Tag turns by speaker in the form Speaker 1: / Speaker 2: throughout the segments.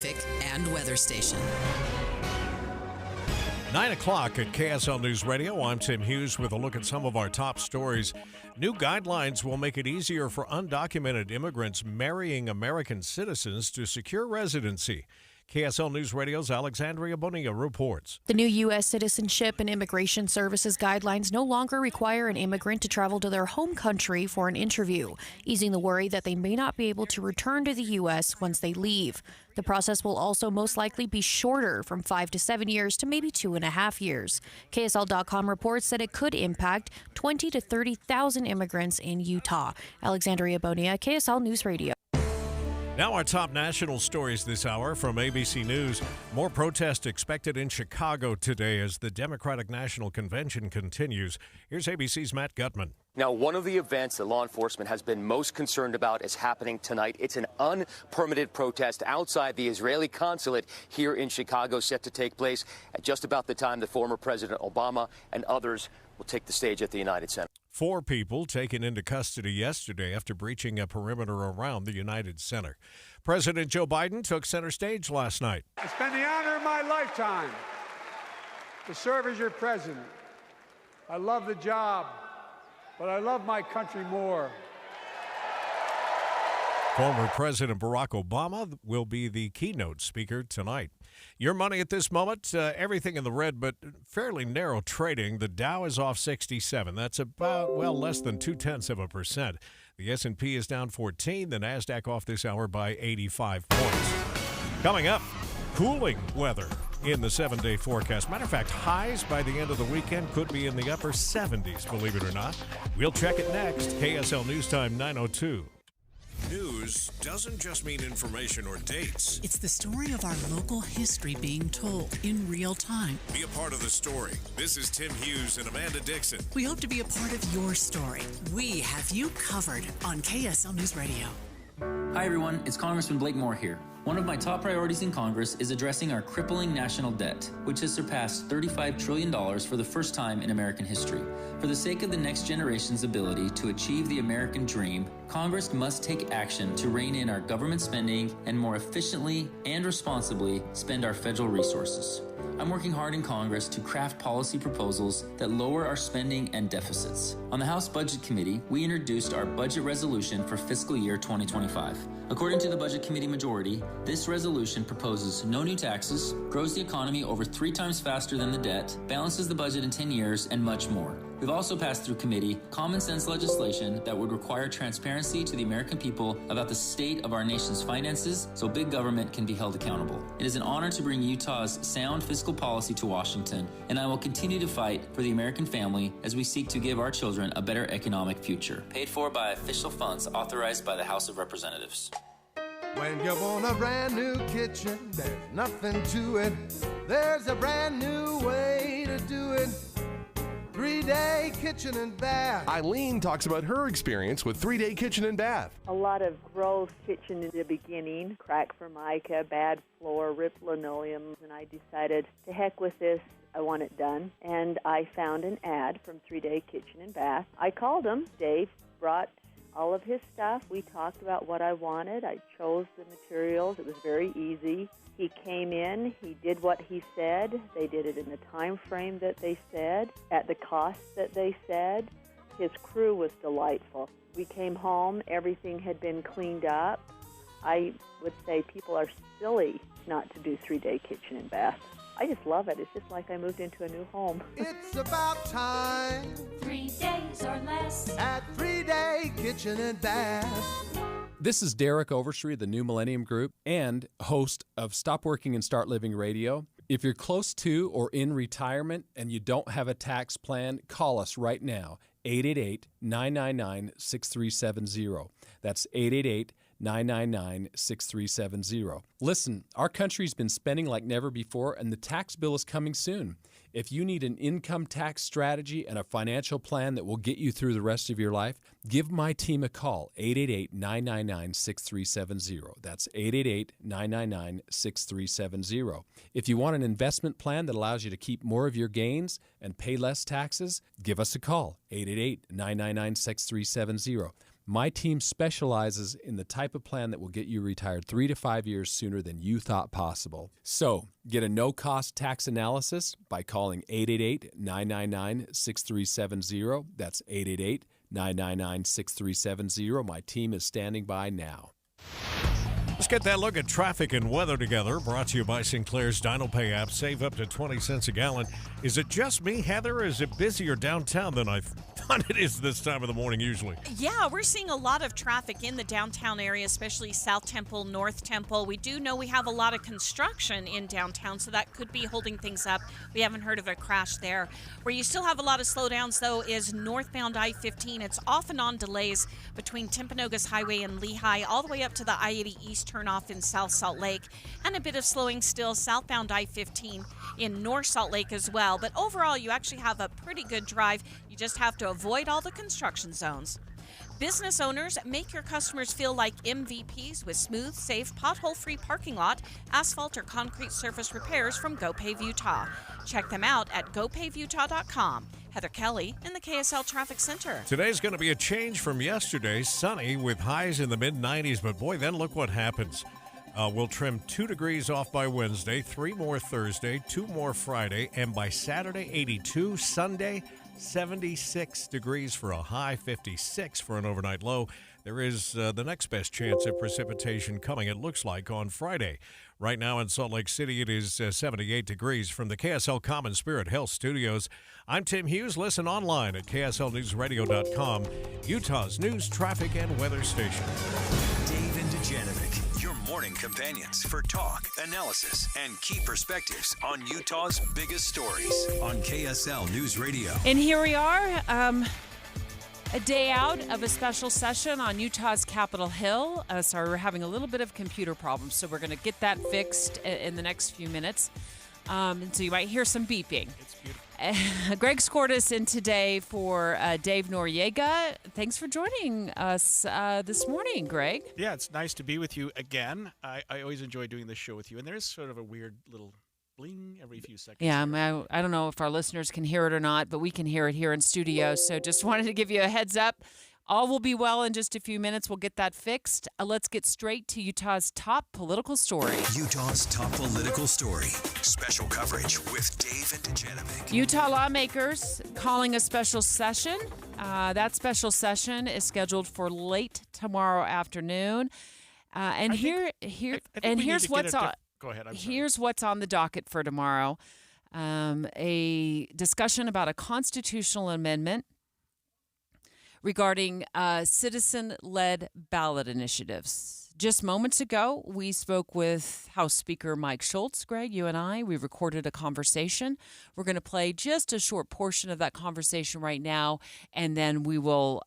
Speaker 1: And weather station.
Speaker 2: 9 o'clock at KSL News Radio. I'm Tim Hughes with a look at some of our top stories. New guidelines will make it easier for undocumented immigrants marrying American citizens to secure residency. KSL News Radio's Alexandria Bonilla reports.
Speaker 3: The new U.S. Citizenship and Immigration Services guidelines no longer require an immigrant to travel to their home country for an interview, easing the worry that they may not be able to return to the U.S. once they leave. The process will also most likely be shorter, from 5 to 7 years to maybe 2.5 years. KSL.com reports that it could impact 20 to 30,000 immigrants in Utah. Alexandria Bonilla, KSL News Radio.
Speaker 2: Now our top national stories this hour from ABC News. More protests expected in Chicago today as the Democratic National Convention continues. Here's ABC's Matt Gutman.
Speaker 4: Now, one of the events that law enforcement has been most concerned about is happening tonight. It's an unpermitted protest outside the Israeli consulate here in Chicago, set to take place at just about the time that former President Obama and others will take the stage at the United Center.
Speaker 2: 4 people taken into custody yesterday after breaching a perimeter around the United Center. President Joe Biden took center stage last night.
Speaker 5: It's been the honor of my lifetime to serve as your president. I love the job, but I love my country more.
Speaker 2: Former President Barack Obama will be the keynote speaker tonight. Your money at this moment, everything in the red, but fairly narrow trading. The Dow is off 67. That's about, less than 0.2%. The S&P is down 14. The NASDAQ off this hour by 85 points. Coming up, cooling weather in the 7-day forecast. Matter of fact, highs by the end of the weekend could be in the upper 70s, believe it or not. We'll check it next. KSL News Time 9:02. News doesn't just mean information or dates.
Speaker 1: It's the story of our local history being told in real time.
Speaker 2: Be a part of the story. This is Tim Hughes and Amanda Dixon.
Speaker 1: We hope to be a part of your story. We have you covered on KSL News Radio.
Speaker 6: Hi everyone, it's Congressman Blake Moore here. One of my top priorities in Congress is addressing our crippling national debt, which has surpassed $35 trillion for the first time in American history. For the sake of the next generation's ability to achieve the American dream, Congress must take action to rein in our government spending and more efficiently and responsibly spend our federal resources. I'm working hard in Congress to craft policy proposals that lower our spending and deficits. On the House Budget Committee, we introduced our budget resolution for fiscal year 2025. According to the Budget Committee majority, this resolution proposes no new taxes, grows the economy over 3 times faster than the debt, balances the budget in 10 years, and much more. We've also passed through committee common sense legislation that would require transparency to the American people about the state of our nation's finances so big government can be held accountable. It is an honor to bring Utah's sound fiscal policy to Washington, and I will continue to fight for the American family as we seek to give our children a better economic future. Paid for by official funds authorized by the House of Representatives.
Speaker 7: When you want a brand new kitchen, there's nothing to it. There's a brand new way to do it. 3-Day Kitchen and Bath.
Speaker 8: Eileen talks about her experience with 3-Day Kitchen and Bath.
Speaker 9: A lot of gross kitchen in the beginning, cracked formica, bad floor, ripped linoleum, and I decided to heck with this. I want it done. And I found an ad from 3-Day Kitchen and Bath. I called him. Dave brought all of his stuff. We talked about what I wanted. I chose the materials. It was very easy. He came in, he did what he said. They did it in the time frame that they said, at the cost that they said. His crew was delightful. We came home, everything had been cleaned up. I would say people are silly not to do 3-Day Kitchen and Bath. I just love it. It's just like I moved into a new home.
Speaker 7: It's about time.
Speaker 10: 3 days or less
Speaker 7: at 3-Day Kitchen and Bath.
Speaker 11: This is Derek Overstreet of the New Millennium Group and host of Stop Working and Start Living Radio. If you're close to or in retirement and you don't have a tax plan, call us right now, 888-999-6370. That's 888-999-6370. Listen, our country's been spending like never before, and the tax bill is coming soon. If you need an income tax strategy and a financial plan that will get you through the rest of your life, give my team a call, 888-999-6370. That's 888-999-6370. If you want an investment plan that allows you to keep more of your gains and pay less taxes, give us a call, 888-999-6370. My team specializes in the type of plan that will get you retired 3 to 5 years sooner than you thought possible. So, get a no-cost tax analysis by calling 888-999-6370. That's 888-999-6370. My team is standing by now.
Speaker 2: Let's get that look at traffic and weather together. Brought to you by Sinclair's Dino Pay app. Save up to 20 cents a gallon. Is it just me, Heather, or is it busier downtown than I thought it is this time of the morning usually?
Speaker 12: Yeah, we're seeing a lot of traffic in the downtown area, especially South Temple, North Temple. We do know we have a lot of construction in downtown, so that could be holding things up. We haven't heard of a crash there. Where you still have a lot of slowdowns, though, is northbound I-15. It's off and on delays between Timpanogos Highway and Lehigh, all the way up to the I-80 East turnoff in South Salt Lake, and a bit of slowing still southbound I-15 in North Salt Lake as well. But overall, you actually have a pretty good drive. You just have to avoid all the construction zones. Business owners, make your customers feel like MVPs with smooth, safe, pothole-free parking lot, asphalt or concrete surface repairs from GoPave Utah. Check them out at gopavutah.com. Heather Kelly in the KSL Traffic Center.
Speaker 2: Today's going to be a change from yesterday. Sunny with highs in the mid-90s, but boy, then look what happens. We'll trim 2 degrees off by Wednesday, 3 more Thursday, 2 more Friday, and by Saturday, 82. Sunday, 76 degrees for a high, 56 for an overnight low. There is the next best chance of precipitation coming, it looks like, on Friday. Right now in Salt Lake City, it is 78 degrees. From the KSL Common Spirit Health Studios, I'm Tim Hughes. Listen online at kslnewsradio.com, Utah's news, traffic, and weather station.
Speaker 13: Dave and Dujanovic, your morning companions for talk, analysis, and key perspectives on Utah's biggest stories on KSL News Radio.
Speaker 14: And here we are, a day out of a special session on Utah's Capitol Hill. Sorry, we're having a little bit of computer problems, so we're going to get that fixed in the next few minutes. So you might hear some beeping.
Speaker 15: It's beautiful.
Speaker 14: Greg scored us in today for Dave Noriega. Thanks for joining us this morning, Greg.
Speaker 15: Yeah, it's nice to be with you again. I always enjoy doing this show with you, and there is sort of a weird little bling every few seconds.
Speaker 14: Yeah, I don't know if our listeners can hear it or not, but we can hear it here in studio. So just wanted to give you a heads up. All will be well in just a few minutes. We'll get that fixed. Let's get straight to Utah's top political story.
Speaker 13: Utah's top political story. Special coverage with Dave and Dujanovic.
Speaker 14: Utah lawmakers calling a special session. That special session is scheduled for late tomorrow afternoon. Here's what's on.
Speaker 15: Go ahead.
Speaker 14: Here's what's on the docket for tomorrow. A discussion about a constitutional amendment regarding citizen-led ballot initiatives. Just moments ago, we spoke with House Speaker Mike Schultz. Greg, you and I, we recorded a conversation. We're going to play just a short portion of that conversation right now, and then we will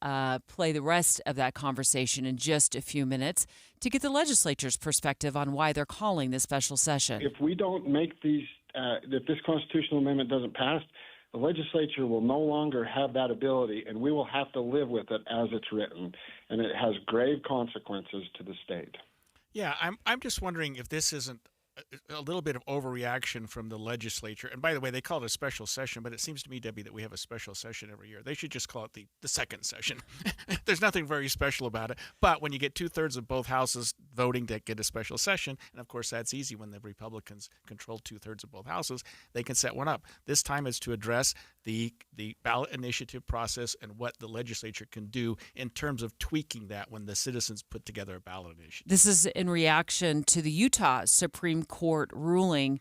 Speaker 14: play the rest of that conversation in just a few minutes to get the legislature's perspective on why they're calling this special session.
Speaker 16: If we don't make these, if this constitutional amendment doesn't pass, the legislature will no longer have that ability, and we will have to live with it as it's written, and it has grave consequences to the state.
Speaker 15: Yeah, I'm just wondering if this isn't a little bit of overreaction from the legislature. And by the way, they call it a special session, but it seems to me, Debbie, that we have a special session every year. They should just call it the second session. There's nothing very special about it. But when you get 2/3 of both houses voting to get a special session, and of course that's easy when the Republicans control 2/3 of both houses, they can set one up. This time is to address the ballot initiative process and what the legislature can do in terms of tweaking that when the citizens put together a ballot initiative.
Speaker 14: This is in reaction to the Utah Supreme Court ruling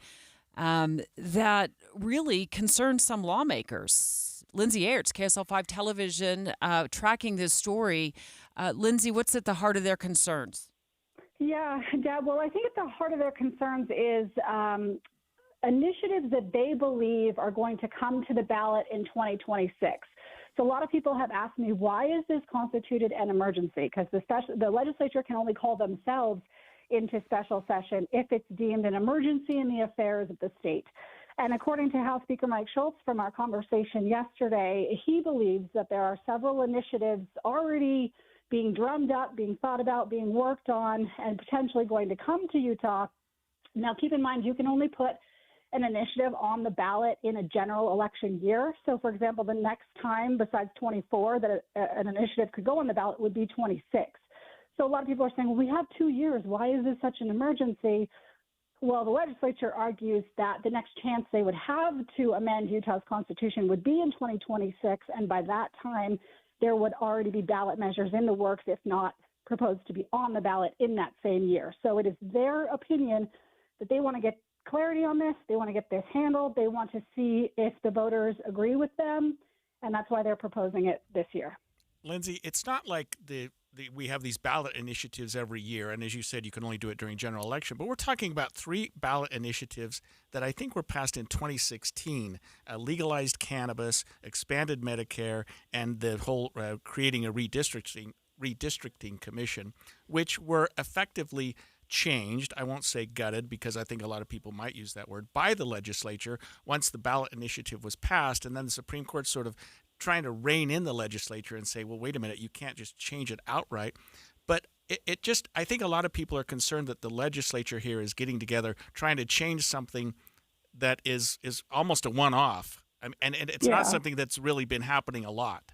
Speaker 14: that really concerns some lawmakers. Lindsay Aerts, KSL 5 Television, tracking this story. Lindsay, what's at the heart of their concerns?
Speaker 17: Yeah, Deb, well, I think at the heart of their concerns is initiatives that they believe are going to come to the ballot in 2026. So a lot of people have asked me, why is this constituted an emergency? Because the legislature can only call themselves into special session if it's deemed an emergency in the affairs of the state. And according to House Speaker Mike Schultz from our conversation yesterday, he believes that there are several initiatives already being drummed up, being thought about, being worked on, and potentially going to come to Utah. Now, keep in mind, you can only put an initiative on the ballot in a general election year. So, for example, the next time besides 24 that an initiative could go on the ballot would be 26. So a lot of people are saying, well, we have 2 years. Why is this such an emergency? Well, the legislature argues that the next chance they would have to amend Utah's constitution would be in 2026, and by that time, there would already be ballot measures in the works, if not proposed to be on the ballot in that same year. So it is their opinion that they want to get clarity on this. They want to get this handled. They want to see if the voters agree with them, and that's why they're proposing it this year.
Speaker 15: Lindsay, it's not like we have these ballot initiatives every year, and as you said, you can only do it during general election, but we're talking about 3 ballot initiatives that I think were passed in 2016, legalized cannabis, expanded Medicare, and the whole creating a redistricting commission, which were effectively changed, I won't say gutted because I think a lot of people might use that word, by the legislature once the ballot initiative was passed, and then the Supreme Court sort of trying to rein in the legislature and say, well, wait a minute, you can't just change it outright. But it just, I think a lot of people are concerned that the legislature here is getting together, trying to change something that is almost a one-off. And it's not something that's really been happening a lot.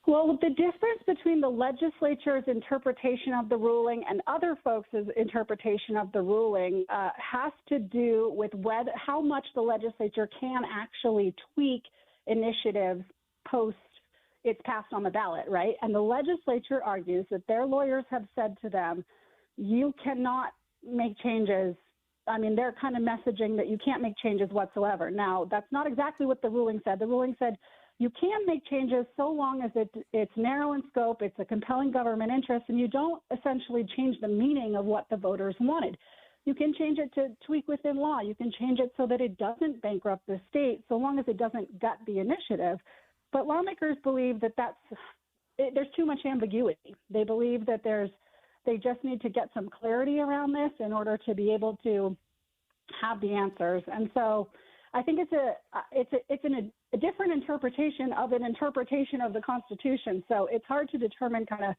Speaker 17: Well, the difference between the legislature's interpretation of the ruling and other folks' interpretation of the ruling has to do with how much the legislature can actually tweak initiatives post it's passed on the ballot, right? And the legislature argues that their lawyers have said to them, you cannot make changes. I mean, they're kind of messaging that you can't make changes whatsoever. Now, that's not exactly what the ruling said. The ruling said you can make changes so long as it's narrow in scope, it's a compelling government interest, and you don't essentially change the meaning of what the voters wanted. You can change it to tweak within law. You can change it so that it doesn't bankrupt the state, so long as it doesn't gut the initiative. But lawmakers believe that there's too much ambiguity. They believe that they just need to get some clarity around this in order to be able to have the answers. And so I think it's a different interpretation of the Constitution. So it's hard to determine kind of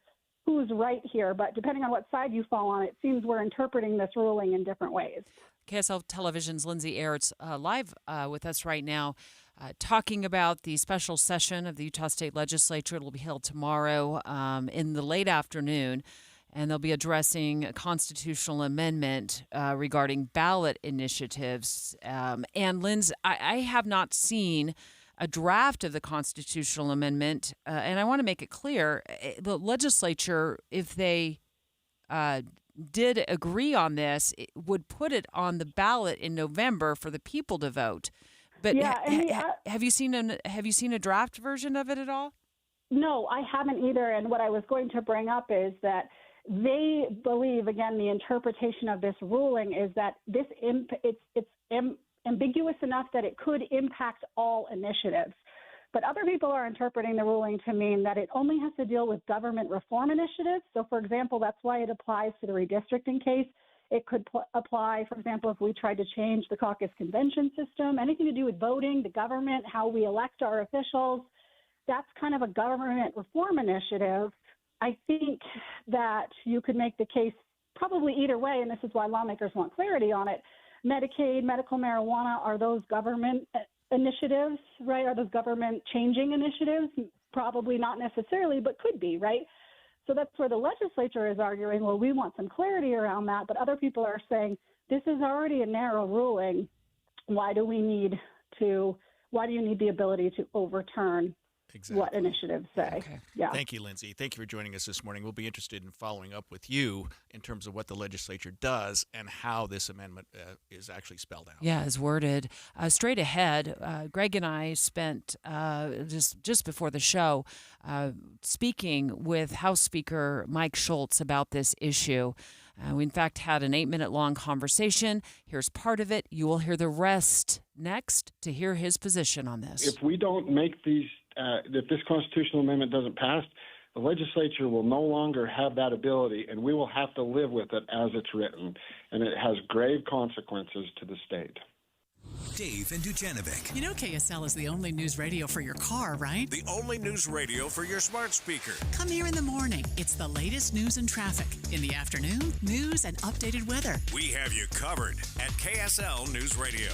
Speaker 17: who's right here, but depending on what side you fall on, it seems we're interpreting this ruling in different ways.
Speaker 14: KSL Television's Lindsay Aerts live with us right now, talking about the special session of the Utah State Legislature. It will be held tomorrow in the late afternoon, and they'll be addressing a constitutional amendment regarding ballot initiatives. And, Linz, I have not seen a draft of the constitutional amendment, and I want to make it clear, the legislature, if they did agree on this, it would put it on the ballot in November for the people to vote. But have you seen a draft version of it at all?
Speaker 17: No, I haven't either. And what I was going to bring up is that they believe, again, the interpretation of this ruling is that it's ambiguous enough that it could impact all initiatives. But other people are interpreting the ruling to mean that it only has to deal with government reform initiatives. So, for example, that's why it applies to the redistricting case. It could apply, for example, if we tried to change the caucus convention system, anything to do with voting, the government, how we elect our officials. That's kind of a government reform initiative. I think that you could make the case probably either way, and this is why lawmakers want clarity on it. Medicaid, medical marijuana, are those government initiatives, right? Are those government changing initiatives? Probably not necessarily, but could be, right? So that's where the legislature is arguing, well, we want some clarity around that, but other people are saying, this is already a narrow ruling. Why do you need the ability to overturn what initiatives say?
Speaker 15: Okay.
Speaker 17: Yeah.
Speaker 15: Thank you, Lindsay. Thank you for joining us this morning. We'll be interested in following up with you in terms of what the legislature does and how this amendment is actually spelled out.
Speaker 14: Yeah, is worded. Straight ahead, Greg and I spent just before the show speaking with House Speaker Mike Schultz about this issue. We, in fact, had an 8-minute long conversation. Here's part of it. You will hear the rest next to hear his position on this.
Speaker 16: If we don't make these if this constitutional amendment doesn't pass, the legislature will no longer have that ability, and we will have to live with it as it's written, and it has grave consequences to the state.
Speaker 13: Dave and Dujanovic.
Speaker 1: You know KSL is the only news radio for your car, right?
Speaker 2: The only news radio for your smart speaker.
Speaker 1: Come here in the morning. It's the latest news and traffic. In the afternoon, news and updated weather.
Speaker 2: We have you covered at KSL News Radio.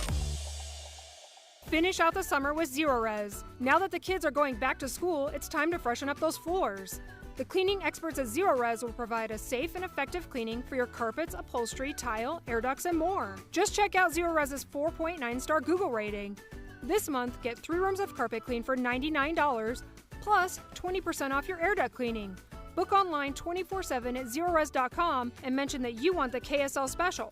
Speaker 18: Finish out the summer with Zero Res. Now that the kids are going back to school, it's time to freshen up those floors. The cleaning experts at Zero Res will provide a safe and effective cleaning for your carpets, upholstery, tile, air ducts, and more. Just check out Zero Res's 4.9-star Google rating. This month, get 3 rooms of carpet clean for $99, plus 20% off your air duct cleaning. Book online 24/7 at ZeroRes.com and mention that you want the KSL special.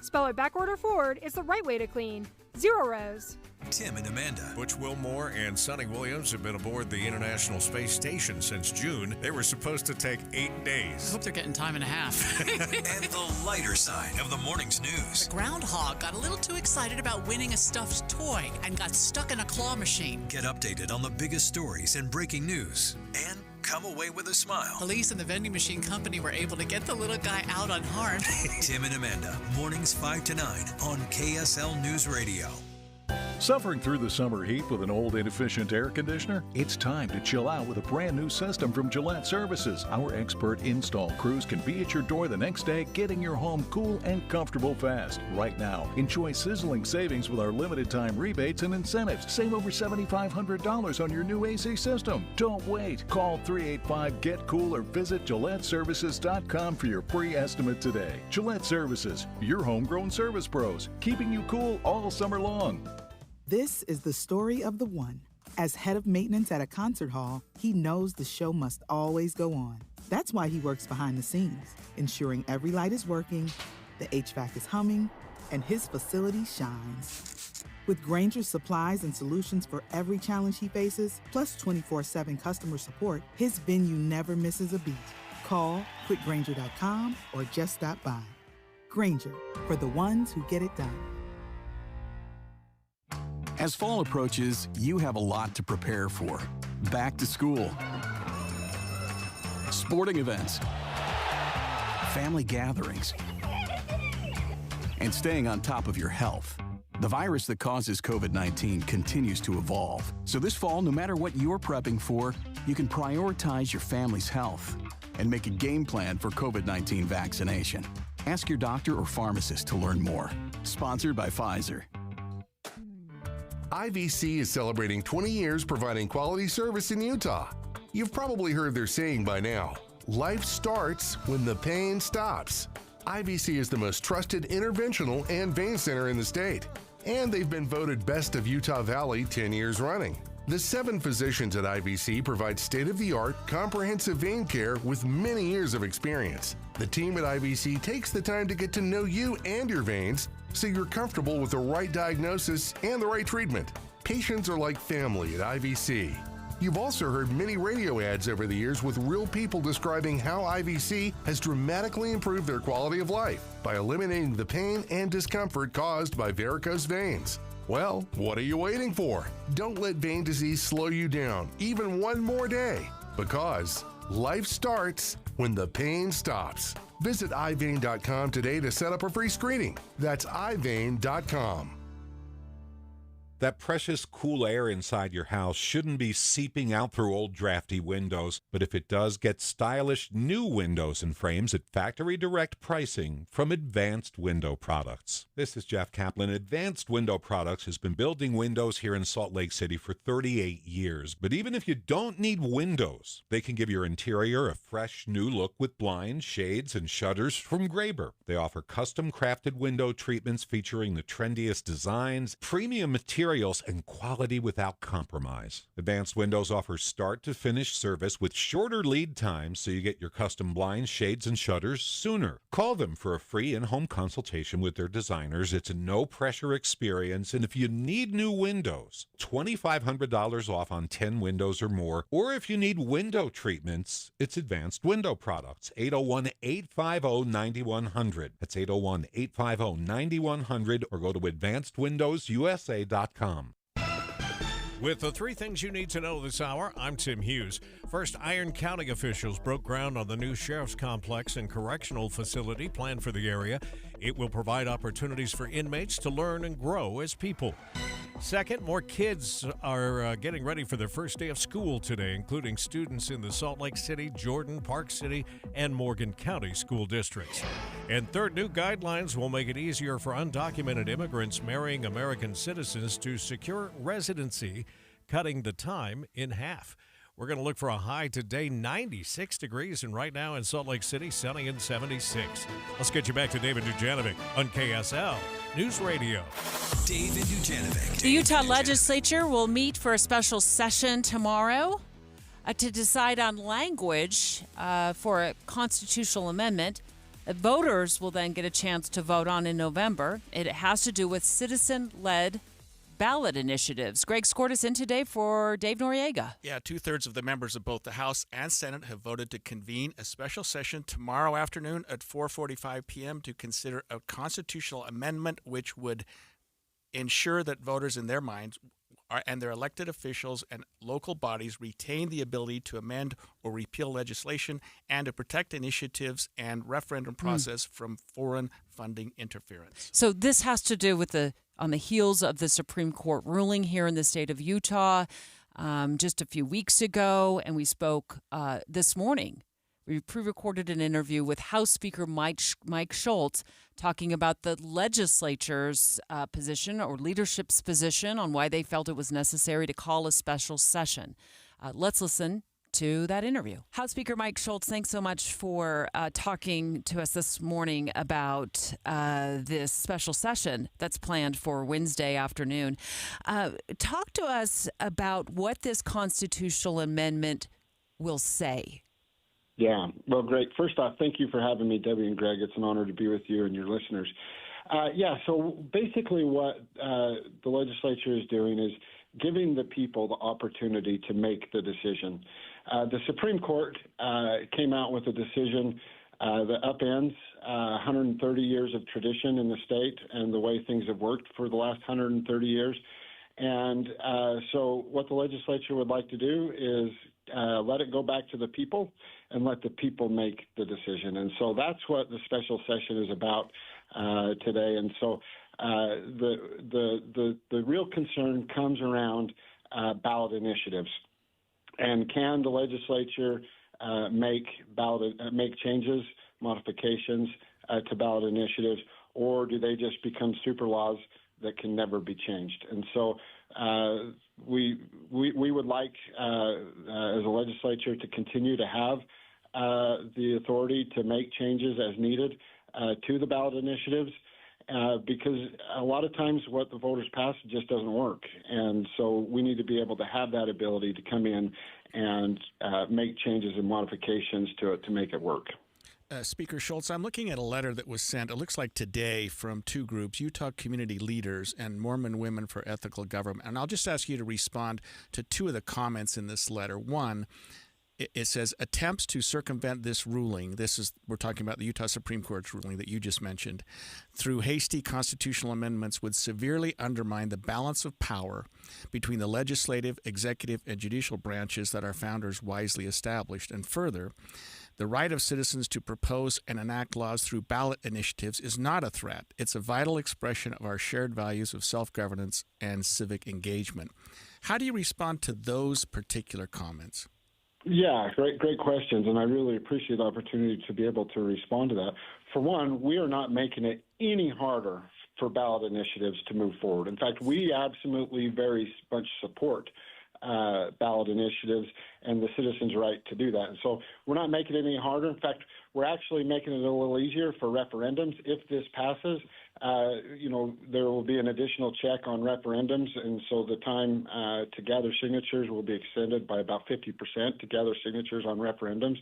Speaker 18: Spell it backward or forward, it's the right way to clean. Zero Res.
Speaker 13: Tim and Amanda.
Speaker 2: Butch Wilmore and Sonny Williams have been aboard the International Space Station since June. They were supposed to take 8 days.
Speaker 1: I hope they're getting time and a half.
Speaker 13: And the lighter side of the morning's news.
Speaker 1: The groundhog got a little too excited about winning a stuffed toy and got stuck in a claw machine.
Speaker 13: Get updated on the biggest stories and breaking news. And come away with a smile.
Speaker 1: Police and the vending machine company were able to get the little guy out unharmed.
Speaker 13: Tim and Amanda, mornings 5 to 9 on KSL News Radio.
Speaker 19: Suffering through the summer heat with an old, inefficient air conditioner? It's time to chill out with a brand new system from Gillette Services. Our expert install crews can be at your door the next day, getting your home cool and comfortable fast. Right now, enjoy sizzling savings with our limited time rebates and incentives. Save over $7,500 on your new AC system. Don't wait. Call 385-GET-COOL or visit GilletteServices.com for your free estimate today. Gillette Services, your homegrown service pros, keeping you cool all summer long.
Speaker 20: This is the story of the one. As head of maintenance at a concert hall, he knows the show must always go on. That's why he works behind the scenes, ensuring every light is working, the HVAC is humming, and his facility shines. With Grainger's supplies and solutions for every challenge he faces, plus 24/7 customer support, his venue never misses a beat. Call quickgrainger.com or just stop by. Grainger, for the ones who get it done.
Speaker 21: As fall approaches, you have a lot to prepare for. Back to school, sporting events, family gatherings, and staying on top of your health. The virus that causes COVID-19 continues to evolve. So this fall, no matter what you're prepping for, you can prioritize your family's health and make a game plan for COVID-19 vaccination. Ask your doctor or pharmacist to learn more. Sponsored by Pfizer.
Speaker 8: IVC is celebrating 20 years providing quality service in Utah. You've probably heard their saying by now, life starts when the pain stops. IVC is the most trusted interventional and vein center in the state, and they've been voted Best of Utah Valley 10 years running. The 7 physicians at IVC provide state-of-the-art, comprehensive vein care with many years of experience. The team at IVC takes the time to get to know you and your veins so you're comfortable with the right diagnosis and the right treatment. Patients are like family at IVC. You've also heard many radio ads over the years with real people describing how IVC has dramatically improved their quality of life by eliminating the pain and discomfort caused by varicose veins. Well, what are you waiting for? Don't let vein disease slow you down even one more day, because life starts when the pain stops. Visit iVein.com today to set up a free screening. That's iVein.com.
Speaker 22: That precious cool air inside your house shouldn't be seeping out through old drafty windows, but if it does, get stylish new windows and frames at factory direct pricing from Advanced Window Products. This is Jeff Kaplan. Advanced Window Products has been building windows here in Salt Lake City for 38 years, but even if you don't need windows, they can give your interior a fresh new look with blinds, shades, and shutters from Graber. They offer custom crafted window treatments featuring the trendiest designs, premium materials, and quality without compromise. Advanced Windows offers start-to-finish service with shorter lead times so you get your custom blinds, shades, and shutters sooner. Call them for a free in-home consultation with their designers. It's a no-pressure experience, and if you need new windows, $2,500 off on 10 windows or more. Or if you need window treatments, it's Advanced Window Products, 801-850-9100. That's 801-850-9100, or go to advancedwindowsusa.com.
Speaker 2: With the 3 things you need to know this hour, I'm Tim Hughes. First, Iron County officials broke ground on the new sheriff's complex and correctional facility planned for the area. It will provide opportunities for inmates to learn and grow as people. Second, more kids are getting ready for their first day of school today, including students in the Salt Lake City, Jordan, Park City, and Morgan County school districts. And third, new guidelines will make it easier for undocumented immigrants marrying American citizens to secure residency, cutting the time in half. We're going to look for a high today, 96 degrees, and right now in Salt Lake City, sunny and 76. Let's get you back to David Dujanovic on KSL News Radio.
Speaker 13: David Dujanovic.
Speaker 14: The Utah legislature will meet for a special session tomorrow to decide on language for a constitutional amendment. Voters will then get a chance to vote on in November. It has to do with citizen-led ballot initiatives. Greg scored us in today for Dave Noriega.
Speaker 15: Yeah, 2/3 of the members of both the House and Senate have voted to convene a special session tomorrow afternoon at 4:45 p.m. to consider a constitutional amendment which would ensure that voters in their minds and their elected officials and local bodies retain the ability to amend or repeal legislation and to protect initiatives and referendum process from foreign funding interference.
Speaker 14: So this has to do with on the heels of the Supreme Court ruling here in the state of Utah just a few weeks ago, and we spoke this morning. We pre-recorded an interview with House Speaker Mike Schultz talking about the legislature's position or leadership's position on why they felt it was necessary to call a special session. Let's listen to that interview. House Speaker Mike Schultz, thanks so much for talking to us this morning about this special session that's planned for Wednesday afternoon. Talk to us about what this constitutional amendment will say.
Speaker 16: Yeah, well, great. First off, thank you for having me, Debbie and Greg. It's an honor to be with you and your listeners. So basically what the legislature is doing is giving the people the opportunity to make the decision. The Supreme Court came out with a decision that upends 130 years of tradition in the state and the way things have worked for the last 130 years. And so what the legislature would like to do is let it go back to the people and let the people make the decision. And so that's what the special session is about today. And so the real concern comes around ballot initiatives. And can the legislature make changes, modifications to ballot initiatives, or do they just become super laws that can never be changed? And so we would like, as a legislature, to continue to have the authority to make changes as needed to the ballot initiatives, because a lot of times what the voters pass just doesn't work. And so we need to be able to have that ability to come in and make changes and modifications to it to make it work.
Speaker 15: Speaker Schultz, I'm looking at a letter that was sent, it looks like today, from two groups, Utah Community Leaders and Mormon Women for Ethical Government. And I'll just ask you to respond to two of the comments in this letter. One, it says, attempts to circumvent this ruling, we're talking about the Utah Supreme Court's ruling that you just mentioned, through hasty constitutional amendments would severely undermine the balance of power between the legislative, executive, and judicial branches that our founders wisely established. And further, the right of citizens to propose and enact laws through ballot initiatives is not a threat. It's a vital expression of our shared values of self-governance and civic engagement. How do you respond to those particular comments?
Speaker 16: Yeah, great questions, and I really appreciate the opportunity to be able to respond to that. For one, we are not making it any harder for ballot initiatives to move forward. In fact, we absolutely very much support ballot initiatives and the citizens' right to do that. And so we're not making it any harder. In fact, we're actually making it a little easier for referendums. If this passes, there will be an additional check on referendums, and so the time to gather signatures will be extended by about 50% to gather signatures on referendums.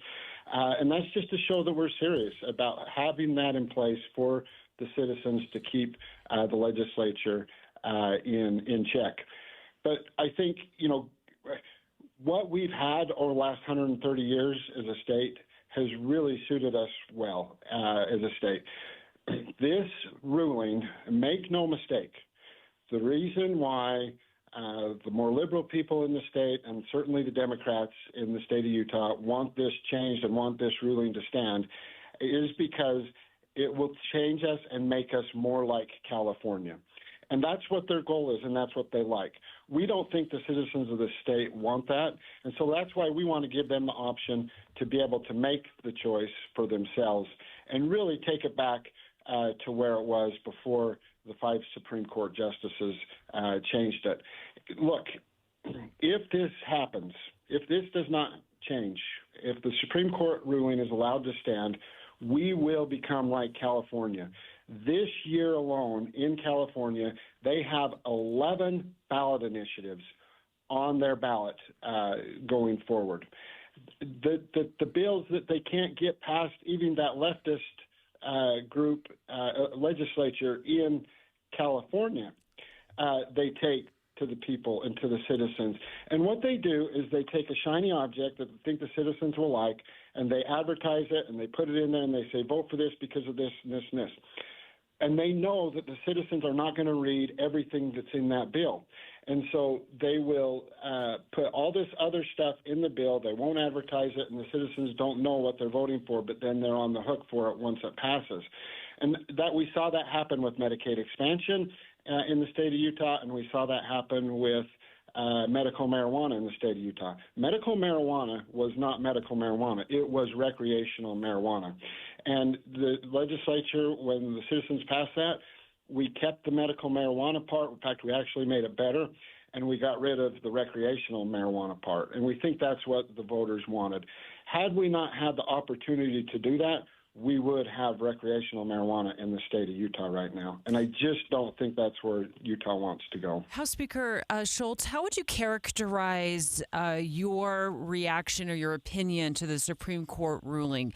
Speaker 16: And that's just to show that we're serious about having that in place for the citizens to keep the legislature in check. But I think, what we've had over the last 130 years as a state has really suited us well as a state. This ruling, make no mistake, the reason why the more liberal people in the state and certainly the Democrats in the state of Utah want this changed and want this ruling to stand is because it will change us and make us more like California. And that's what their goal is, and that's what they like. We don't think the citizens of the state want that, and so that's why we want to give them the option to be able to make the choice for themselves and really take it back to where it was before the 5 Supreme Court justices changed it. Look, if this happens, if this does not change, if the Supreme Court ruling is allowed to stand, we will become like California. This year alone in California, they have 11 ballot initiatives on their ballot going forward. The bills that they can't get past, even that leftist group legislature in California, they take to the people and to the citizens. And what they do is they take a shiny object that they think the citizens will like, and they advertise it, and they put it in there, and they say, vote for this because of this and this and this. And they know that the citizens are not going to read everything that's in that bill. And so they will put all this other stuff in the bill. They won't advertise it, and the citizens don't know what they're voting for, but then they're on the hook for it once it passes. And that we saw that happen with Medicaid expansion in the state of Utah, and we saw that happen with medical marijuana in the state of Utah. Medical marijuana was not medical marijuana. It was recreational marijuana. And the legislature, when the citizens passed that, we kept the medical marijuana part. In fact, we actually made it better, and we got rid of the recreational marijuana part. And we think that's what the voters wanted. Had we not had the opportunity to do that, we would have recreational marijuana in the state of Utah right now. And I just don't think that's where Utah wants to go.
Speaker 14: House Speaker Schultz, how would you characterize your reaction or your opinion to the Supreme Court ruling?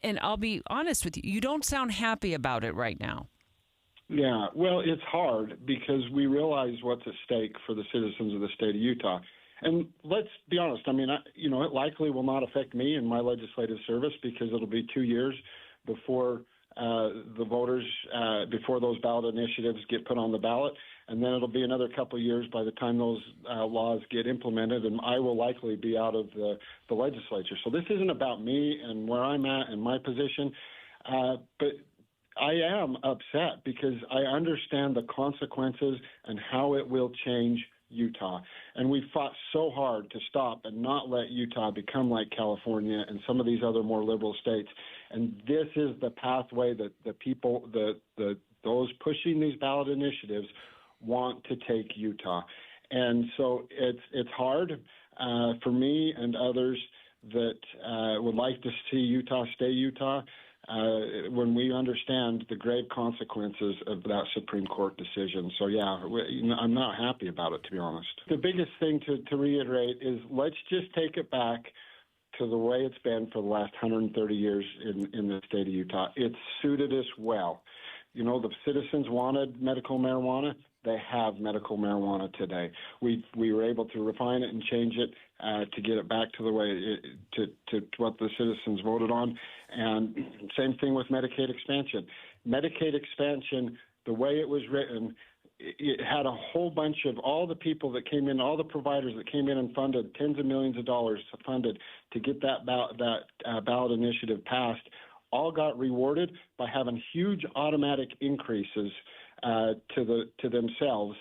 Speaker 14: And I'll be honest with you, you don't sound happy about it right now.
Speaker 16: Yeah, well, it's hard because we realize what's at stake for the citizens of the state of Utah. And let's be honest, I mean, it likely will not affect me in my legislative service because it'll be 2 years before the voters, before those ballot initiatives get put on the ballot. And then it'll be another couple of years by the time those laws get implemented, and I will likely be out of the legislature. So this isn't about me and where I'm at and my position, but I am upset because I understand the consequences and how it will change Utah. And we fought so hard to stop and not let Utah become like California and some of these other more liberal states. And this is the pathway that the people, those pushing these ballot initiatives want to take Utah. And so it's hard for me and others that would like to see Utah stay Utah when we understand the grave consequences of that Supreme Court decision. So, yeah, I'm not happy about it, to be honest. The biggest thing to reiterate is let's just take it back to the way it's been for the last 130 years in the state of Utah. It's suited us well. You know, the citizens wanted medical marijuana. They have medical marijuana today. We were able to refine it and change it to get it back to the way to what the citizens voted on. And same thing with Medicaid expansion. Medicaid expansion, the way it was written, it had a whole bunch of all the people that came in, all the providers that came in and funded tens of millions of dollars funded to get that ballot initiative passed, all got rewarded by having huge automatic increases to themselves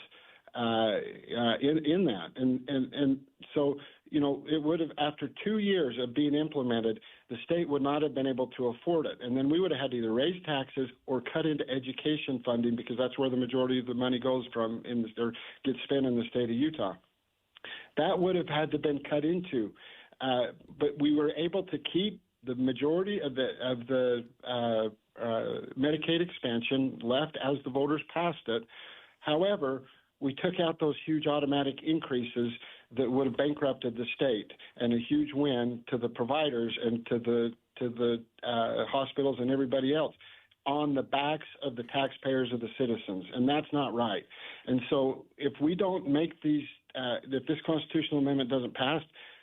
Speaker 16: in that. And so, you know, it would have, after 2 years of being implemented, the state would not have been able to afford it. And then we would have had to either raise taxes or cut into education funding because that's where the majority of the money goes from or gets spent in the state of Utah. That would have had to been cut into. But we were able to keep the majority of the Medicaid expansion left as the voters passed it. However, we took out those huge automatic increases that would have bankrupted the state, and a huge win to the providers and to the hospitals and everybody else on the backs of the taxpayers of the citizens, and that's not right. And so if we don't make these, if this constitutional amendment doesn't pass,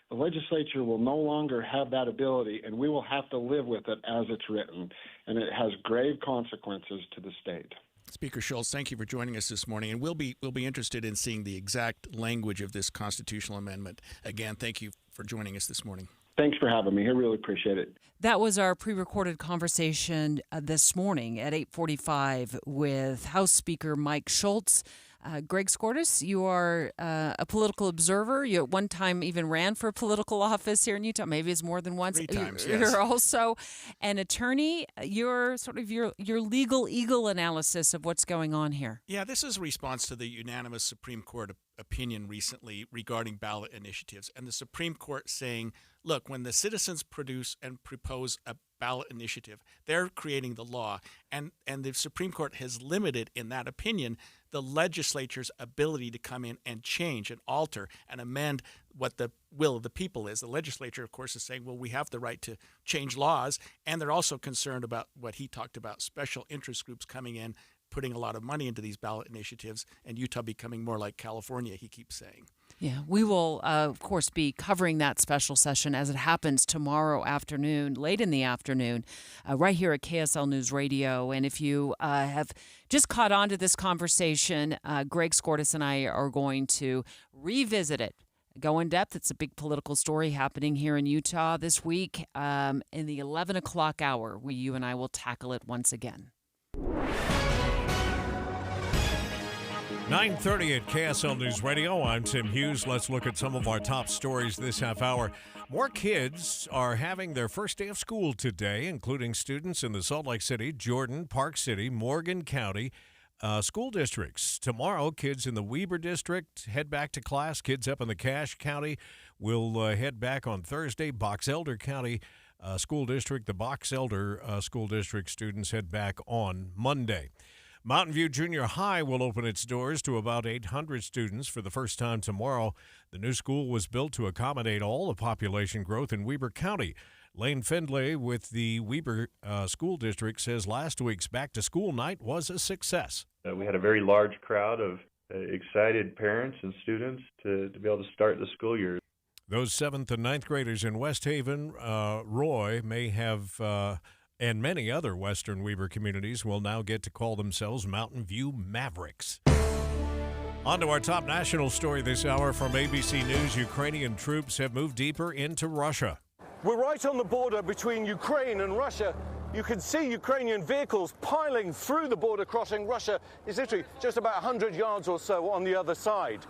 Speaker 16: the legislature will no longer have that ability, and we will have to live with it as it's written, and it has grave consequences to the state.
Speaker 15: Speaker Schultz, thank you for joining us this morning, and we'll be interested in seeing the exact language of this constitutional amendment. Again, thank you for joining us this morning.
Speaker 16: Thanks for having me. I really appreciate it.
Speaker 14: That was our pre-recorded conversation this morning at 8:45 with House Speaker Mike Schultz Greg Skordas, you are a political observer. You at one time even ran for political office here in Utah. Maybe it's more than once.
Speaker 15: 3 times, yes.
Speaker 14: You're also an attorney. You're sort of your legal eagle analysis of what's going on here.
Speaker 15: Yeah, this is a response to the unanimous Supreme Court opinion recently regarding ballot initiatives. And the Supreme Court saying, look, when the citizens produce and propose a ballot initiative, they're creating the law. And the Supreme Court has limited, in that opinion, the legislature's ability to come in and change and alter and amend what the will of the people is. The legislature, of course, is saying, well, we have the right to change laws. And they're also concerned about what he talked about, special interest groups coming in, putting a lot of money into these ballot initiatives, and Utah becoming more like California, he keeps saying.
Speaker 14: Yeah, we will, of course, be covering that special session as it happens tomorrow afternoon, late in the afternoon, right here at KSL News Radio. And if you have just caught on to this conversation, Greg Skordas and I are going to revisit it, go in depth. It's a big political story happening here in Utah this week. In the 11 o'clock hour, you and I will tackle it once again.
Speaker 2: 9:30 at KSL News Radio. I'm Tim Hughes. Let's look at some of our top stories this half hour. More kids are having their first day of school today, including students in the Salt Lake City, Jordan, Park City, Morgan County school districts. Tomorrow, kids in the Weber District head back to class. Kids up in the Cache County will head back on Thursday. Box Elder County School District, the Box Elder School District students head back on Monday. Mountain View Junior High will open its doors to about 800 students for the first time tomorrow. The new school was built to accommodate all the population growth in Weber County. Lane Findlay with the Weber School District says last week's back-to-school night was a success.
Speaker 3: We had a very large crowd of excited parents and students to be able to start the school year.
Speaker 2: Those 7th and 9th graders in West Haven, Roy, may have... and many other Western Weber communities will now get to call themselves Mountain View Mavericks. On to our top national story this hour from ABC News. Ukrainian troops have moved deeper into Russia.
Speaker 4: We're right on the border between Ukraine and Russia. You can see Ukrainian vehicles piling through the border crossing. Russia is literally just about 100 yards or so on the other side.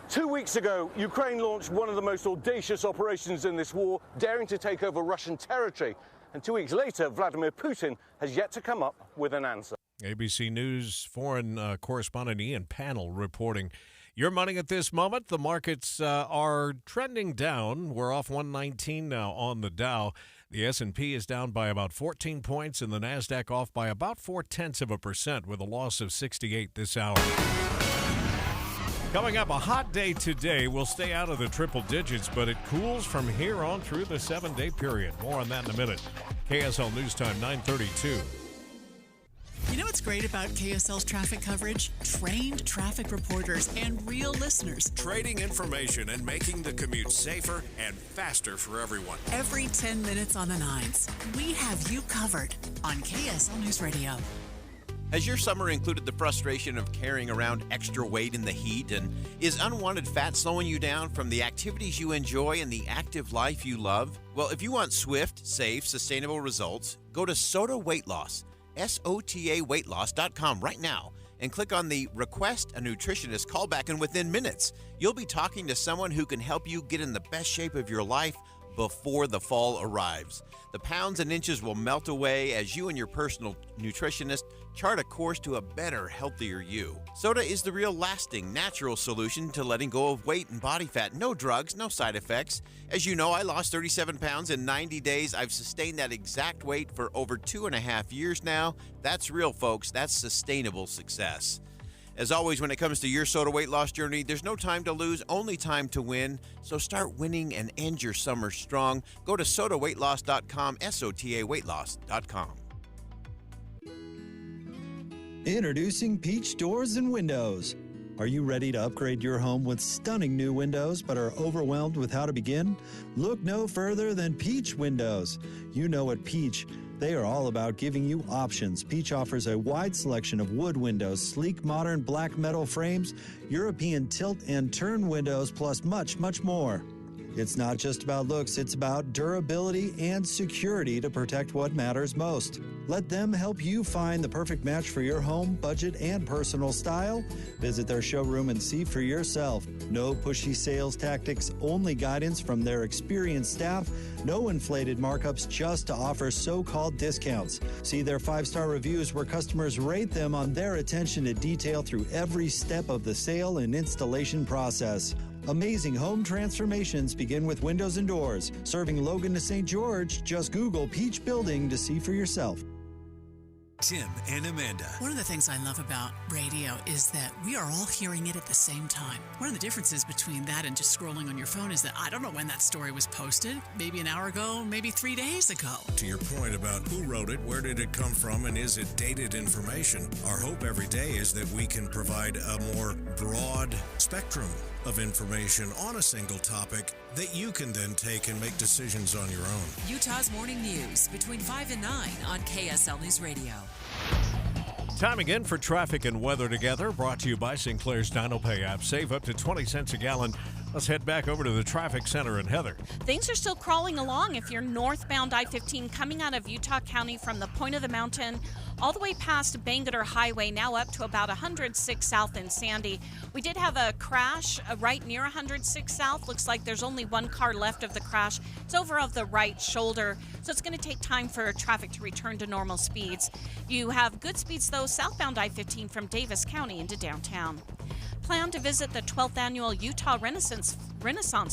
Speaker 4: 2 weeks ago, Ukraine launched one of the most audacious operations in this war, daring to take over Russian territory. And 2 weeks later, Vladimir Putin has yet to come up with an answer.
Speaker 2: ABC News foreign correspondent Ian Pannell reporting. Your money at this moment, the markets are trending down. We're off 119 now on the Dow. The S&P is down by about 14 points, and the NASDAQ off by about 0.4% with a loss of 68 this hour. Coming up, a hot day today. We'll stay out of the triple digits, but it cools from here on through the 7-day period. More on that in a minute. KSL News Time, 9:32.
Speaker 1: You know what's great about KSL's traffic coverage? Trained traffic reporters and real listeners.
Speaker 2: Trading information and making the commute safer and faster for everyone.
Speaker 1: Every 10 minutes on the 9s, we have you covered on KSL News Radio.
Speaker 23: Has your summer included the frustration of carrying around extra weight in the heat? And is unwanted fat slowing you down from the activities you enjoy and the active life you love? Well, if you want swift, safe, sustainable results, go to SOTA Weight Loss, SOTAweightloss.com right now, and click on the Request a Nutritionist callback, and within minutes, you'll be talking to someone who can help you get in the best shape of your life before the fall arrives. The pounds and inches will melt away as you and your personal nutritionist chart a course to a better, healthier you. SOTA is the real lasting, natural solution to letting go of weight and body fat. No drugs, no side effects. As you know, I lost 37 pounds in 90 days. I've sustained that exact weight for over 2.5 years now. That's real, folks. That's sustainable success. As always, when it comes to your SOTA weight loss journey, there's no time to lose, only time to win. So start winning and end your summer strong. Go to SOTAweightloss.com, SOTAweightloss.com.
Speaker 24: Introducing Peach Doors and Windows. Are you ready to upgrade your home with stunning new windows but are overwhelmed with how to begin? Look no further than Peach Windows. You know at Peach, they are all about giving you options. Peach offers a wide selection of wood windows, sleek modern black metal frames, European tilt and turn windows, plus much, much more. It's not just about looks, it's about durability and security to protect what matters most. Let them help you find the perfect match for your home, budget, and personal style. Visit their showroom and see for yourself. No pushy sales tactics, only guidance from their experienced staff. No inflated markups just to offer so-called discounts. See their 5-star reviews where customers rate them on their attention to detail through every step of the sale and installation process. Amazing home transformations begin with windows and doors. Serving Logan to St. George, just Google Peach Building to see for yourself.
Speaker 13: Tim and Amanda.
Speaker 1: One of the things I love about radio is that we are all hearing it at the same time. One of the differences between that and just scrolling on your phone is that I don't know when that story was posted. Maybe an hour ago, maybe 3 days ago.
Speaker 5: To your point about who wrote it, where did it come from, and is it dated information? Our hope every day is that we can provide a more broad spectrum of information on a single topic that you can then take and make decisions on your own.
Speaker 6: Utah's Morning News between 5 and 9 on KSL News Radio.
Speaker 2: Time again for traffic and weather together, brought to you by Sinclair's DinoPay app. Save up to 20 cents a gallon. Let's head back over to the traffic center and Heather.
Speaker 12: Things are still crawling along if you're northbound I-15 coming out of Utah County from the point of the mountain all the way past Bangerter Highway, now up to about 106 South in Sandy. We did have a crash right near 106 South. Looks like there's only one car left of the crash. It's over of the right shoulder, so it's going to take time for traffic to return to normal speeds. You have good speeds, though, southbound I-15 from Davis County into downtown. Plan to visit the 12th Annual Utah Renaissance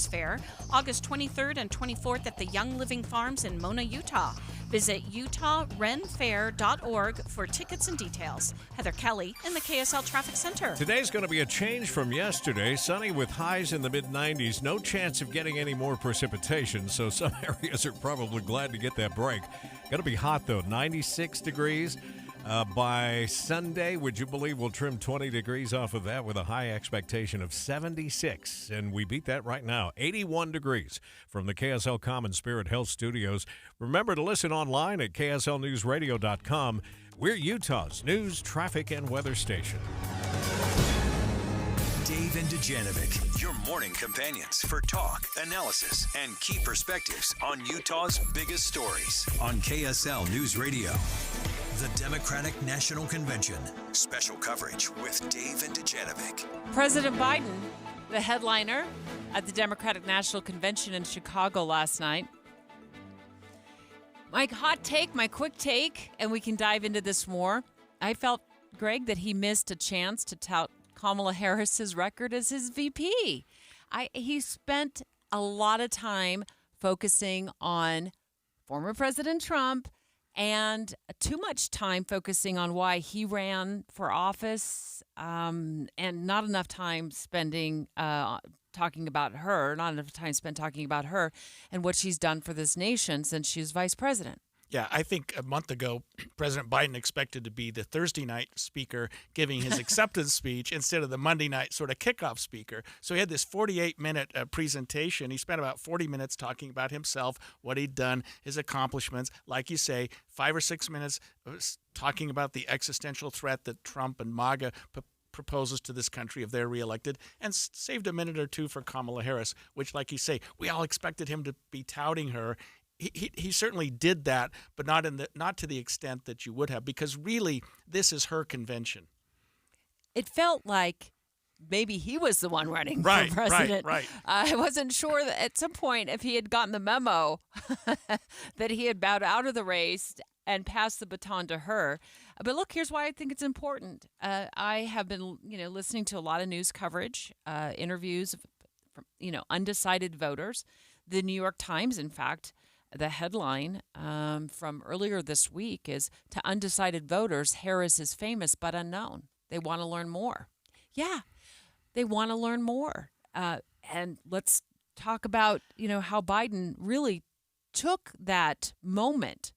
Speaker 12: Fair, August 23rd and 24th at the Young Living Farms in Mona, Utah. Visit utahrenfair.org for tickets and details. Heather Kelly in the KSL Traffic Center.
Speaker 2: Today's going to be a change from yesterday. Sunny with highs in the mid-90s. No chance of getting any more precipitation, so some areas are probably glad to get that break. Going to be hot, though. 96 degrees. By Sunday, would you believe we'll trim 20 degrees off of that with a high expectation of 76? And we beat that right now. 81 degrees from the KSL Common Spirit Health Studios. Remember to listen online at KSLNewsRadio.com. We're Utah's news, traffic, and weather station.
Speaker 13: Dave and Dujanovic, your morning companions for talk, analysis, and key perspectives on Utah's biggest stories on KSL News Radio. The Democratic National Convention. Special coverage with Dave and Dujanovic.
Speaker 14: President Biden, the headliner at the Democratic National Convention in Chicago last night. My hot take, my quick take, and we can dive into this more. I felt, Greg, that he missed a chance to tout Kamala Harris's record as his VP. He spent a lot of time focusing on former President Trump and too much time focusing on why he ran for office, and not enough time spending talking about her, not enough time spent talking about her and what she's done for this nation since she was vice president.
Speaker 15: Yeah, I think a month ago, President Biden expected to be the Thursday night speaker giving his acceptance speech instead of the Monday night sort of kickoff speaker. So he had this 48-minute presentation. He spent about 40 minutes talking about himself, what he'd done, his accomplishments. Like you say, 5 or 6 minutes talking about the existential threat that Trump and MAGA proposes to this country if they're reelected, and saved a minute or two for Kamala Harris, which, like you say, we all expected him to be touting her. He certainly did that, but not to the extent that you would have, because really this is her convention.
Speaker 14: It felt like maybe he was the one running for president.
Speaker 15: Right.
Speaker 14: I wasn't sure that at some point if he had gotten the memo that he had bowed out of the race and passed the baton to her. But look, here's why I think it's important. I have been, listening to a lot of news coverage, interviews from, undecided voters. The New York Times, in fact, the headline from earlier this week is, "To undecided voters, Harris is famous but unknown. They want to learn more." Yeah, they want to learn more. And let's talk about, how Biden really took that moment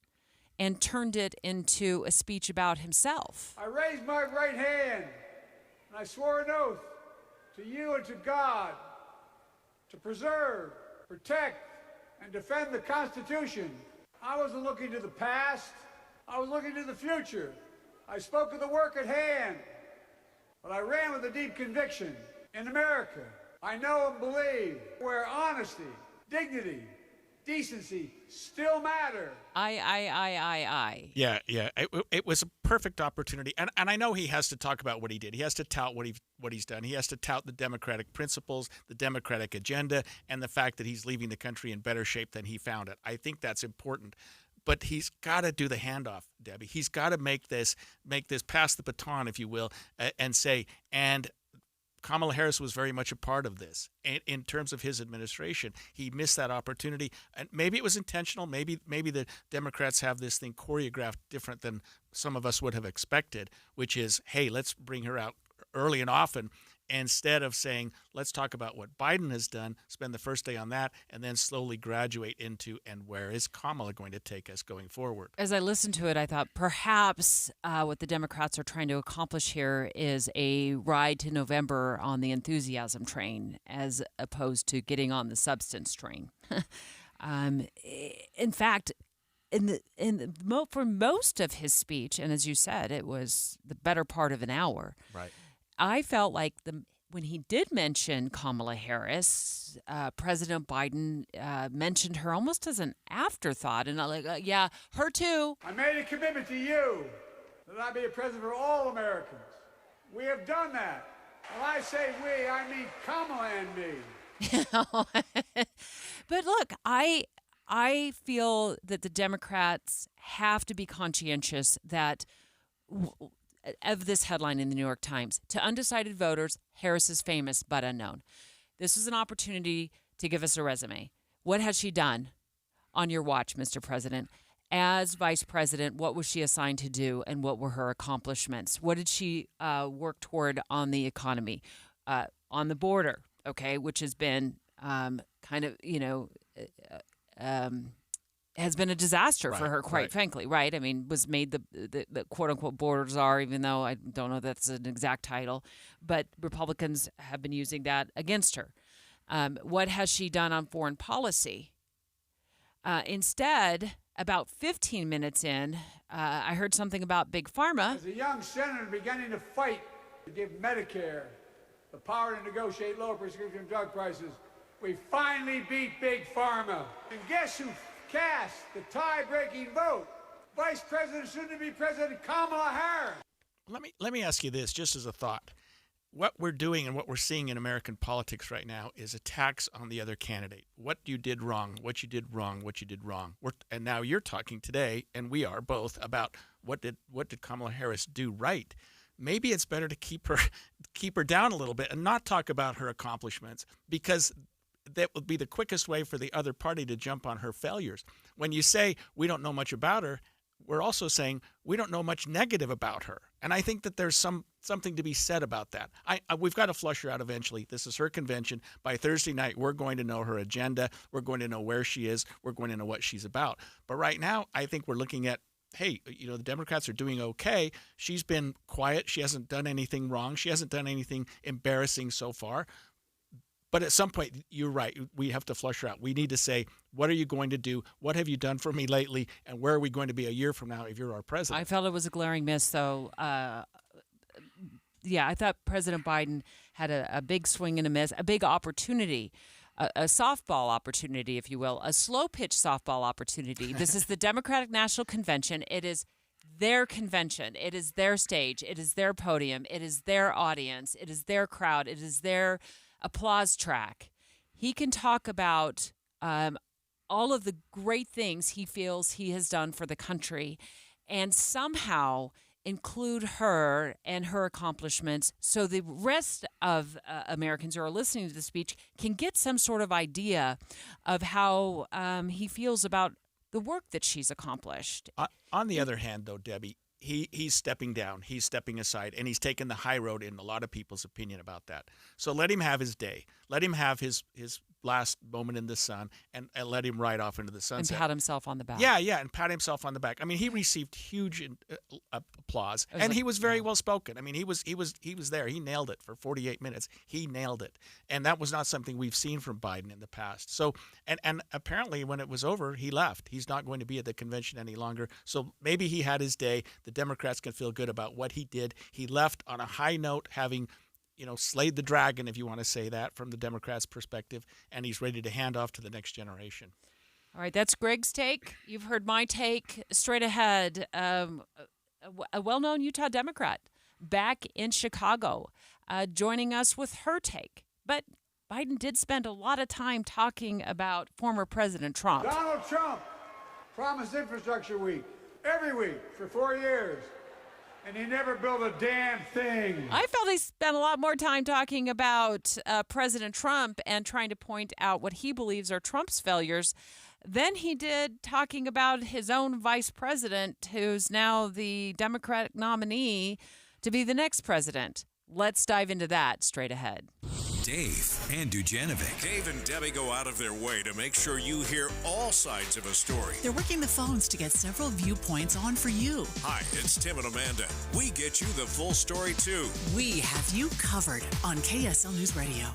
Speaker 14: and turned it into a speech about himself.
Speaker 9: I raised my right hand and I swore an oath to you and to God to preserve, protect, and defend the Constitution. I wasn't looking to the past. I was looking to the future. I spoke of the work at hand, but I ran with a deep conviction. In America, I know and believe where honesty dignity, decency still matter.
Speaker 14: I.
Speaker 15: Yeah. It was a perfect opportunity, and I know he has to talk about what he did. He has to tout what he's done. He has to tout the Democratic principles, the Democratic agenda, and the fact that he's leaving the country in better shape than he found it. I think that's important. But he's got to do the handoff, Debbie. He's got to make this pass the baton, if you will, and say, and Kamala Harris was very much a part of this. And in terms of his administration, he missed that opportunity. And maybe it was intentional. Maybe the Democrats have this thing choreographed different than some of us would have expected, which is, hey, let's bring her out early and often, instead of saying, let's talk about what Biden has done, spend the first day on that, and then slowly graduate into, and where is Kamala going to take us going forward?
Speaker 14: As I listened to it, I thought perhaps what the Democrats are trying to accomplish here is a ride to November on the enthusiasm train as opposed to getting on the substance train. In fact, for most of his speech, and as you said, it was the better part of an hour.
Speaker 15: Right.
Speaker 14: I felt like when he did mention Kamala Harris, President Biden mentioned her almost as an afterthought, and yeah, her too.
Speaker 9: I made a commitment to you that I'd be a president for all Americans. We have done that. When I say we, I mean Kamala and me.
Speaker 14: But look, I feel that the Democrats have to be conscientious that of this headline in the New York Times. To undecided voters, Harris is famous but unknown. This is an opportunity to give us a resume. What has she done on your watch, Mr. President? As vice president, what was she assigned to do, and what were her accomplishments? What did she work toward on the economy, on the border, okay, which has been kind of, has been a disaster for her, quite frankly, right? I mean, was made the quote-unquote border czar, even though I don't know that's an exact title, but Republicans have been using that against her. What has she done on foreign policy? Instead, about 15 minutes in, I heard something about Big Pharma.
Speaker 9: As a young senator beginning to fight to give Medicare the power to negotiate lower prescription drug prices, we finally beat Big Pharma. And guess who cast the tie-breaking vote? Vice President, soon-to-be President Kamala Harris.
Speaker 15: Let me ask you this, just as a thought. What we're doing and what we're seeing in American politics right now is attacks on the other candidate. What you did wrong, what you did wrong, what you did wrong. And now you're talking today, and we are both, about what did Kamala Harris do right. Maybe it's better to keep her down a little bit and not talk about her accomplishments, because that would be the quickest way for the other party to jump on her failures. When you say we don't know much about her, we're also saying we don't know much negative about her. And I think that there's something to be said about that. We've got to flush her out eventually. This is her convention. By Thursday night, we're going to know her agenda. We're going to know where she is. We're going to know what she's about. But right now, I think we're looking at, hey, the Democrats are doing okay. She's been quiet. She hasn't done anything wrong. She hasn't done anything embarrassing so far. But at some point, you're right, we have to flush her out. We need to say, what are you going to do? What have you done for me lately? And where are we going to be a year from now if you're our president?
Speaker 14: I felt it was a glaring miss, though. I thought President Biden had a big swing and a miss, a big opportunity, a softball opportunity, if you will, a slow-pitch softball opportunity. This is the Democratic National Convention. It is their convention. It is their stage. It is their podium. It is their audience. It is their crowd. It is their applause track. He can talk about all of the great things he feels he has done for the country and somehow include her and her accomplishments so the rest of Americans who are listening to the speech can get some sort of idea of how he feels about the work that she's accomplished.
Speaker 15: On the other hand, though, Debbie, he's stepping down, he's stepping aside, and he's taken the high road in a lot of people's opinion about that. So let him have his day. Let him have his last moment in the sun and let him ride off into the sunset.
Speaker 14: And pat himself on the back.
Speaker 15: Yeah, and pat himself on the back. I mean, he received huge applause, and he was very well spoken. I mean, he was there. He nailed it for 48 minutes. He nailed it, and that was not something we've seen from Biden in the past. So, and apparently, when it was over, he left. He's not going to be at the convention any longer. So maybe he had his day. The Democrats can feel good about what he did. He left on a high note, having slayed the dragon, if you want to say that, from the Democrats' perspective, and he's ready to hand off to the next generation.
Speaker 14: All right, that's Greg's take. You've heard my take. Straight ahead, a well-known Utah Democrat back in Chicago, joining us with her take. But Biden did spend a lot of time talking about former President Trump.
Speaker 9: Donald Trump promised infrastructure week every week for 4 years, and he never built a damn thing.
Speaker 14: I felt he spent a lot more time talking about President Trump and trying to point out what he believes are Trump's failures than he did talking about his own vice president, who's now the Democratic nominee to be the next president. Let's dive into that straight ahead.
Speaker 13: Dave and Dujanovic.
Speaker 5: Dave and Debbie go out of their way to make sure you hear all sides of a story.
Speaker 1: They're working the phones to get several viewpoints on for you.
Speaker 5: Hi, it's Tim and Amanda. We get you the full story, too.
Speaker 1: We have you covered on KSL News Radio.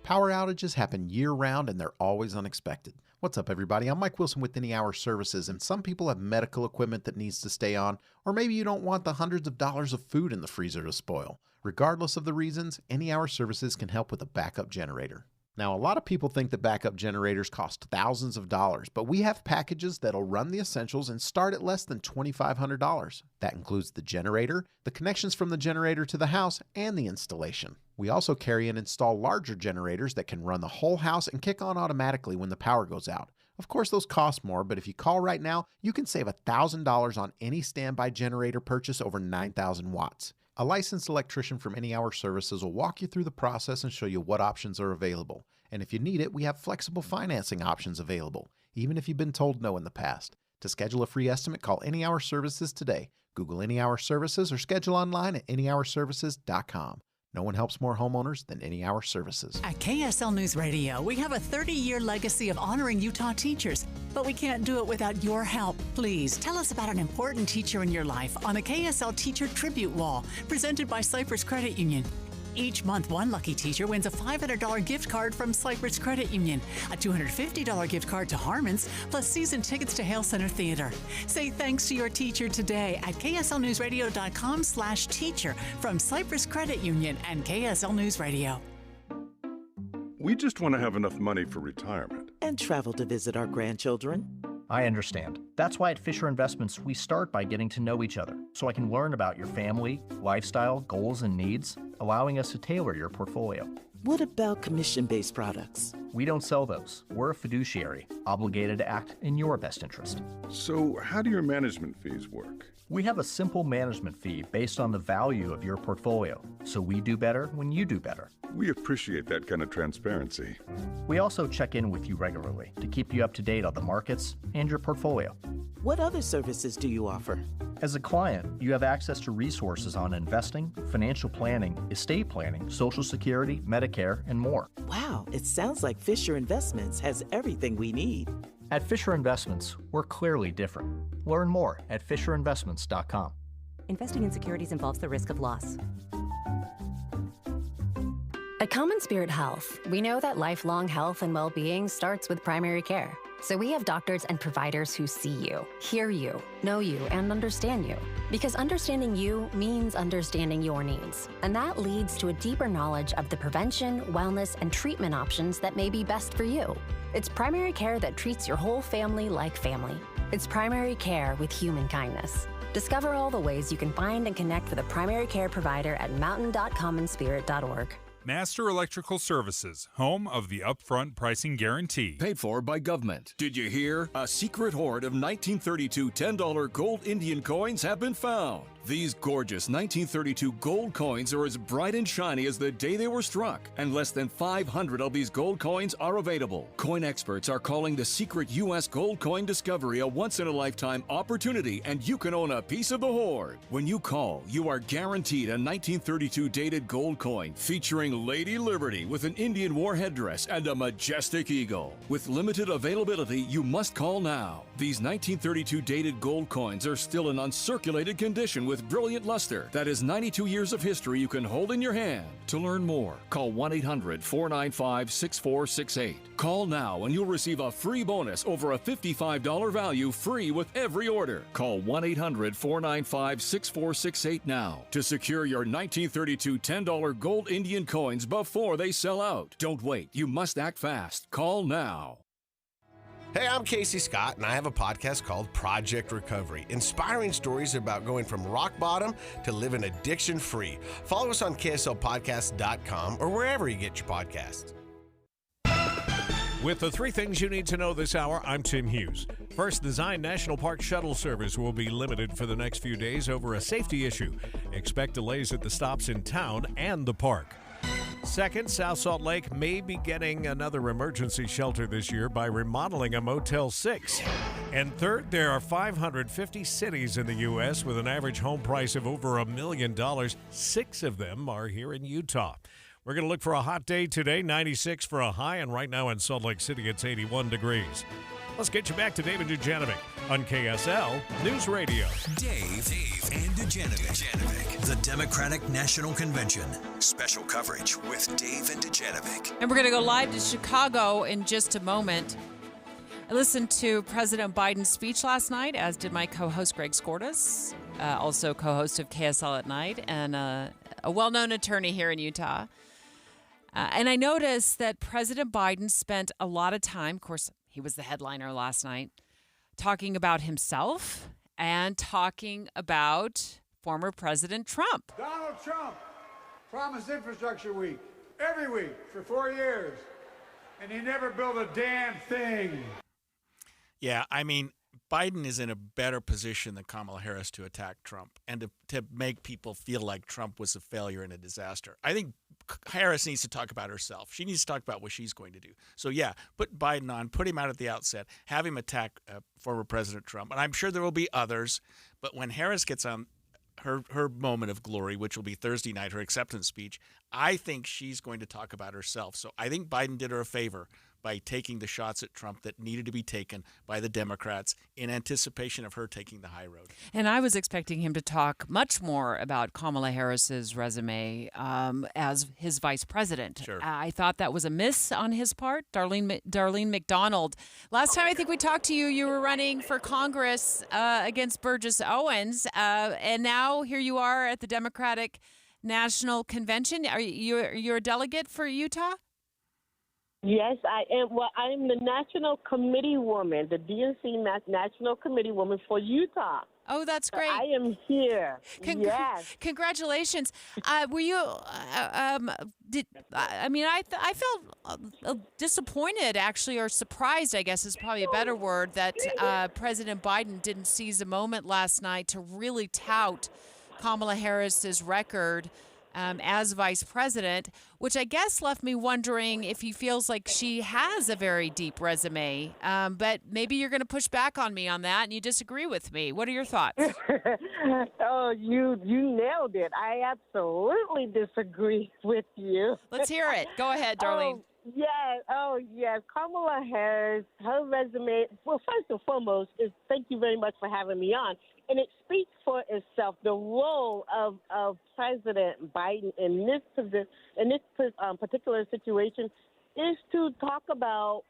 Speaker 7: Power outages happen year-round, and they're always unexpected. What's up, everybody? I'm Mike Wilson with Any Hour Services, and some people have medical equipment that needs to stay on, or maybe you don't want the hundreds of dollars of food in the freezer to spoil. Regardless of the reasons, Any Hour Services can help with a backup generator. Now, a lot of people think that backup generators cost thousands of dollars, but we have packages that'll run the essentials and start at less than $2,500. That includes the generator, the connections from the generator to the house, and the installation. We also carry and install larger generators that can run the whole house and kick on automatically when the power goes out. Of course, those cost more, but if you call right now, you can save $1,000 on any standby generator purchase over 9,000 watts. A licensed electrician from Any Hour Services will walk you through the process and show you what options are available. And if you need it, we have flexible financing options available, even if you've been told no in the past. To schedule a free estimate, call Any Hour Services today. Google Any Hour Services or schedule online at anyhourservices.com. No one helps more homeowners than Any Hour Services.
Speaker 1: At KSL News Radio, we have a 30-year legacy of honoring Utah teachers, but we can't do it without your help. Please tell us about an important teacher in your life on the KSL Teacher Tribute Wall, presented by Cypress Credit Union. Each month, one lucky teacher wins a $500 gift card from Cypress Credit Union, a $250 gift card to Harmon's, plus season tickets to Hale Center Theater. Say thanks to your teacher today at kslnewsradio.com/teacher from Cypress Credit Union and KSL News Radio.
Speaker 10: We just want to have enough money for retirement.
Speaker 11: And travel to visit our grandchildren.
Speaker 17: I understand. That's why at Fisher Investments, we start by getting to know each other, so I can learn about your family, lifestyle, goals, and needs, allowing us to tailor your portfolio.
Speaker 11: What about commission-based products?
Speaker 17: We don't sell those. We're a fiduciary, obligated to act in your best interest.
Speaker 10: So how do your management fees work?
Speaker 17: We have a simple management fee based on the value of your portfolio, so we do better when you do better.
Speaker 10: We appreciate that kind of transparency.
Speaker 17: We also check in with you regularly to keep you up to date on the markets and your portfolio.
Speaker 11: What other services do you offer?
Speaker 17: As a client, you have access to resources on investing, financial planning, estate planning, Social Security, Medicare, and more.
Speaker 11: Wow, it sounds like Fisher Investments has everything we need.
Speaker 17: At Fisher Investments, we're clearly different. Learn more at fisherinvestments.com.
Speaker 25: Investing in securities involves the risk of loss.
Speaker 26: At Common Spirit Health, we know that lifelong health and well-being starts with primary care. So we have doctors and providers who see you, hear you, know you, and understand you. Because understanding you means understanding your needs. And that leads to a deeper knowledge of the prevention, wellness, and treatment options that may be best for you. It's primary care that treats your whole family like family. It's primary care with human kindness. Discover all the ways you can find and connect with a primary care provider at mountain.commonspirit.org.
Speaker 27: Master Electrical Services, home of the upfront pricing guarantee.
Speaker 28: Paid for by government. Did you hear? A secret hoard of 1932 $10 gold Indian coins have been found. These gorgeous 1932 gold coins are as bright and shiny as the day they were struck, and less than 500 of these gold coins are available. Coin experts are calling the secret U.S. gold coin discovery a once-in-a-lifetime opportunity, and you can own a piece of the hoard. When you call, you are guaranteed a 1932 dated gold coin featuring Lady Liberty with an Indian war headdress and a majestic eagle. With limited availability, you must call now. These 1932 dated gold coins are still in uncirculated condition with with brilliant luster that is 92 years of history you can hold in your hand. To learn more, call 1-800-495-6468. Call now and you'll receive a free bonus over a $55 value free with every order. Call 1-800-495-6468 now to secure your 1932 $10 gold Indian coins before they sell out. Don't wait. You must act fast. Call now.
Speaker 3: Hey, I'm Casey Scott, and I have a podcast called Project Recovery, inspiring stories about going from rock bottom to living addiction-free. Follow us on KSLPodcast.com or wherever you get your podcasts.
Speaker 2: With the 3 things you need to know this hour, I'm Tim Hughes. First, the Zion National Park shuttle service will be limited for the next few days over a safety issue. Expect delays at the stops in town and the park. Second, South Salt Lake may be getting another emergency shelter this year by remodeling a Motel 6. And third, there are 550 cities in the U.S. with an average home price of over $1 million. 6 of them are here in Utah. We're going to look for a hot day today, 96 for a high, and right now in Salt Lake City, it's 81 degrees. Let's get you back to Dave and Dujanovic on KSL News Radio.
Speaker 13: Dave and Dujanovic. The Democratic National Convention. Special coverage with Dave and Dujanovic.
Speaker 14: And we're going to go live to Chicago in just a moment. I listened to President Biden's speech last night, as did my co-host Greg Skordas, also co-host of KSL at Night, and a well-known attorney here in Utah. And I noticed that President Biden spent a lot of time, of course, he was the headliner last night, talking about himself and talking about former President Trump.
Speaker 9: Donald Trump promised infrastructure week every week for 4 years, and he never built a damn thing.
Speaker 15: Yeah, I mean, Biden is in a better position than Kamala Harris to attack Trump and to make people feel like Trump was a failure and a disaster. I think Harris needs to talk about herself. She needs to talk about what she's going to do. So, yeah, put Biden on, put him out at the outset, have him attack former President Trump. And I'm sure there will be others. But when Harris gets on her moment of glory, which will be Thursday night, her acceptance speech, I think she's going to talk about herself. So I think Biden did her a favor by taking the shots at Trump that needed to be taken by the Democrats in anticipation of her taking the high road.
Speaker 14: And I was expecting him to talk much more about Kamala Harris's resume as his vice president.
Speaker 15: Sure.
Speaker 14: I thought that was a miss on his part. Darlene McDonald. Last time I think we talked to you, you were running for Congress against Burgess Owens, and now here you are at the Democratic National Convention. You're a delegate for Utah?
Speaker 8: Yes, I am. Well, I am the National Committee Woman, the DNC National Committee Woman for Utah.
Speaker 14: Oh, that's great.
Speaker 8: So I am here. Yes.
Speaker 14: Congratulations. Were you, I felt disappointed, actually, or surprised, I guess is probably a better word, that President Biden didn't seize a moment last night to really tout Kamala Harris's record as vice president, which I guess left me wondering if he feels like she has a very deep resume. But maybe you're going to push back on me on that and you disagree with me. What are your thoughts?
Speaker 8: Oh, you nailed it. I absolutely disagree with you.
Speaker 14: Let's hear it. Go ahead, Darlene.
Speaker 8: Yes. Kamala Harris, her resume, well, first and foremost, is thank you very much for having me on. And it speaks for itself. The role of President Biden in this particular situation is to talk about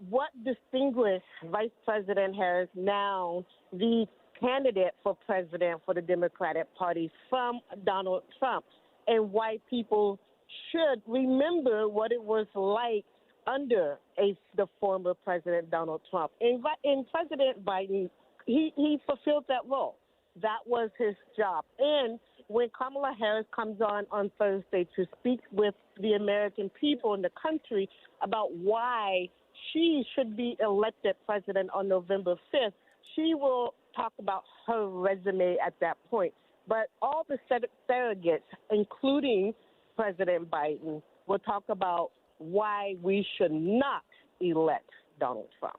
Speaker 8: what distinguished Vice President Harris, now the candidate for president for the Democratic Party, from Donald Trump, and why people should remember what it was like under the former President Donald Trump. And President Biden, he fulfilled that role. That was his job. And when Kamala Harris comes on Thursday to speak with the American people in the country about why she should be elected president on November 5th, she will talk about her resume at that point. But all the surrogates, including President Biden, will talk about why we should not elect Donald Trump.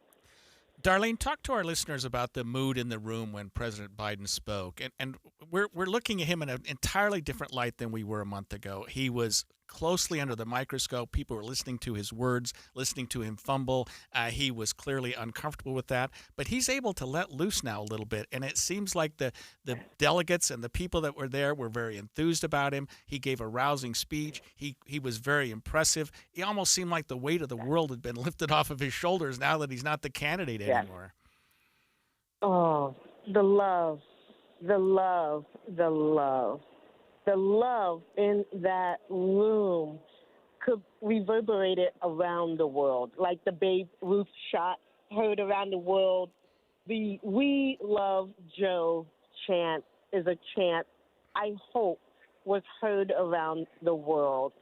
Speaker 15: Darlene, talk to our listeners about the mood in the room when President Biden spoke. And we're looking at him in an entirely different light than we were a month ago. He was closely under the microscope. People were listening to his words, listening to him fumble. He was clearly uncomfortable with that. But he's able to let loose now a little bit. And it seems like the delegates and the people that were there were very enthused about him. He gave a rousing speech. He was very impressive. It almost seemed like the weight of the world had been lifted off of his shoulders now that he's not the candidate anymore.
Speaker 8: Oh, the love in that room could reverberate it around the world, like the Babe Ruth shot heard around the world. The "We Love Joe" chant is a chant I hope was heard around the world.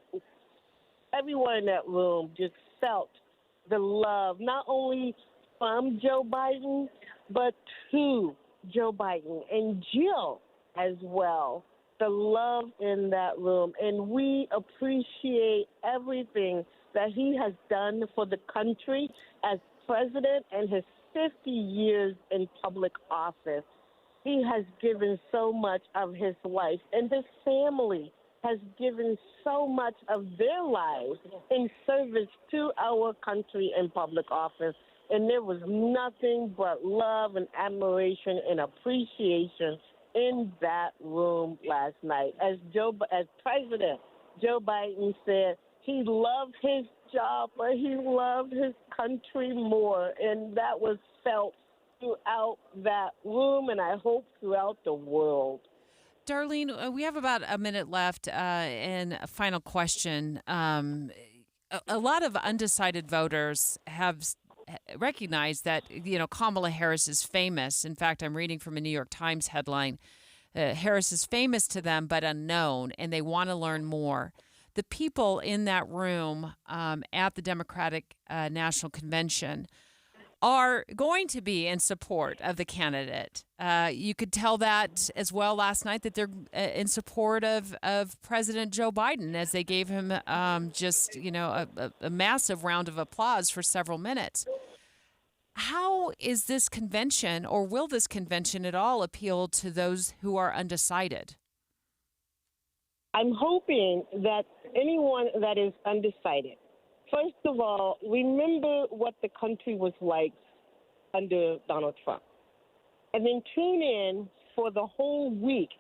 Speaker 8: Everyone in that room just felt the love, not only from Joe Biden, but to Joe Biden and Jill as well. The love in that room. And we appreciate everything that he has done for the country as president and his 50 years in public office. He has given so much of his life, and his family has given so much of their lives in service to our country in public office. And there was nothing but love and admiration and appreciation in that room last night. As President Joe Biden said, he loved his job, but he loved his country more. And that was felt throughout that room, and I hope throughout the world.
Speaker 14: Darlene, we have about a minute left, and a final question. A lot of undecided voters have recognized that, Kamala Harris is famous. In fact, I'm reading from a New York Times headline. Harris is famous to them, but unknown, and they want to learn more. The people in that room at the Democratic National Convention are going to be in support of the candidate. You could tell that as well last night, that they're in support of President Joe Biden, as they gave him a massive round of applause for several minutes. How is this convention, or will this convention at all, appeal to those who are undecided?
Speaker 8: I'm hoping that anyone that is undecided, first of all, remember what the country was like under Donald Trump. And then tune in for the whole week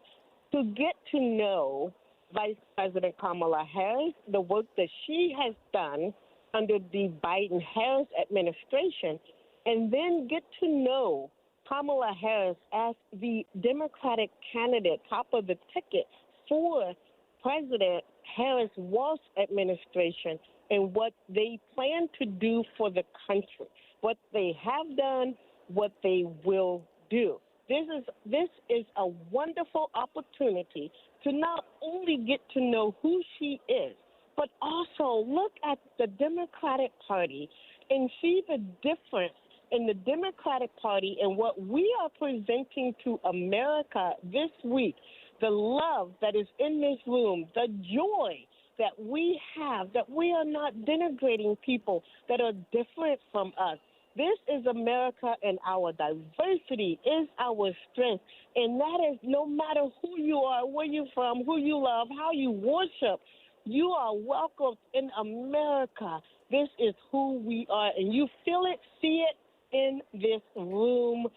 Speaker 8: to get to know Vice President Kamala Harris, the work that she has done under the Biden-Harris administration, and then get to know Kamala Harris as the Democratic candidate, top of the ticket for President Harris-Walsh administration, and what they plan to do for the country, what they have done, what they will do. This is a wonderful opportunity to not only get to know who she is, but also look at the Democratic Party and see the difference in the Democratic Party and what we are presenting to America this week. The love that is in this room, the joy that we have, that we are not denigrating people that are different from us. This is America, and our diversity is our strength. And that is no matter who you are, where you're from, who you love, how you worship, you are welcome in America. This is who we are, and you feel it, see it in this room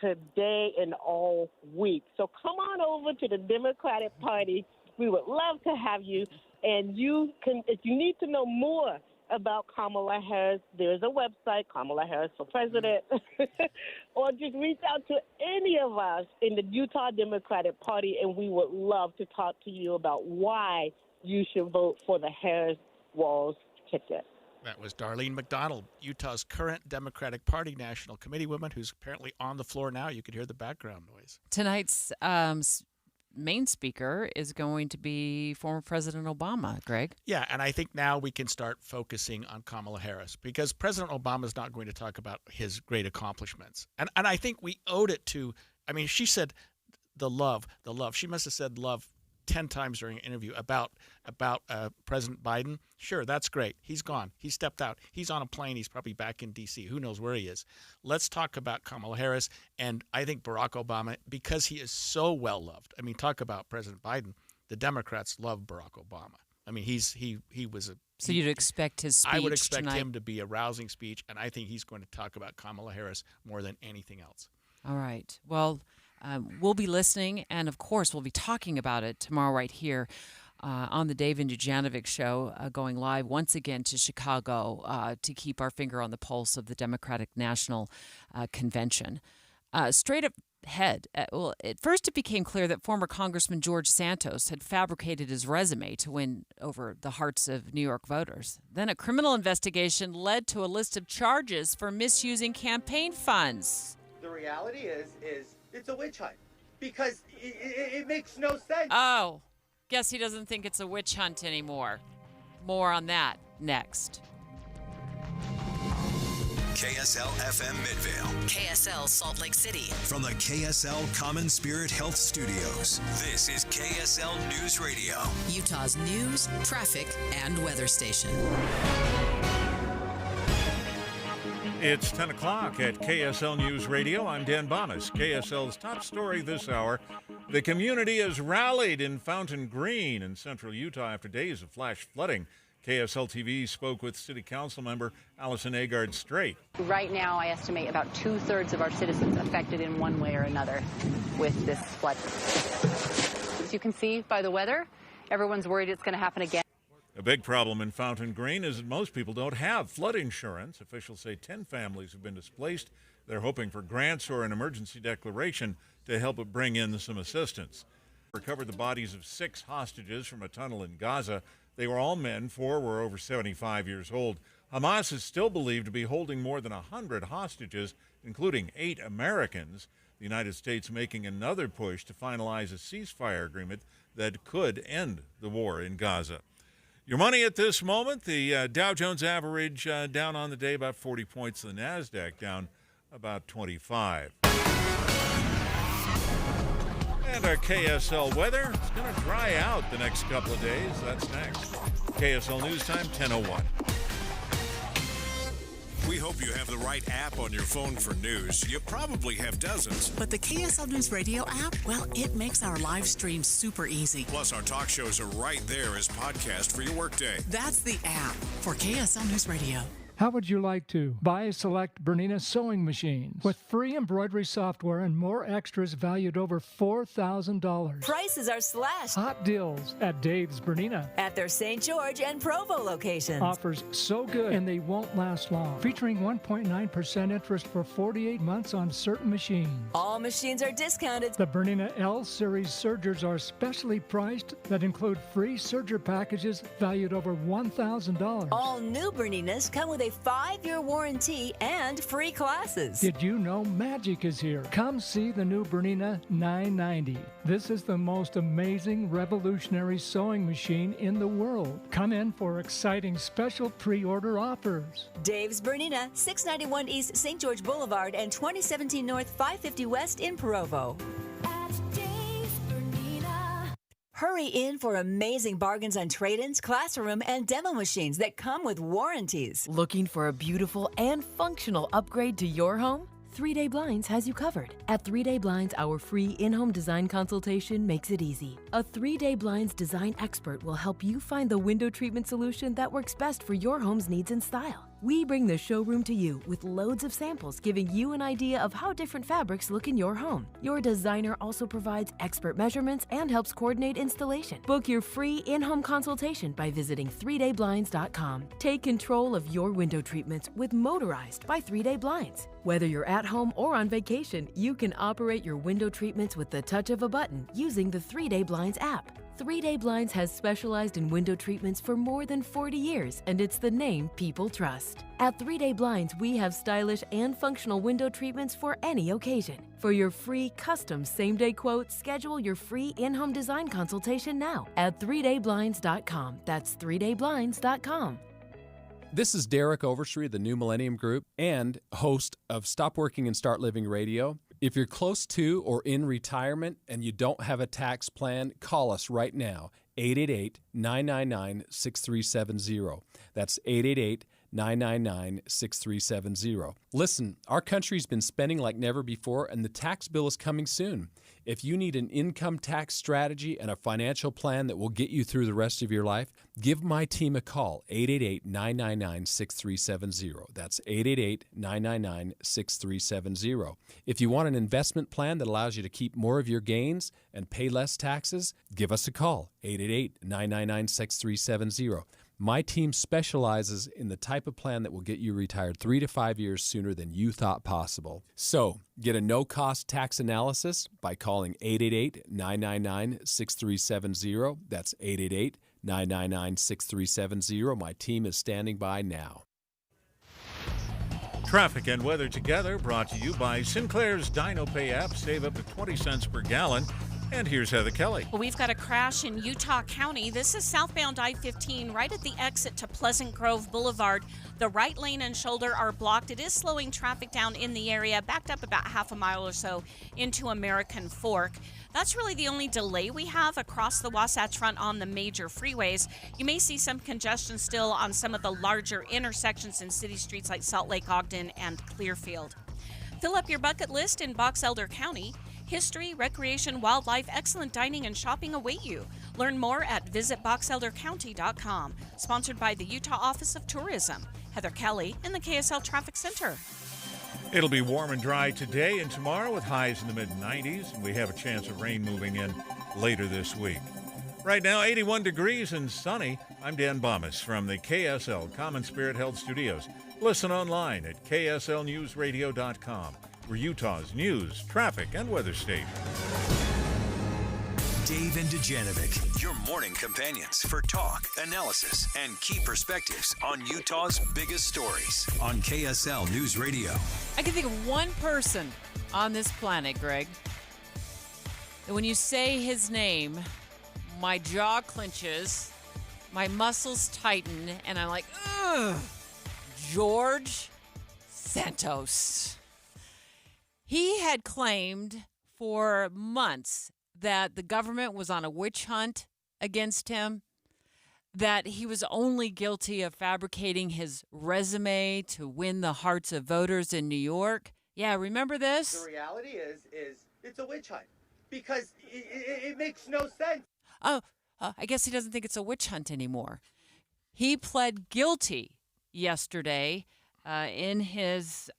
Speaker 8: today and all week. So come on over to the Democratic Party. We would love to have you. And you can, if you need to know more about Kamala Harris, there's a website, Kamala Harris for President, or just reach out to any of us in the Utah Democratic Party, and we would love to talk to you about why you should vote for the Harris-Walsh ticket.
Speaker 15: That was Darlene McDonald, Utah's current Democratic Party National Committee woman, who's apparently on the floor now. You could hear the background noise.
Speaker 14: Tonight's main speaker is going to be former President Obama, Greg.
Speaker 15: Yeah, and I think now we can start focusing on Kamala Harris, because President Obama is not going to talk about his great accomplishments. And I think we owed it to, she said the love. She must have said love 10 times during an interview about President Biden. Sure, that's great. He's gone. He stepped out. He's on a plane. He's probably back in D.C. Who knows where he is. Let's talk about Kamala Harris. And I think Barack Obama, because he is so well loved. Talk about President Biden. The Democrats love Barack Obama. I mean, he was a.
Speaker 14: So you'd expect his speech
Speaker 15: I would expect
Speaker 14: tonight.
Speaker 15: him to be a rousing speech, and I think he's going to talk about Kamala Harris more than anything else.
Speaker 14: All right. Well, we'll be listening, and of course, we'll be talking about it tomorrow right here on the Dave and Dujanovic show, going live once again to Chicago to keep our finger on the pulse of the Democratic National Convention. Straight up head. Well, at first it became clear that former Congressman George Santos had fabricated his resume to win over the hearts of New York voters. Then a criminal investigation led to a list of charges for misusing campaign funds.
Speaker 4: The reality is it's a witch hunt because it makes no sense.
Speaker 14: Oh, guess he doesn't think it's a witch hunt anymore. More on that next.
Speaker 13: KSL FM Midvale.
Speaker 6: KSL Salt Lake City.
Speaker 13: From the KSL Common Spirit Health Studios, this is KSL News Radio.
Speaker 6: Utah's news, traffic, and weather station.
Speaker 2: It's 10 o'clock at KSL News Radio. I'm Dan Bonas. KSL's top story this hour. The community has rallied in Fountain Green in central Utah after days of flash flooding. KSL TV spoke with City Council member Allison Agard Strait.
Speaker 16: Right now, I estimate about 2/3 of our citizens affected in one way or another with this flood. As you can see by the weather, everyone's worried it's going to happen again.
Speaker 2: A big problem in Fountain Green is that most people don't have flood insurance. Officials say 10 families have been displaced. They're hoping for grants or an emergency declaration to help bring in some assistance. Recovered the bodies of 6 hostages from a tunnel in Gaza. They were all men. 4 were over 75 years old. Hamas is still believed to be holding more than 100 hostages, including 8 Americans. The United States making another push to finalize a ceasefire agreement that could end the war in Gaza. Your money at this moment, the Dow Jones average down on the day about 40 points. The NASDAQ down about 25. And our KSL weather is going to dry out the next couple of days. That's next. KSL News Time, 10:01.
Speaker 5: We hope you have the right app on your phone for news. You probably have dozens.
Speaker 1: But the KSL News Radio app, well, it makes our live stream super easy.
Speaker 5: Plus, our talk shows are right there as podcast for your workday.
Speaker 1: That's the app for KSL News Radio.
Speaker 18: How would you like to buy select Bernina sewing machines with free embroidery software and more extras valued over $4,000?
Speaker 19: Prices are slashed.
Speaker 18: Hot deals at Dave's Bernina.
Speaker 19: At their St. George and Provo locations.
Speaker 18: Offers so good and they won't last long. Featuring 1.9% interest for 48 months on certain machines.
Speaker 19: All machines are discounted.
Speaker 18: The Bernina L Series sergers are specially priced that include free serger packages valued over $1,000.
Speaker 19: All new Berninas come with a 5-year warranty and free classes.
Speaker 18: Did you know magic is here? Come see the new Bernina 990. This is the most amazing revolutionary sewing machine in the world. Come in for exciting special pre-order offers.
Speaker 19: Dave's Bernina, 691 East St. George Boulevard and 2017 North 550 West in Provo. Hurry in for amazing bargains on trade-ins, classroom, and demo machines that come with warranties.
Speaker 20: Looking for a beautiful and functional upgrade to your home? 3 Day Blinds has you covered. At 3 Day Blinds, our free in-home design consultation makes it easy. A 3 Day Blinds design expert will help you find the window treatment solution that works best for your home's needs and style. We bring the showroom to you with loads of samples, giving you an idea of how different fabrics look in your home. Your designer also provides expert measurements and helps coordinate installation. Book your free in-home consultation by visiting 3dayblinds.com. Take control of your window treatments with Motorized by 3 Day Blinds. Whether you're at home or on vacation, you can operate your window treatments with the touch of a button using the 3 Day Blinds app. 3 Day Blinds has specialized in window treatments for more than 40 years, and it's the name people trust. At 3 Day Blinds, we have stylish and functional window treatments for any occasion. For your free custom same-day quote, schedule your free in-home design consultation now at 3dayblinds.com. That's 3dayblinds.com.
Speaker 21: This is Derek Overstreet of the New Millennium Group and host of Stop Working and Start Living Radio. If you're close to or in retirement and you don't have a tax plan, call us right now, 888-999-6370. That's 888-999-6370. Listen, our country's been spending like never before, and the tax bill is coming soon. If you need an income tax strategy and a financial plan that will get you through the rest of your life, give my team a call, 888-999-6370. That's 888-999-6370. If you want an investment plan that allows you to keep more of your gains and pay less taxes, give us a call, 888-999-6370. My team specializes in the type of plan that will get you retired 3 to 5 years sooner than you thought possible. So, get a no-cost tax analysis by calling 888-999-6370. That's 888-999-6370. My team is standing by now.
Speaker 7: Traffic and weather together brought to you by Sinclair's Dino Pay app. Save up to 20 cents per gallon. And here's Heather Kelly.
Speaker 10: Well, we've got a crash in Utah County. This is southbound I-15 right at the exit to Pleasant Grove Boulevard. The right lane and shoulder are blocked. It is slowing traffic down in the area, backed up about half a mile or so into American Fork. That's really the only delay we have across the Wasatch Front on the major freeways. You may see some congestion still on some of the larger intersections in city streets like Salt Lake, Ogden, and Clearfield. Fill up your bucket list in Box Elder County. History, recreation, wildlife, excellent dining, and shopping await you. Learn more at visitboxeldercounty.com. Sponsored by the Utah Office of Tourism. Heather Kelly in the KSL Traffic Center.
Speaker 7: It'll be warm and dry today and tomorrow with highs in the mid-90s, and we have a chance of rain moving in later this week. Right now, 81 degrees and sunny. I'm Dan Bomas from the KSL Common Spirit Health Studios. Listen online at kslnewsradio.com. We're Utah's news, traffic, and weather station.
Speaker 13: Dave and Dujanovic, your morning companions for talk, analysis, and key perspectives on Utah's biggest stories on KSL News Radio.
Speaker 14: I can think of one person on this planet, Greg, that when you say his name, my jaw clenches, my muscles tighten, and I'm like, ugh, George Santos. He had claimed for months that the government was on a witch hunt against him, that he was only guilty of fabricating his resume to win the hearts of voters in New York. Yeah, remember this?
Speaker 4: The reality is it's a witch hunt because it makes no sense.
Speaker 14: I guess he doesn't think it's a witch hunt anymore. He pled guilty yesterday in his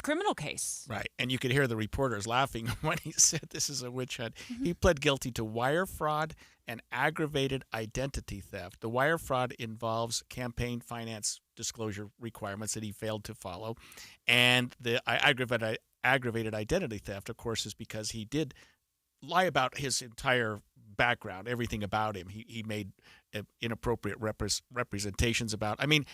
Speaker 14: criminal case.
Speaker 15: Right. And you could hear the reporters laughing when he said this is a witch hunt. He pled guilty to wire fraud and aggravated identity theft. The wire fraud involves campaign finance disclosure requirements that he failed to follow. And the aggravated identity theft, of course, is because he did lie about his entire background, everything about him. He made inappropriate representations about. I mean,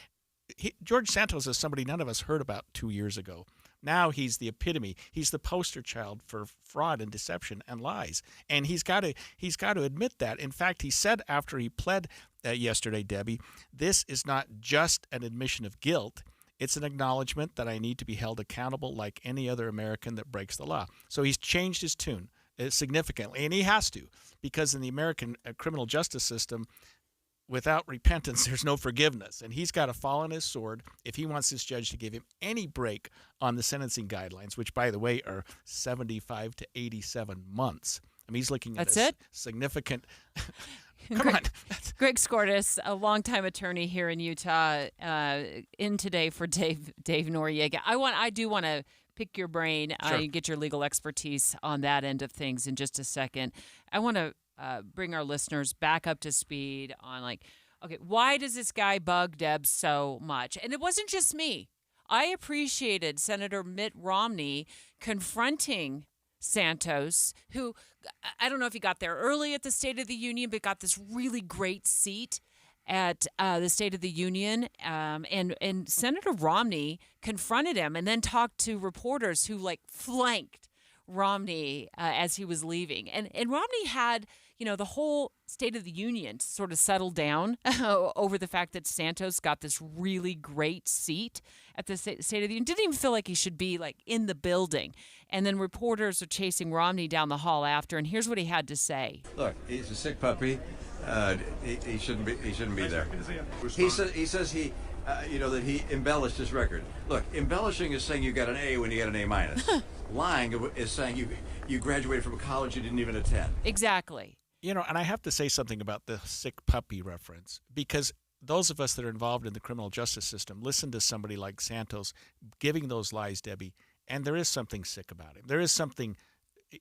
Speaker 15: George Santos is somebody none of us heard about 2 years ago. Now he's the epitome. He's the poster child for fraud and deception and lies. And he's got to admit that. In fact, he said after he pled yesterday, Debbie, this is not just an admission of guilt. It's an acknowledgement that I need to be held accountable like any other American that breaks the law. So he's changed his tune significantly, and he has to, because in the American criminal justice system, without repentance, there's no forgiveness. And he's got to fall on his sword if he wants this judge to give him any break on the sentencing guidelines, which, by the way, are 75 to 87 months. I mean, he's looking at significant... Come on.
Speaker 14: Greg Skordas, a longtime attorney here in Utah, in today for Dave Noriega. I do want to pick your brain and get your legal expertise on that end of things in just a second. I want to bring our listeners back up to speed on, okay, why does this guy bug Deb so much? And it wasn't just me. I appreciated Senator Mitt Romney confronting Santos, who, I don't know if he got there early at the State of the Union, but got this really great seat at the State of the Union. And Senator Romney confronted him and then talked to reporters who flanked Romney as he was leaving. And Romney had, the whole State of the Union sort of settled down over the fact that Santos got this really great seat at the State of the Union. Didn't even feel like he should be in the building. And then reporters are chasing Romney down the hall after, and here's what he had to say.
Speaker 11: Look, he's a sick puppy. He shouldn't be there. He says he that he embellished his record. Look, embellishing is saying you got an A when you got an A-. Lying is saying you graduated from a college you didn't even attend.
Speaker 14: Exactly.
Speaker 15: And I have to say something about the sick puppy reference, because those of us that are involved in the criminal justice system listen to somebody like Santos giving those lies, Debbie, and there is something sick about him. There is something,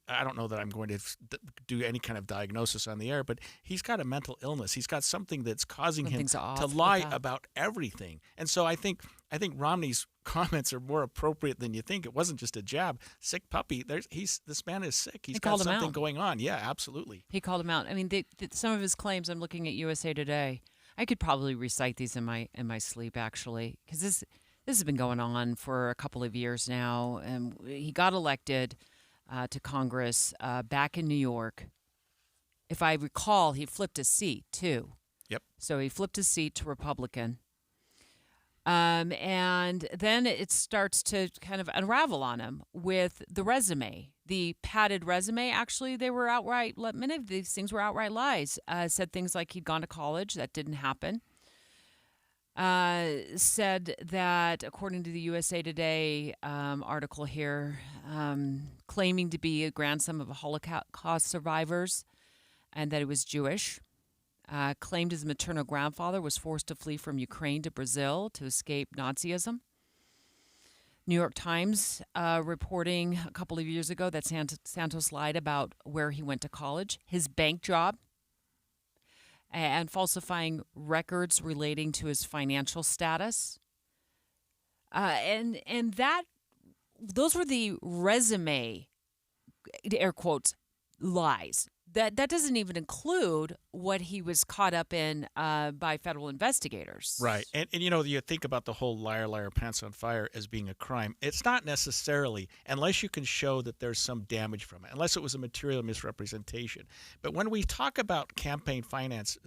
Speaker 15: I don't know that I'm going to do any kind of diagnosis on the air, but he's got a mental illness. He's got something that's causing him to lie about everything. And so I think Romney's comments are more appropriate than you think. It wasn't just a jab. Sick puppy. This man is sick. He's got something going on. Yeah, absolutely.
Speaker 14: He called him out. I mean, some of his claims. I'm looking at USA Today. I could probably recite these in my sleep, actually, because this has been going on for a couple of years now. And he got elected to Congress back in New York. If I recall, he flipped a seat too.
Speaker 15: Yep.
Speaker 14: So he flipped his seat to Republican. And then it starts to kind of unravel on him with the resume, the padded resume. Actually, they were many of these things were outright lies. Said things like he'd gone to college. That didn't happen. Said that, according to the USA Today article here, claiming to be a grandson of Holocaust survivors and that he was Jewish. Claimed his maternal grandfather was forced to flee from Ukraine to Brazil to escape Nazism. New York Times reporting a couple of years ago that Santos lied about where he went to college, his bank job, and falsifying records relating to his financial status. And those were the resume, air quotes, lies. That doesn't even include what he was caught up in by federal investigators.
Speaker 15: Right. And you think about the whole liar, liar, pants on fire as being a crime. It's not necessarily, unless you can show that there's some damage from it, unless it was a material misrepresentation. But when we talk about campaign finance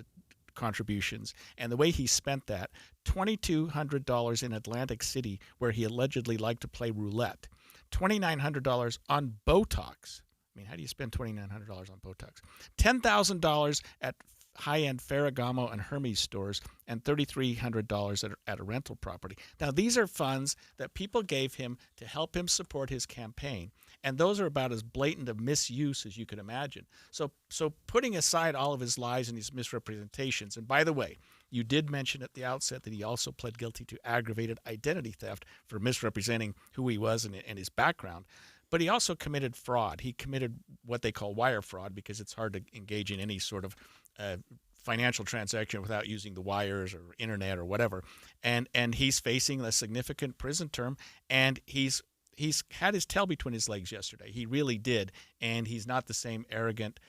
Speaker 15: contributions and the way he spent that, $2,200 in Atlantic City, where he allegedly liked to play roulette, $2,900 on Botox. I mean, how do you spend $2,900 on Botox? $10,000 at high-end Ferragamo and Hermes stores, and $3,300 at a rental property. Now, these are funds that people gave him to help him support his campaign, and those are about as blatant a misuse as you could imagine. So putting aside all of his lies and his misrepresentations, and by the way, you did mention at the outset that he also pled guilty to aggravated identity theft for misrepresenting who he was and his background. But he also committed fraud. He committed what they call wire fraud, because it's hard to engage in any sort of financial transaction without using the wires or internet or whatever. And he's facing a significant prison term, and he's had his tail between his legs yesterday. He really did. And he's not the same arrogant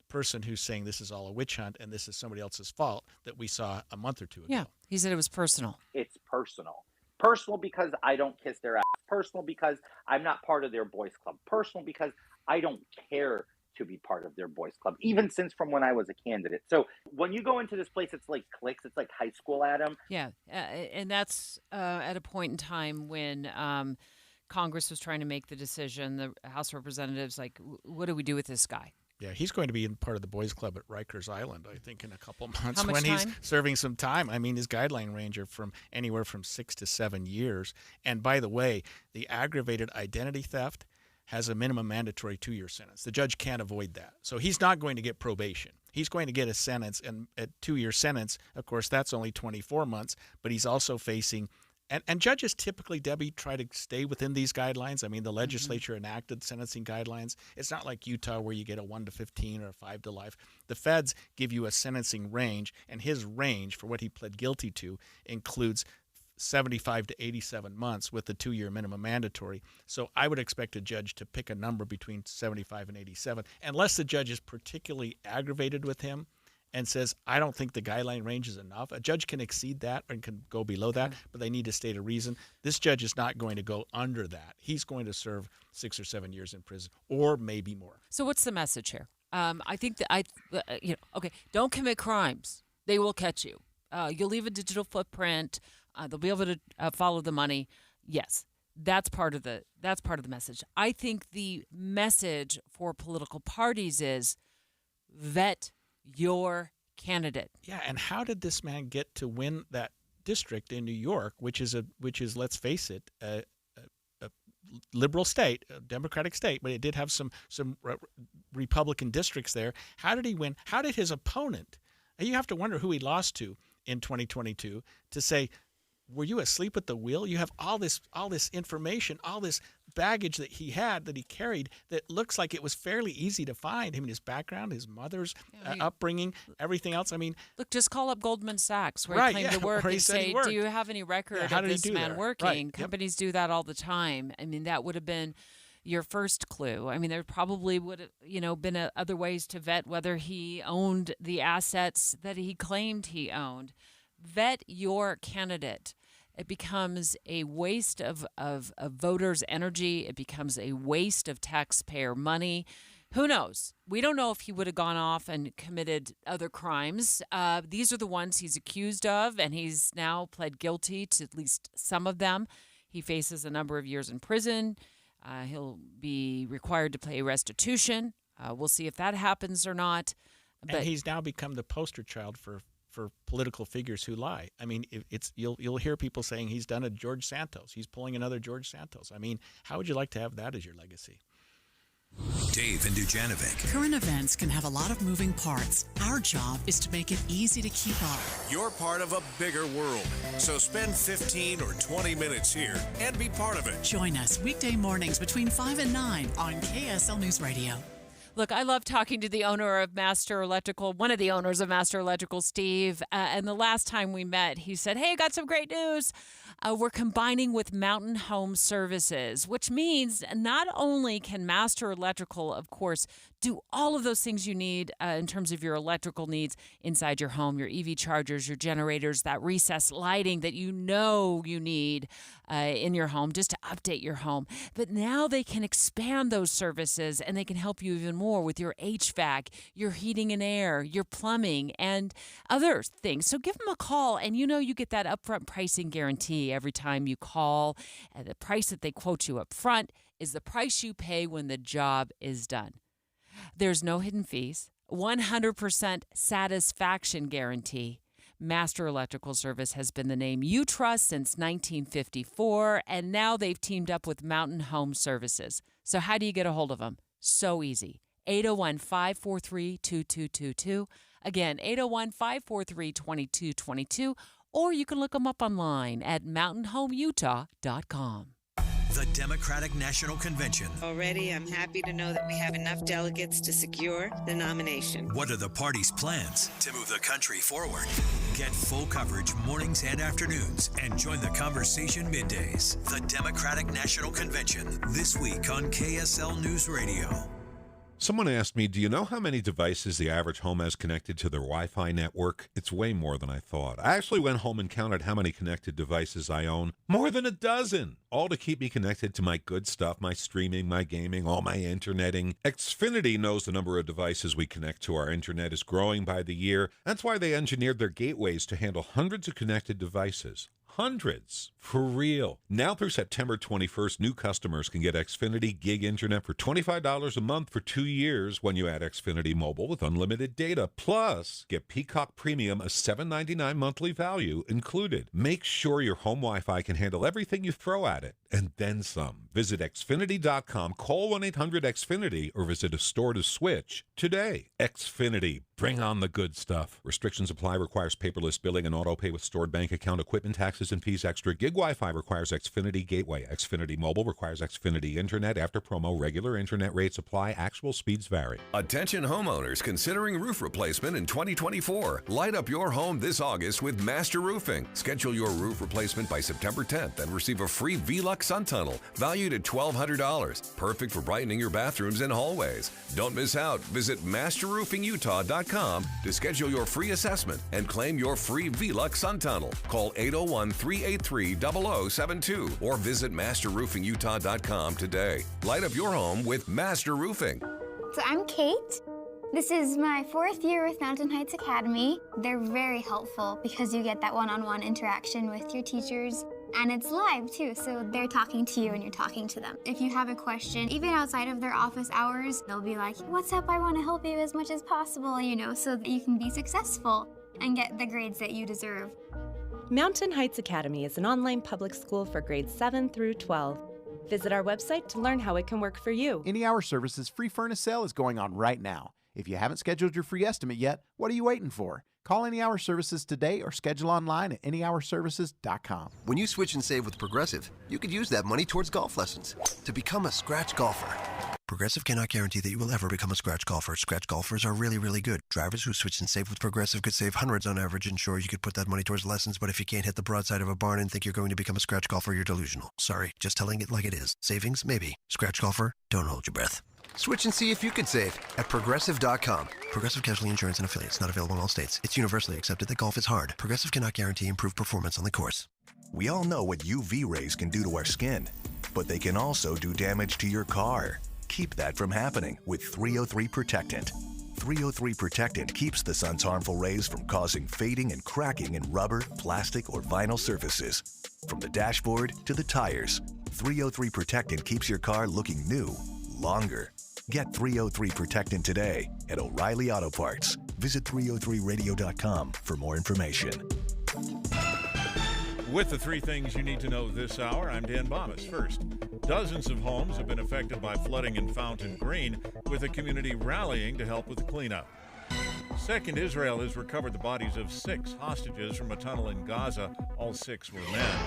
Speaker 15: person who's saying this is all a witch hunt and this is somebody else's fault that we saw a month or two ago.
Speaker 14: Yeah, he said it was personal.
Speaker 12: It's personal. Personal because I don't kiss their ass. Personal because I'm not part of their boys club. Personal because I don't care to be part of their boys club, even since from when I was a candidate. So when you go into this place, it's like cliques. It's like high school, Adam.
Speaker 14: Yeah, and that's at a point in time when Congress was trying to make the decision, the House of Representatives, like, what do we do with this guy?
Speaker 15: Yeah, he's going to be in part of the boys club at Rikers Island, I think, in a couple months.
Speaker 14: How much
Speaker 15: when
Speaker 14: time?
Speaker 15: He's serving some time. I mean, his guideline range are from anywhere from 6 to 7 years. And by the way, the aggravated identity theft has a minimum mandatory 2-year sentence. The judge can't avoid that. So he's not going to get probation. He's going to get a sentence, and a 2-year sentence, of course, that's only 24 months, but he's also facing And judges typically, Debbie, try to stay within these guidelines. I mean, the legislature enacted sentencing guidelines. It's not like Utah where you get a 1 to 15 or a 5 to life. The feds give you a sentencing range, and his range for what he pled guilty to includes 75 to 87 months with the 2-year minimum mandatory. So I would expect a judge to pick a number between 75 and 87, unless the judge is particularly aggravated with him and says, I don't think the guideline range is enough. A judge can exceed that and can go below that, but they need to state a reason. This judge is not going to go under that. He's going to serve 6 or 7 years in prison, or maybe more.
Speaker 14: So what's the message here? I think that okay, don't commit crimes. They will catch you. You'll leave a digital footprint. They'll be able to follow the money. Yes, that's part of the message. I think the message for political parties is vet your candidate.
Speaker 15: Yeah, and how did this man get to win that district in New York, which is let's face it, a liberal state, a Democratic state, but it did have some Republican districts there. How did he win? How did his opponent? And you have to wonder who he lost to in 2022 to say, were you asleep at the wheel? You have all this information, all this baggage that he carried that looks like it was fairly easy to find. I mean, his background, his mother's upbringing, everything else. I mean,
Speaker 14: look, just call up Goldman Sachs where he claimed to work and say, do you have any record of this man working?
Speaker 15: Right.
Speaker 14: Companies do that all the time. I mean, that would have been your first clue. I mean, there probably would have, been other ways to vet whether he owned the assets that he claimed he owned. Vet your candidate. It becomes a waste of voters' energy. It becomes a waste of taxpayer money. Who knows? We don't know if he would have gone off and committed other crimes. These are the ones he's accused of, and he's now pled guilty to at least some of them. He faces a number of years in prison. He'll be required to pay restitution. We'll see if that happens or not. But
Speaker 15: and he's now become the poster child for political figures who lie. I mean, you'll hear people saying he's done a George Santos. He's pulling another George Santos. I mean, how would you like to have that as your legacy?
Speaker 13: Dave and Dujanovic.
Speaker 1: Current events can have a lot of moving parts. Our job is to make it easy to keep up.
Speaker 2: You're part of a bigger world, so spend 15 or 20 minutes here and be part of it.
Speaker 1: Join us weekday mornings between 5 and 9 on KSL News Radio.
Speaker 14: Look, I love talking to the owner of Master Electrical, one of the owners of Master Electrical, Steve. And the last time we met, he said, hey, I got some great news. We're combining with Mountain Home Services, which means not only can Master Electrical, of course, do all of those things you need in terms of your electrical needs inside your home, your EV chargers, your generators, that recessed lighting that you know you need in your home just to update your home. But now they can expand those services and they can help you even more with your HVAC, your heating and air, your plumbing, and other things. So give them a call, and you get that upfront pricing guarantee every time you call. And the price that they quote you up front is the price you pay when the job is done. There's no hidden fees, 100% satisfaction guarantee. Master Electrical Service has been the name you trust since 1954, and now they've teamed up with Mountain Home Services. So how do you get a hold of them? So easy. 801-543-2222. Again, 801-543-2222. Or you can look them up online at mountainhomeutah.com.
Speaker 13: The Democratic National Convention.
Speaker 17: Already, I'm happy to know that we have enough delegates to secure the nomination.
Speaker 13: What are the party's plans to move the country forward? Get full coverage mornings and afternoons and join the conversation middays. The Democratic National Convention, this week on KSL News Radio.
Speaker 22: Someone asked me, do you know how many devices the average home has connected to their Wi-Fi network? It's way more than I thought. I actually went home and counted how many connected devices I own. More than a dozen. All to keep me connected to my good stuff, my streaming, my gaming, all my interneting. Xfinity knows the number of devices we connect to our internet is growing by the year. That's why they engineered their gateways to handle hundreds of connected devices. Hundreds. For real. Now through September 21st, new customers can get Xfinity Gig Internet for $25 a month for 2 years when you add Xfinity Mobile with unlimited data. Plus, get Peacock Premium, a $7.99 monthly value included. Make sure your home Wi-Fi can handle everything you throw at it, and then some. Visit Xfinity.com, call 1-800-XFINITY, or visit a store to switch today. Xfinity. Bring on the good stuff. Restrictions apply. Requires paperless billing and auto pay with stored bank account, equipment taxes and fees extra. Gig Wi-Fi requires Xfinity Gateway. Xfinity Mobile requires Xfinity Internet. After promo, regular internet rates apply. Actual speeds vary.
Speaker 23: Attention homeowners considering roof replacement in 2024. Light up your home this August with Master Roofing. Schedule your roof replacement by September 10th and receive a free V-Lux sun tunnel valued at $1,200. Perfect for brightening your bathrooms and hallways. Don't miss out. Visit masterroofingutah.com to schedule your free assessment and claim your free V-Lux sun tunnel. Call 801-383-0072 or visit masterroofingutah.com today. Light up your home with Master Roofing.
Speaker 24: So I'm Kate. This is my 4th year with Mountain Heights Academy. They're very helpful because you get that one-on-one interaction with your teachers. And it's live too, so they're talking to you and you're talking to them. If you have a question, even outside of their office hours, they'll be like, what's up, I want to help you as much as possible, so that you can be successful and get the grades that you deserve.
Speaker 3: Mountain Heights Academy is an online public school for grades 7 through 12. Visit our website to learn how it can work for you.
Speaker 6: Any Hour Services free furnace sale is going on right now. If you haven't scheduled your free estimate yet, what are you waiting for? Call Any Hour Services today or schedule online at anyhourservices.com.
Speaker 8: When you switch and save with Progressive, you could use that money towards golf lessons to become a scratch golfer. Progressive cannot guarantee that you will ever become a scratch golfer. Scratch golfers are really, really good. Drivers who switch and save with Progressive could save hundreds on average, and sure, you could put that money towards lessons, but if you can't hit the broadside of a barn and think you're going to become a scratch golfer, you're delusional. Sorry, just telling it like it is. Savings? Maybe. Scratch golfer? Don't hold your breath. Switch and see if you could save at Progressive.com. Progressive Casualty Insurance and Affiliates. Not available in all states. It's universally accepted that golf is hard. Progressive cannot guarantee improved performance on the course.
Speaker 9: We all know what UV rays can do to our skin, but they can also do damage to your car. Keep that from happening with 303 Protectant. 303 Protectant keeps the sun's harmful rays from causing fading and cracking in rubber, plastic, or vinyl surfaces. From the dashboard to the tires, 303 Protectant keeps your car looking new longer. Get 303 Protectant today at O'Reilly Auto Parts. Visit 303radio.com for more information.
Speaker 7: With the three things you need to know this hour, I'm Dan Bomas. First, dozens of homes have been affected by flooding in Fountain Green, with the community rallying to help with the cleanup. Second, Israel has recovered the bodies of 6 hostages from a tunnel in Gaza. All 6 were men.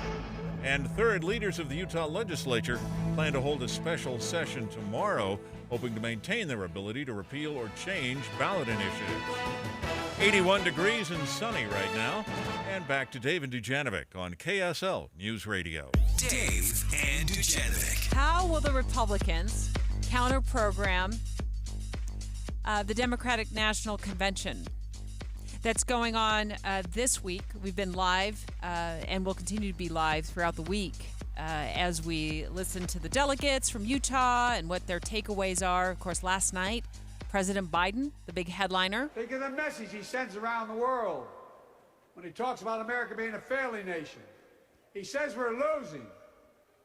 Speaker 7: And third, leaders of the Utah legislature plan to hold a special session tomorrow, hoping to maintain their ability to repeal or change ballot initiatives. 81 degrees and sunny right now. And back to Dave and Dujanovic on KSL News Radio.
Speaker 13: Dave and Dujanovic.
Speaker 14: How will the Republicans counter-program the Democratic National Convention that's going on this week? We've been live and will continue to be live throughout the week as we listen to the delegates from Utah and what their takeaways are. Of course, last night, President Biden, the big headliner.
Speaker 25: Think of the message he sends around the world when he talks about America being a failing nation. He says we're losing.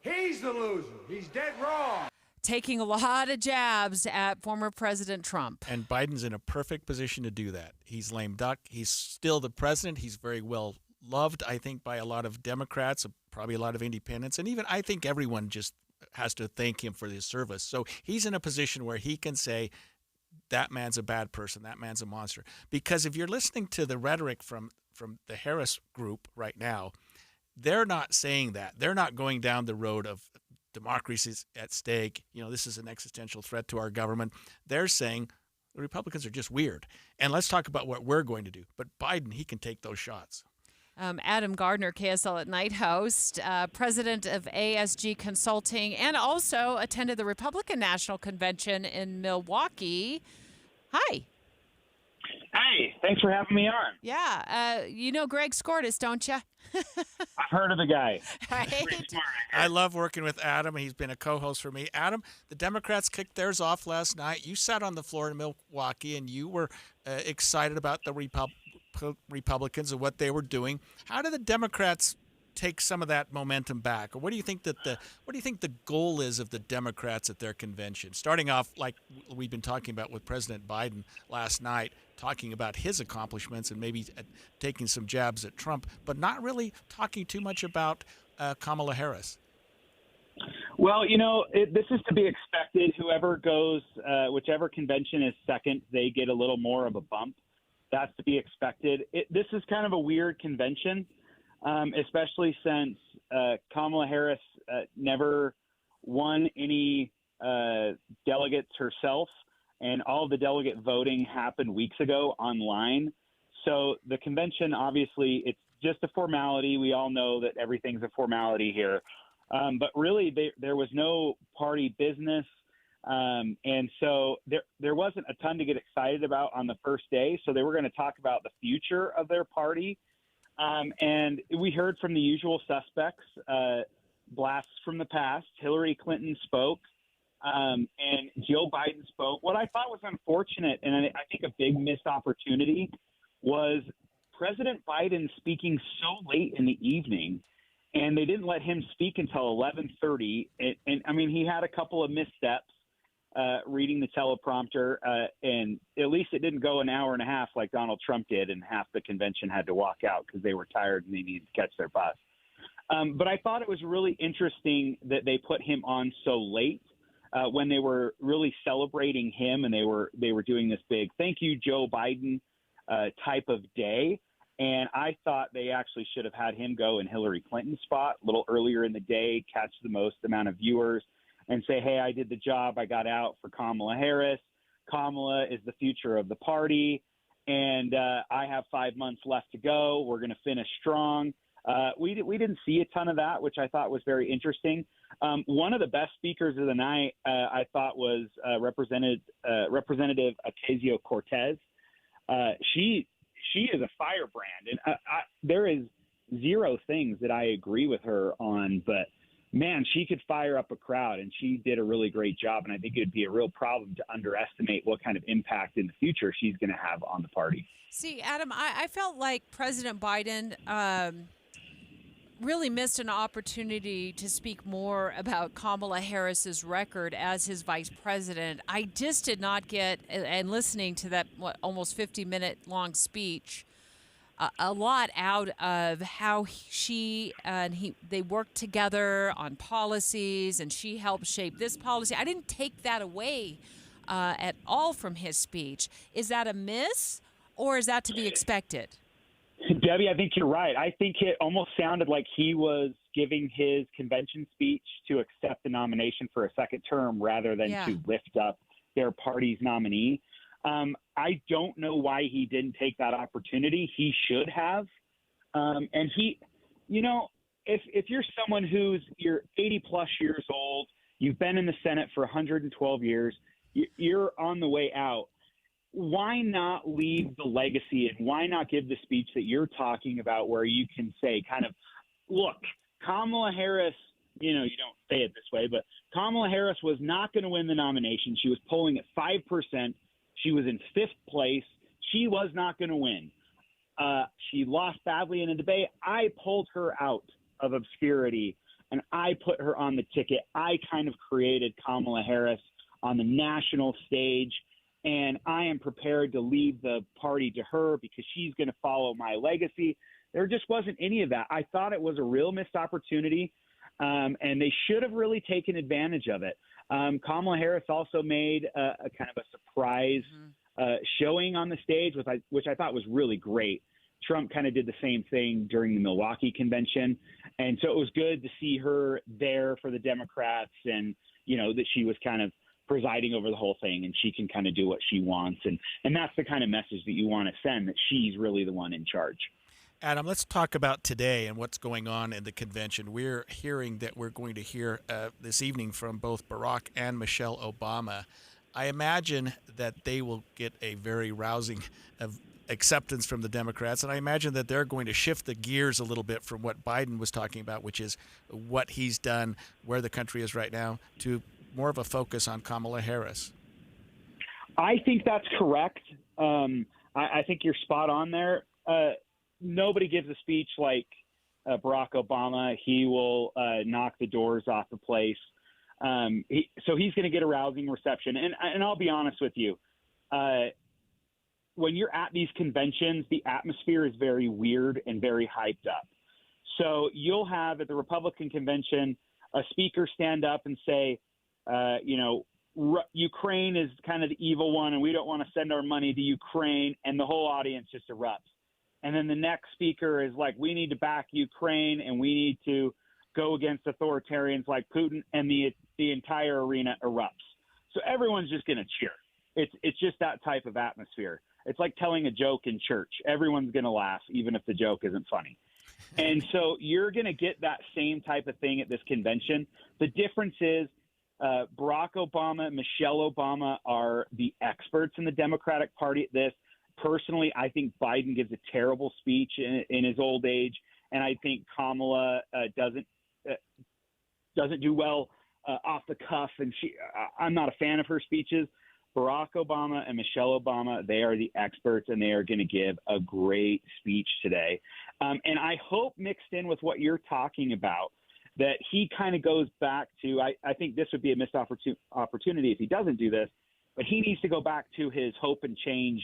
Speaker 25: He's the loser. He's dead wrong.
Speaker 14: Taking a lot of jabs at former President Trump.
Speaker 15: And Biden's in a perfect position to do that. He's lame duck. He's still the president. He's very well loved, I think, by a lot of Democrats, probably a lot of independents, and even I think everyone just has to thank him for his service. So he's in a position where he can say, that man's a bad person, that man's a monster. Because if you're listening to the rhetoric from the Harris group right now, they're not saying that. They're not going down the road of democracy's at stake. This is an existential threat to our government. They're saying the Republicans are just weird. And let's talk about what we're going to do. But Biden, he can take those shots.
Speaker 14: Adam Gardner, KSL at Night host, president of ASG Consulting, and also attended the Republican National Convention in Milwaukee. Hi.
Speaker 26: Hey, thanks for having me on.
Speaker 14: Yeah. You know Greg Skordas, don't you?
Speaker 26: I've heard of the guy.
Speaker 14: Right?
Speaker 15: I love working with Adam. He's been a co-host for me. Adam, the Democrats kicked theirs off last night. You sat on the floor in Milwaukee, and you were excited about the Republicans and what they were doing. How do the Democrats take some of that momentum back, or what do you think the goal is of the Democrats at their convention? Starting off like we've been talking about with President Biden last night, talking about his accomplishments and maybe taking some jabs at Trump, but not really talking too much about Kamala Harris.
Speaker 26: Well, this is to be expected. Whoever goes, whichever convention is second, they get a little more of a bump. That's to be expected. This is kind of a weird convention, especially since Kamala Harris never won any delegates herself, and all of the delegate voting happened weeks ago online. So the convention, obviously, it's just a formality. We all know that everything's a formality here. But really, there was no party business. And so there wasn't a ton to get excited about on the first day. So they were going to talk about the future of their party. And we heard from the usual suspects, blasts from the past. Hillary Clinton spoke, and Joe Biden spoke. What I thought was unfortunate, and I think a big missed opportunity, was President Biden speaking so late in the evening, and they didn't let him speak until 11:30. And I mean, he had a couple of missteps. reading the teleprompter, and at least it didn't go an hour and a half like Donald Trump did, and half the convention had to walk out because they were tired and they needed to catch their bus. But I thought it was really interesting that they put him on so late when they were really celebrating him, and they were doing this big "Thank you, Joe Biden" type of day. And I thought they actually should have had him go in Hillary Clinton's spot a little earlier in the day, catch the most amount of viewers, and say, hey, I did the job. I got out for Kamala Harris. Kamala is the future of the party, and I have 5 months left to go. We're going to finish strong. We didn't see a ton of that, which I thought was very interesting. One of the best speakers of the night, I thought, was Representative Ocasio-Cortez. She is a firebrand, and there is zero things that I agree with her on, but man, she could fire up a crowd, and she did a really great job. And I think it would be a real problem to underestimate what kind of impact in the future she's going to have on the party.
Speaker 14: See, Adam, I felt like President Biden really missed an opportunity to speak more about Kamala Harris's record as his vice president. I just did not get, and listening to that almost 50-minute long speech, a lot out of how she and they worked together on policies, and she helped shape this policy. I didn't take that away at all from his speech. Is that a miss, or is that to be expected?
Speaker 26: Debbie, I think you're right. I think it almost sounded like he was giving his convention speech to accept the nomination for a second term rather than to lift up their party's nominee. I don't know why he didn't take that opportunity. He should have. And he, if you're someone you're 80 plus years old, you've been in the Senate for 112 years, you're on the way out. Why not leave the legacy, and why not give the speech that you're talking about where you can say kind of, look, Kamala Harris, you don't say it this way, but Kamala Harris was not going to win the nomination. She was polling at 5%. She was in 5th place. She was not going to win. She lost badly in a debate. I pulled her out of obscurity, and I put her on the ticket. I kind of created Kamala Harris on the national stage, and I am prepared to leave the party to her because she's going to follow my legacy. There just wasn't any of that. I thought it was a real missed opportunity, and they should have really taken advantage of it. Kamala Harris also made a kind of a surprise showing on the stage, which I thought was really great. Trump kind of did the same thing during the Milwaukee convention, and so it was good to see her there for the Democrats, and that she was kind of presiding over the whole thing, and she can kind of do what she wants. And that's the kind of message that you want to send, that she's really the one in charge.
Speaker 15: Adam, let's talk about today and what's going on in the convention. We're hearing that we're going to hear this evening from both Barack and Michelle Obama. I imagine that they will get a very rousing acceptance from the Democrats, and I imagine that they're going to shift the gears a little bit from what Biden was talking about, which is what he's done, where the country is right now, to more of a focus on Kamala Harris.
Speaker 26: I think that's correct. I think you're spot on there. Nobody gives a speech like Barack Obama. He will knock the doors off the place. So he's going to get a rousing reception. And I'll be honest with you. When you're at these conventions, the atmosphere is very weird and very hyped up. So you'll have at the Republican convention a speaker stand up and say, Ukraine is kind of the evil one, and we don't want to send our money to Ukraine, and the whole audience just erupts. And then the next speaker is like, we need to back Ukraine, and we need to go against authoritarians like Putin, and the entire arena erupts. So everyone's just going to cheer. It's just that type of atmosphere. It's like telling a joke in church. Everyone's going to laugh, even if the joke isn't funny. And so you're going to get that same type of thing at this convention. The difference is Barack Obama and Michelle Obama are the experts in the Democratic Party at this. Personally, I think Biden gives a terrible speech in his old age, and I think Kamala doesn't do well off the cuff. And I'm not a fan of her speeches. Barack Obama and Michelle Obama, they are the experts, and they are going to give a great speech today. And I hope mixed in with what you're talking about, that he kind of goes back to, I think this would be a missed opportunity if he doesn't do this, but he needs to go back to his hope and change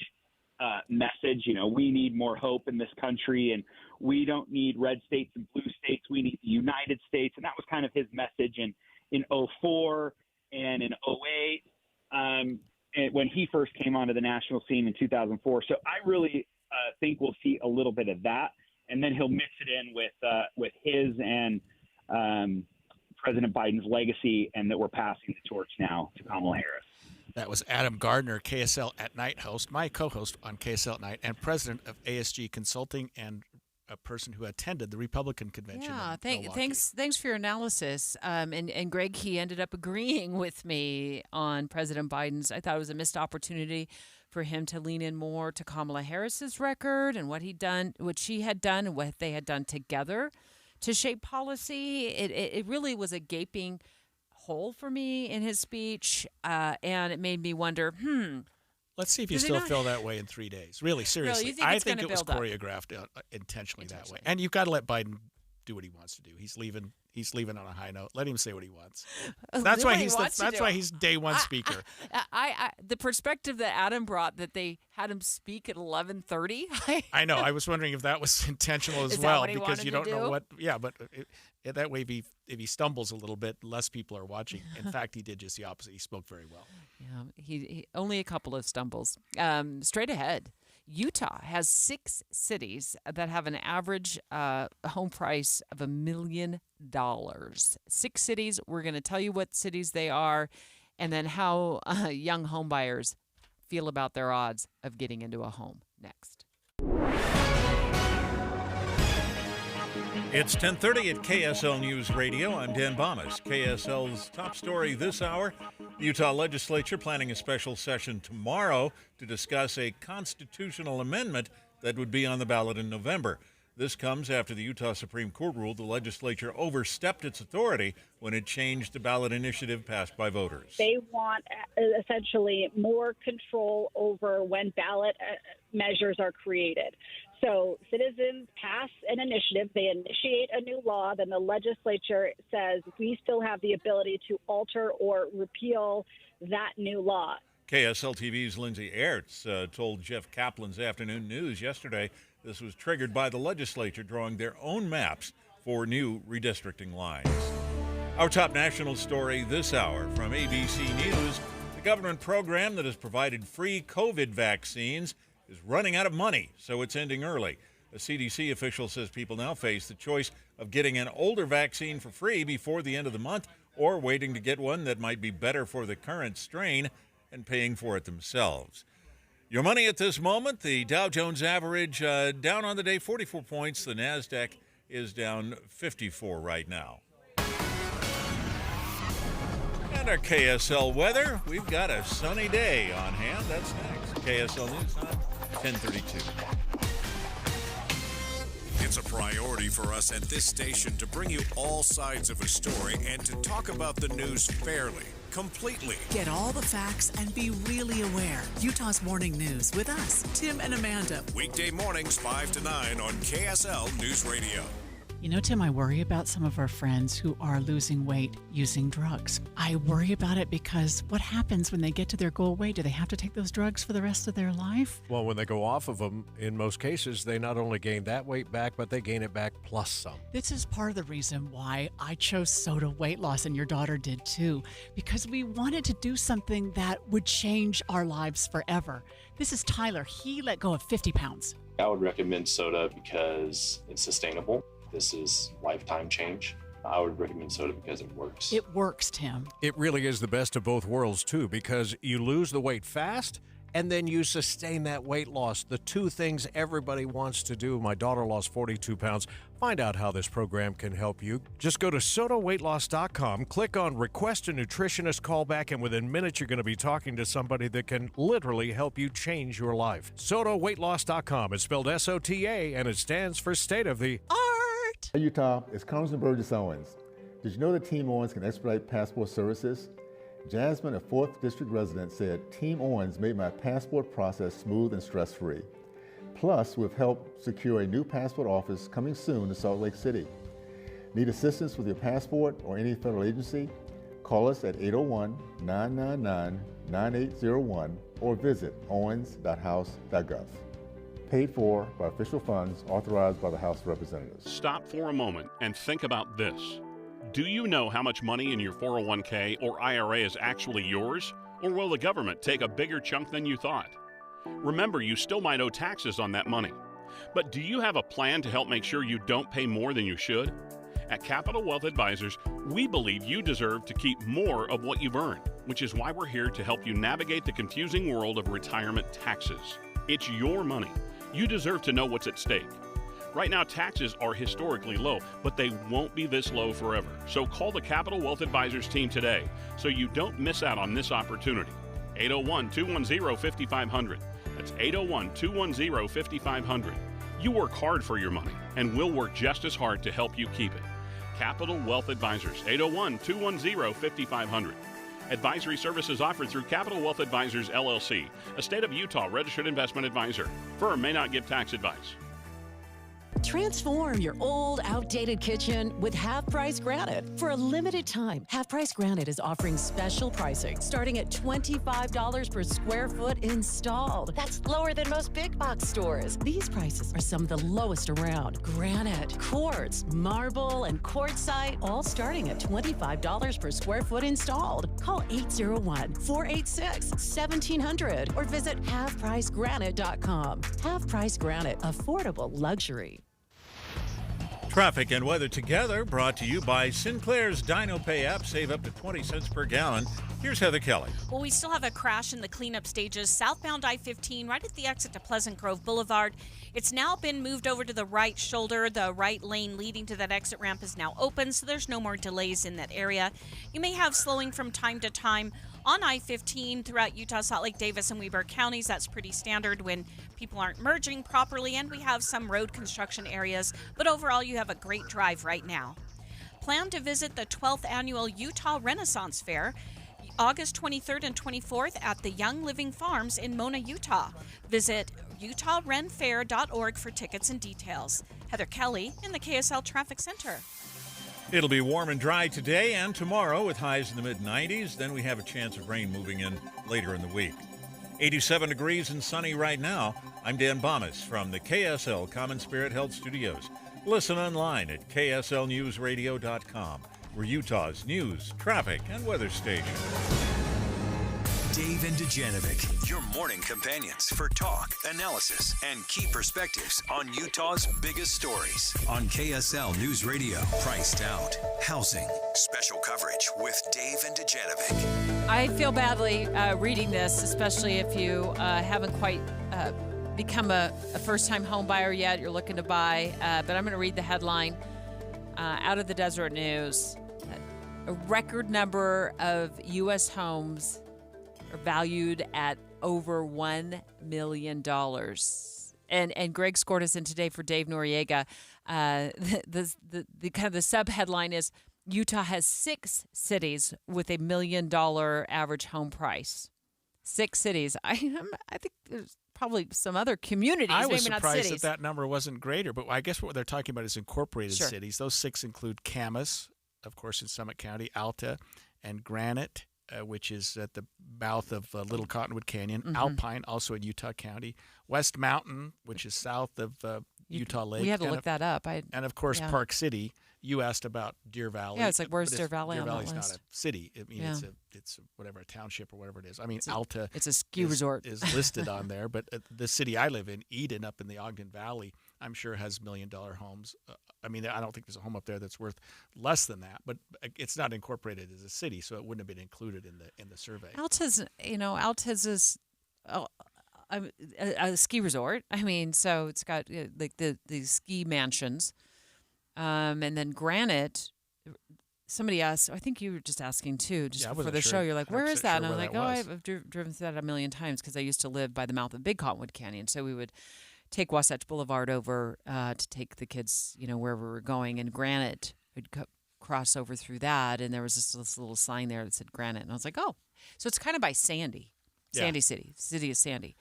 Speaker 26: message. You know, we need more hope in this country, and we don't need red states and blue states. We need the United States. And that was kind of his message in 2004 and in 2008 and when he first came onto the national scene in 2004. So I really think we'll see a little bit of that, and then he'll mix it in with his and President Biden's legacy, and that we're passing the torch now to Kamala Harris.
Speaker 15: That was Adam Gardner, KSL at Night host, my co-host on KSL at Night, and president of ASG Consulting, and a person who attended the Republican convention.
Speaker 14: Yeah, thanks for your analysis. And Greg, he ended up agreeing with me on President Biden's. I thought it was a missed opportunity for him to lean in more to Kamala Harris's record and what she had done, and what they had done together to shape policy. It really was a gaping hole for me in his speech, and it made me wonder,
Speaker 15: let's see if you still feel that way in 3 days. Really, seriously.
Speaker 14: Really,
Speaker 15: I think it was choreographed intentionally that way. And you've got to let Biden do what he wants to do. He's leaving on a high note. Let him say what he wants. That's why he's day one speaker.
Speaker 14: The perspective that Adam brought, that they had him speak at 11:30.
Speaker 15: I know. I was wondering if that was intentional as well, because you don't know what. Yeah, but that way, if he stumbles a little bit, less people are watching. In fact, he did just the opposite. He spoke very well.
Speaker 14: Yeah, he only a couple of stumbles. Straight ahead. Utah has 6 cities that have an average home price of $1 million. 6 cities. We're going to tell you what cities they are, and then how young home buyers feel about their odds of getting into a home. Next.
Speaker 7: It's 10:30 at KSL News Radio. I'm Dan Bomas. KSL's top story this hour: the Utah legislature planning a special session tomorrow to discuss a constitutional amendment that would be on the ballot in November. This comes after the Utah Supreme Court ruled the legislature overstepped its authority when it changed the ballot initiative passed by voters.
Speaker 5: They want essentially more control over when ballot measures are created. So citizens pass an initiative, they initiate a new law, then the legislature says we still have the ability to alter or repeal that new law.
Speaker 7: KSL TV's Lindsay Ertz told Jeff Kaplan's Afternoon News yesterday this was triggered by the legislature drawing their own maps for new redistricting lines. Our top national story this hour from ABC News: the government program that has provided free COVID vaccines is running out of money, so it's ending early. A CDC official says people now face the choice of getting an older vaccine for free before the end of the month, or waiting to get one that might be better for the current strain and paying for it themselves. Your money at this moment: the Dow Jones average down on the day 44 points. The NASDAQ is down 54 right now. And our KSL weather: we've got a sunny day on hand. That's next. KSL News Time, 10:32.
Speaker 16: It's a priority for us at this station to bring you all sides of a story and to talk about the news fairly, completely.
Speaker 1: Get all the facts and be really aware. Utah's Morning News with us, Tim and Amanda.
Speaker 16: Weekday mornings 5 to 9 on KSL News Radio.
Speaker 1: You know, Tim, I worry about some of our friends who are losing weight using drugs. I worry about it because what happens when they get to their goal weight? Do they have to take those drugs for the rest of their life?
Speaker 2: Well, when they go off of them, in most cases, they not only gain that weight back, but they gain it back plus some.
Speaker 1: This is part of the reason why I chose Soda Weight Loss, and your daughter did too, because we wanted to do something that would change our lives forever. This is Tyler. He let go of 50 pounds.
Speaker 18: I would recommend Soda because it's sustainable. This is lifetime change. I would recommend Soda because it works.
Speaker 1: It works, Tim.
Speaker 2: It really is the best of both worlds, too, because you lose the weight fast, and then you sustain that weight loss. The two things everybody wants to do. My daughter lost 42 pounds. Find out how this program can help you. Just go to sodaweightloss.com, click on Request a Nutritionist Callback, and within minutes you're going to be talking to somebody that can literally help you change your life. Sodaweightloss.com. It's spelled SOTA, and it stands for State of the Art.
Speaker 19: Hey Utah, it's Congressman Burgess Owens. Did you know that Team Owens can expedite passport services? Jasmine, a 4th District resident, said, Team Owens made my passport process smooth and stress-free. Plus, we've helped secure a new passport office coming soon to Salt Lake City. Need assistance with your passport or any federal agency? Call us at 801-999-9801 or visit owens.house.gov. Paid for by official funds authorized by the House of Representatives.
Speaker 4: Stop for a moment and think about this. Do you know how much money in your 401k or IRA is actually yours? Or will the government take a bigger chunk than you thought? Remember, you still might owe taxes on that money. But do you have a plan to help make sure you don't pay more than you should? At Capital Wealth Advisors, we believe you deserve to keep more of what you've earned, which is why we're here to help you navigate the confusing world of retirement taxes. It's your money. You deserve to know what's at stake. Right now, taxes are historically low, but they won't be this low forever. So call the Capital Wealth Advisors team today so you don't miss out on this opportunity. 801-210-5500. That's 801-210-5500. You work hard for your money, and we'll work just as hard to help you keep it. Capital Wealth Advisors, 801-210-5500. Advisory services offered through Capital Wealth Advisors, LLC, a state of Utah registered investment advisor. Firm may not give tax advice.
Speaker 10: Transform your old, outdated kitchen with Half Price Granite. For a limited time, Half Price Granite is offering special pricing starting at $25 per square foot installed. That's lower than most big box stores. These prices are some of the lowest around. Granite, quartz, marble, and quartzite, all starting at $25 per square foot installed. Call 801-486-1700 or visit halfpricegranite.com. Half Price Granite, affordable luxury.
Speaker 7: Traffic and weather together brought to you by Sinclair's Dino Pay app. Save up to 20 cents per gallon. Here's Heather Kelly.
Speaker 11: Well, we still have a crash in the cleanup stages. Southbound I-15 right at the exit to Pleasant Grove Boulevard. It's now been moved over to the right shoulder. The right lane leading to that exit ramp is now open, so there's no more delays in that area. You may have slowing from time to time on I-15 throughout Utah, Salt Lake, Davis, and Weber counties. That's pretty standard when people aren't merging properly, and we have some road construction areas. But overall, you have a great drive right now. Plan to visit the 12th Annual Utah Renaissance Fair, August 23rd and 24th at the Young Living Farms in Mona, Utah. Visit utahrenfair.org for tickets and details. Heather Kelly in the KSL Traffic Center.
Speaker 7: It'll be warm and dry today and tomorrow with highs in the mid-90s. Then we have a chance of rain moving in later in the week. 87 degrees and sunny right now. I'm Dan Bomas from the KSL Common Spirit Health Studios. Listen online at kslnewsradio.com. We're Utah's news, traffic, and weather station.
Speaker 13: Dave and Dujanovic, your morning companions for talk, analysis, and key perspectives on Utah's biggest stories. On KSL News Radio, Priced Out, Housing, Special Coverage with Dave and Dujanovic.
Speaker 14: I feel badly reading this, especially if you haven't quite become a first-time home buyer yet. You're looking to buy, but I'm going to read the headline out of the Deseret News. A record number of U.S. homes are valued at over $1 million. And Greg scored us in today for Dave Noriega. The kind of the sub-headline is Utah has 6 cities with $1 million average home price. 6 cities. I think there's probably some other communities,
Speaker 15: I was
Speaker 14: maybe not
Speaker 15: surprised
Speaker 14: cities.
Speaker 15: that number wasn't greater, but I guess what they're talking about is incorporated
Speaker 14: Sure.
Speaker 15: cities. Those 6 include Camas, of course, in Summit County, Alta, and Granite, which is at the mouth of Little Cottonwood Canyon,
Speaker 14: Mhm.
Speaker 15: Alpine, also in Utah County, West Mountain, which is south of Utah Lake.
Speaker 14: We had to
Speaker 15: and
Speaker 14: look that up.
Speaker 15: And, of course,
Speaker 14: yeah.
Speaker 15: Park City. You asked about Deer Valley.
Speaker 14: Yeah, it's like, where's
Speaker 15: but
Speaker 14: Deer Valley
Speaker 15: Deer
Speaker 14: on that
Speaker 15: Valley's
Speaker 14: list?
Speaker 15: not a city. I mean,
Speaker 14: Yeah.
Speaker 15: it's a township or whatever it is. I mean, Alta.
Speaker 14: It's a ski
Speaker 15: is,
Speaker 14: resort.
Speaker 15: is listed on there, but the city I live in, Eden, up in the Ogden Valley, I'm sure has $1 million homes. I mean, I don't think there's a home up there that's worth less than that, but it's not incorporated as a city, so it wouldn't have been included in the survey.
Speaker 14: Alta's is a ski resort. I mean, so it's got like the ski mansions, and then Granite. Somebody asked, I think you were just asking too, just
Speaker 15: Yeah, I
Speaker 14: before
Speaker 15: wasn't
Speaker 14: the
Speaker 15: sure-
Speaker 14: show. You're like, where is that? And I'm
Speaker 15: where
Speaker 14: like,
Speaker 15: that was.
Speaker 14: I've driven through that a million times because I used to live by the mouth of Big Cottonwood Canyon. So we would take Wasatch Boulevard over to take the kids, wherever we were going. And Granite, we'd cross over through that, and there was this little sign there that said Granite. And I was like, oh. So it's kind of by Sandy.
Speaker 15: Yeah.
Speaker 14: Sandy City. City of Sandy.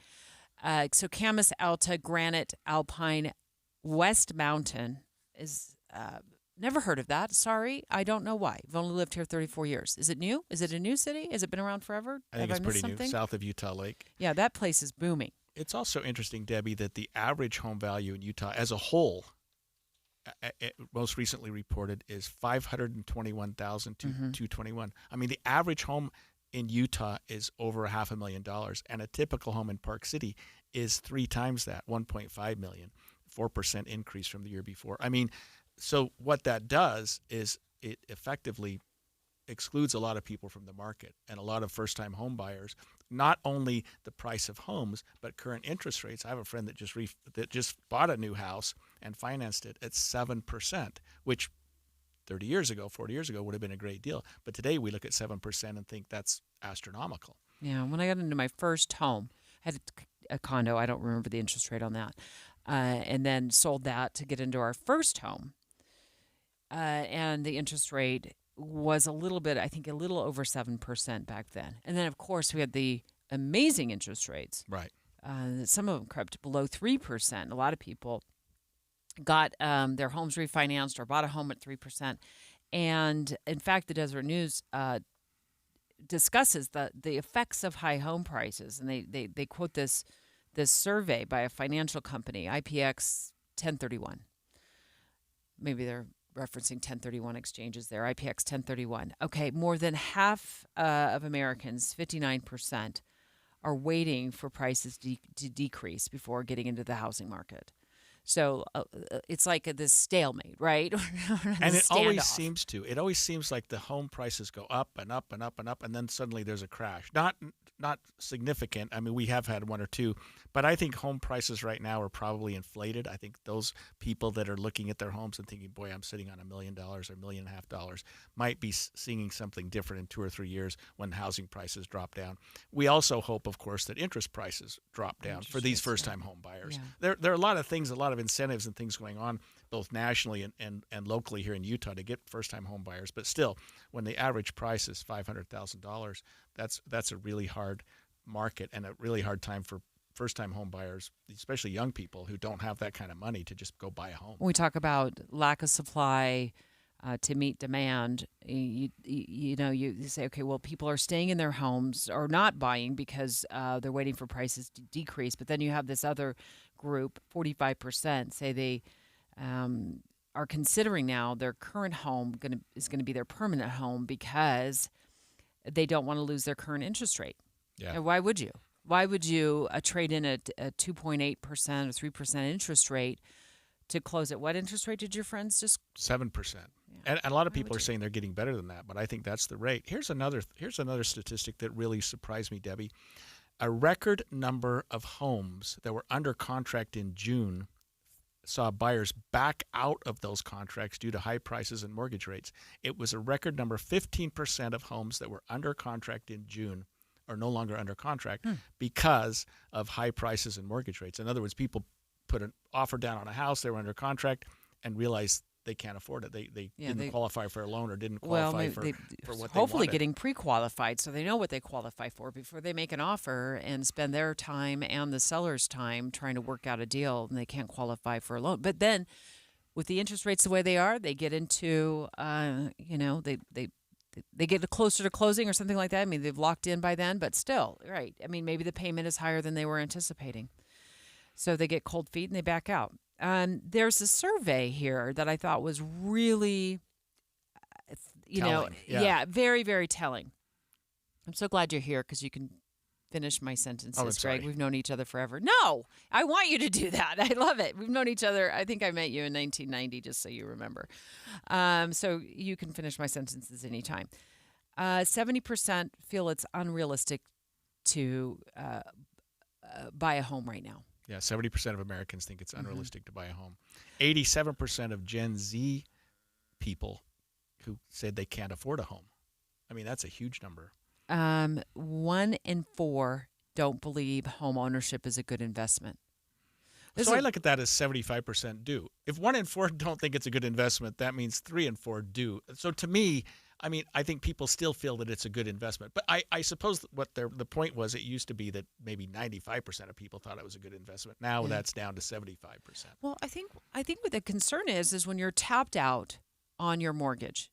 Speaker 14: So Camas, Alta, Granite, Alpine, West Mountain is Never heard of that. Sorry, I don't know why. I've only lived here 34 years. Is it new? Is it a new city? Has it been around forever?
Speaker 15: I think
Speaker 14: Have
Speaker 15: it's
Speaker 14: missed
Speaker 15: pretty new,
Speaker 14: something?
Speaker 15: south of Utah Lake.
Speaker 14: Yeah, that place is booming.
Speaker 15: It's also interesting, Debbie, that the average home value in Utah as a whole, most recently reported, is $521,221. I mean, the average home in Utah is over $500,000, and a typical home in Park City is 3 times that, $1.5 million, 4% increase from the year before. I mean, so what that does is it effectively excludes a lot of people from the market and a lot of first-time home buyers. Not only the price of homes, but current interest rates. I have a friend that just bought a new house and financed it at 7%, which 30 years ago, 40 years ago would have been a great deal. But today we look at 7% and think that's astronomical.
Speaker 14: Yeah, when I got into my first home, I had a condo. I don't remember the interest rate on that. And then sold that to get into our first home. And the interest rate was a little bit, I think a little over 7% back then. And then, of course, we had the amazing interest rates.
Speaker 15: Right.
Speaker 14: Some of them crept below 3%. A lot of people got their homes refinanced or bought a home at 3%. And, in fact, the Deseret News discusses the effects of high home prices. And they quote this survey by a financial company, IPX 1031. Maybe they're referencing 1031 exchanges there, IPX 1031. Okay, more than half of Americans, 59%, are waiting for prices to decrease before getting into the housing market. So it's like this stalemate, right?
Speaker 15: And it always seems to. It always seems like the home prices go up and up and up and up, and then suddenly there's a crash. Not significant. I mean, we have had one or two, but I think home prices right now are probably inflated. I think those people that are looking at their homes and thinking, boy, I'm sitting on $1 million or $1.5 million might be seeing something different in 2 or 3 years when housing prices drop down. We also hope, of course, that interest prices drop down for these first-time home buyers. Yeah. There are a lot of things, a lot of incentives and things going on both nationally and locally here in Utah to get first-time home buyers. But still, when the average price is $500,000, that's a really hard market and a really hard time for first-time home buyers, especially young people who don't have that kind of money to just go buy a home.
Speaker 14: When we talk about lack of supply to meet demand, you say, okay, well, people are staying in their homes or not buying because they're waiting for prices to decrease. But then you have this other group, 45%, say they are considering now their current home is going to be their permanent home because they don't want to lose their current interest rate.
Speaker 15: Yeah.
Speaker 14: And why would you? Why would you trade in a 2.8% or 3% interest rate to close at what interest rate did your friends just?
Speaker 15: 7%. Yeah. And a lot of people are saying they're getting better than that, but I think that's the rate. Here's another statistic that really surprised me, Debbie. A record number of homes that were under contract in June saw buyers back out of those contracts due to high prices and mortgage rates. It was a record number. 15% of homes that were under contract in June are no longer under contract because of high prices and mortgage rates. In other words, people put an offer down on a house, they were under contract, and realized they can't afford it. They didn't qualify for a loan or didn't qualify for what they wanted.
Speaker 14: Hopefully getting pre-qualified so they know what they qualify for before they make an offer and spend their time and the seller's time trying to work out a deal, and they can't qualify for a loan. But then with the interest rates the way they are, they get into, they get closer to closing or something like that. I mean, they've locked in by then, but still, right. I mean, maybe the payment is higher than they were anticipating. So they get cold feet and they back out. There's a survey here that I thought was really, very, very telling. I'm so glad you're here because you can finish my sentences, Greg. We've known each other forever. No, I want you to do that. I love it. We've known each other. I think I met you in 1990, just so you remember. So you can finish my sentences anytime. 70% feel it's unrealistic to buy a home right now.
Speaker 15: Yeah, 70% of Americans think it's unrealistic to buy a home. 87% of Gen Z people who said they can't afford a home. I mean, that's a huge number.
Speaker 14: 1 in 4 don't believe home ownership is a good investment.
Speaker 15: So I look at that as 75% do. If 1 in 4 don't think it's a good investment, that means 3 in 4 do. So to me, I mean, I think people still feel that it's a good investment. But I suppose what the point was, it used to be that maybe 95% of people thought it was a good investment. Now that's down to 75%.
Speaker 14: Well, I think what the concern is when you're tapped out on your mortgage.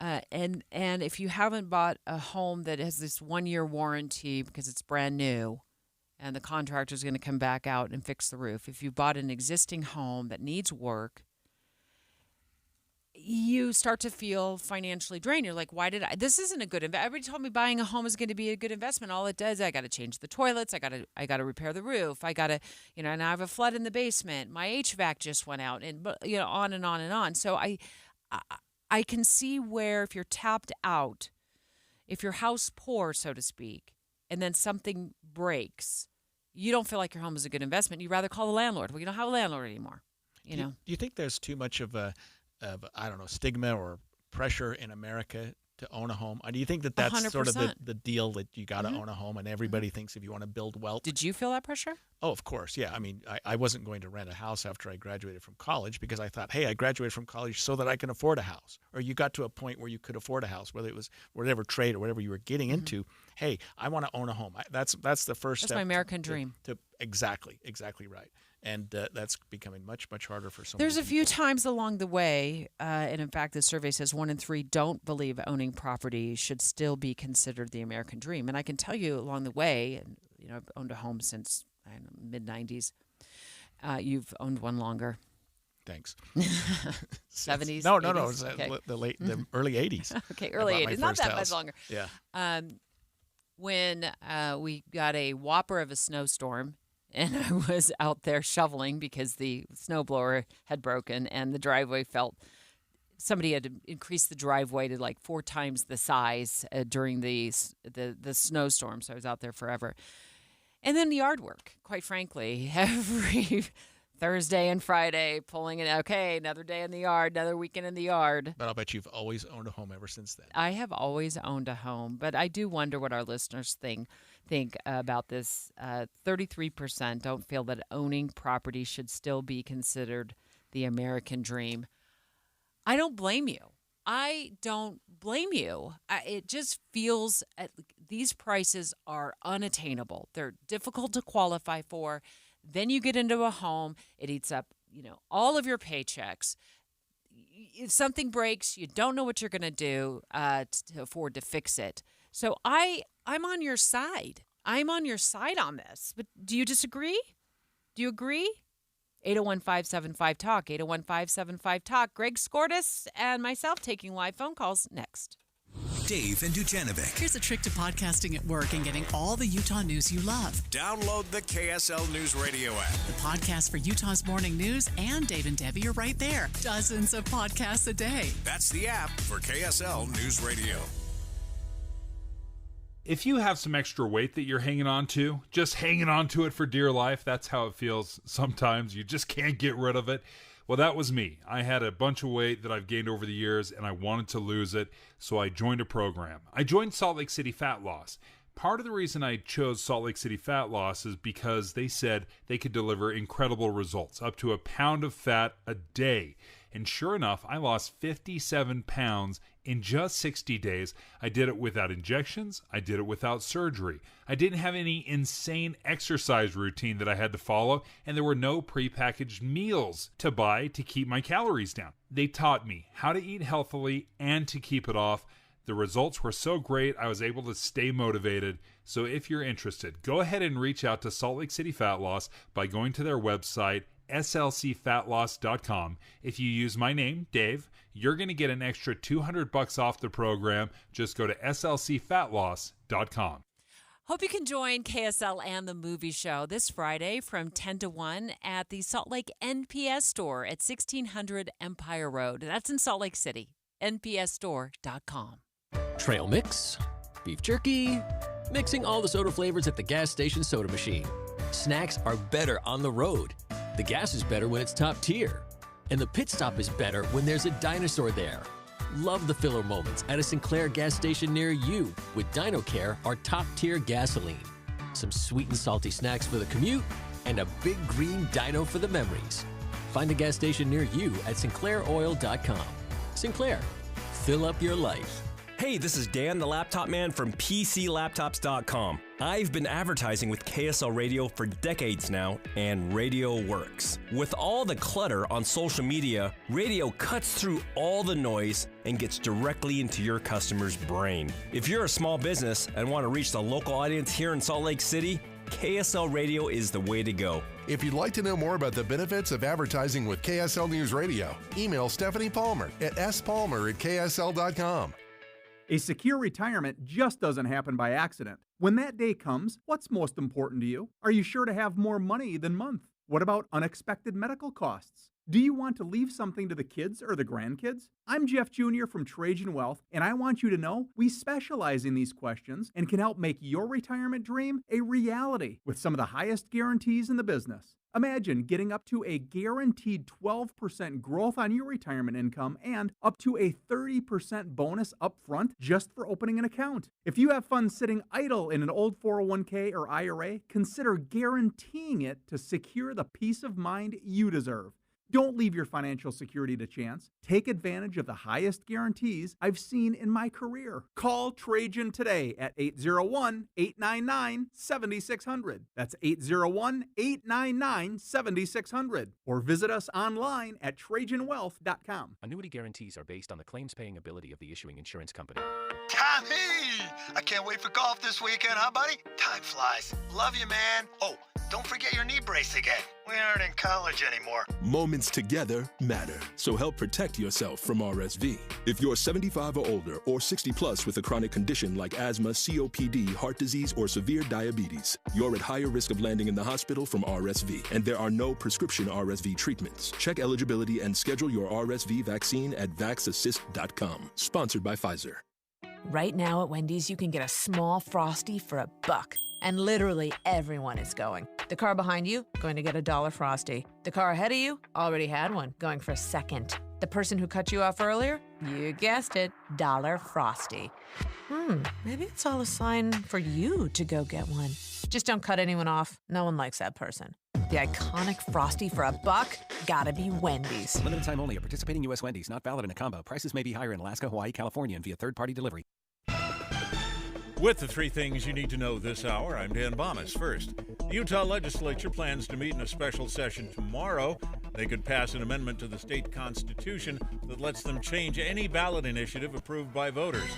Speaker 14: And if you haven't bought a home that has this 1-year warranty because it's brand new and the contractor is going to come back out and fix the roof, if you bought an existing home that needs work, you start to feel financially drained. You're like, why did I? This isn't a good investment. Everybody told me buying a home is going to be a good investment. All it does, I got to change the toilets. I got to repair the roof. I got to, and I have a flood in the basement. My HVAC just went out, and on and on and on. So I can see where if you're tapped out, if your house poor, so to speak, and then something breaks, you don't feel like your home is a good investment. You'd rather call the landlord. Well, you don't have a landlord anymore.
Speaker 15: Do you think there's too much of I don't know, stigma or pressure in America to own a home? Do you think that that's 100%. Sort of the deal that you got to own a home and everybody thinks if you want to build wealth?
Speaker 14: Did you feel that pressure?
Speaker 15: Oh, of course. Yeah. I mean, I wasn't going to rent a house after I graduated from college because I thought, hey, I graduated from college so that I can afford a house. Or you got to a point where you could afford a house, whether it was whatever trade or whatever you were getting into. Hey, I want to own a home. That's the first step.
Speaker 14: That's my American dream.
Speaker 15: Exactly right. And that's becoming much, much harder for some.
Speaker 14: There's a few times along the way, and in fact, the survey says 1 in 3 don't believe owning property should still be considered the American dream. And I can tell you along the way, and I've owned a home since mid-90s. You've owned one longer.
Speaker 15: Thanks.
Speaker 14: 70s?
Speaker 15: No.
Speaker 14: 80s?
Speaker 15: It was the early 80s.
Speaker 14: Okay, early 80s. Not that much longer.
Speaker 15: Yeah.
Speaker 14: When we got a whopper of a snowstorm, and I was out there shoveling because the snowblower had broken and the driveway somebody had to increase the driveway to like 4 times the size during the snowstorm. So I was out there forever. And then the yard work, quite frankly, every Thursday and Friday, pulling it. Okay, another day in the yard, another weekend in the yard.
Speaker 15: But I'll bet you've always owned a home ever since then.
Speaker 14: I have always owned a home, but I do wonder what our listeners think about this. 33% don't feel that owning property should still be considered the American dream. I don't blame you. It just feels these prices are unattainable. They're difficult to qualify for. Then you get into a home, it eats up, all of your paychecks. If something breaks, you don't know what you're going to do to afford to fix it. So I'm on your side. I'm on your side on this. But do you disagree? Do you agree? 801-575-TALK, 801-575-TALK. Greg Skordas and myself taking live phone calls next.
Speaker 13: Dave and Dujanovic.
Speaker 1: Here's a trick to podcasting at work and getting all the Utah news you love.
Speaker 16: Download the KSL News Radio app.
Speaker 1: The podcast for Utah's morning news and Dave and Debbie are right there. Dozens of podcasts a day.
Speaker 16: That's the app for KSL News Radio.
Speaker 12: If you have some extra weight that you're hanging on to, just hanging on to it for dear life, that's how it feels sometimes. You just can't get rid of it. Well, that was me. I had a bunch of weight that I've gained over the years, and I wanted to lose it, so I joined a program. I joined Salt Lake City Fat Loss. Part of the reason I chose Salt Lake City Fat Loss is because they said they could deliver incredible results, up to a pound of fat a day. And sure enough, I lost 57 pounds in just 60 days. I did it without injections. I did it without surgery. I didn't have any insane exercise routine that I had to follow, and there were no prepackaged meals to buy to keep my calories down. They taught me how to eat healthily and to keep it off. The results were so great, I was able to stay motivated. So if you're interested, go ahead and reach out to Salt Lake City Fat Loss by going to their website, slcfatloss.com. If you use my name, Dave, you're going to get an extra $200 off the program. Just go to slcfatloss.com.
Speaker 14: Hope you can join KSL and the movie show this Friday from 10 to 1 at the Salt Lake NPS store at 1600 Empire Road. That's in Salt Lake City. npsstore.com.
Speaker 17: Trail mix, beef jerky, mixing all the soda flavors at the gas station soda machine. Snacks are better on the road. The gas is better when it's top tier. And the pit stop is better when there's a dinosaur there. Love the filler moments at a Sinclair gas station near you with DinoCare, our top tier gasoline. Some sweet and salty snacks for the commute and a big green dino for the memories. Find a gas station near you at sinclairoil.com. Sinclair, fill up your life.
Speaker 3: Hey, this is Dan, the laptop man from PCLaptops.com. I've been advertising with KSL Radio for decades now, and radio works. With all the clutter on social media, radio cuts through all the noise and gets directly into your customer's brain. If you're a small business and want to reach the local audience here in Salt Lake City, KSL Radio is the way to go.
Speaker 20: If you'd like to know more about the benefits of advertising with KSL News Radio, email Stephanie Palmer at spalmer@ksl.com.
Speaker 21: A secure retirement just doesn't happen by accident. When that day comes, what's most important to you? Are you sure to have more money than month? What about unexpected medical costs? Do you want to leave something to the kids or the grandkids? I'm Jeff Jr. from Trajan Wealth, and I want you to know we specialize in these questions and can help make your retirement dream a reality with some of the highest guarantees in the business. Imagine getting up to a guaranteed 12% growth on your retirement income and up to a 30% bonus up front just for opening an account. If you have funds sitting idle in an old 401k or IRA, consider guaranteeing it to secure the peace of mind you deserve. Don't leave your financial security to chance. Take advantage of the highest guarantees I've seen in my career. Call Trajan today at 801-899-7600. That's 801-899-7600. Or visit us online at TrajanWealth.com.
Speaker 22: Annuity guarantees are based on the claims-paying ability of the issuing insurance company.
Speaker 23: Tommy! I can't wait for golf this weekend, huh, buddy? Time flies. Love you, man. Oh, don't forget your knee brace again. We aren't in college anymore.
Speaker 24: Moments together matter, so help protect yourself from RSV. If you're 75 or older or 60 plus with a chronic condition like asthma, COPD, heart disease, or severe diabetes, you're at higher risk of landing in the hospital from RSV, and there are no prescription RSV treatments. Check eligibility and schedule your RSV vaccine at vaxassist.com. Sponsored by Pfizer.
Speaker 27: Right now at Wendy's, you can get a small Frosty for $1. And literally everyone is going. The car behind you, going to get a $1 Frosty. The car ahead of you, already had one, going for a second. The person who cut you off earlier, you guessed it, $1 Frosty. Maybe it's all a sign for you to go get one. Just don't cut anyone off. No one likes that person. The iconic Frosty for $1, gotta be Wendy's.
Speaker 22: Limited time only at participating U.S. Wendy's. Not valid in a combo. Prices may be higher in Alaska, Hawaii, California, and via third-party delivery.
Speaker 7: With the three things you need to know this hour, I'm Dan Bomas. First, the Utah legislature plans to meet in a special session tomorrow. They could pass an amendment to the state constitution that lets them change any ballot initiative approved by voters.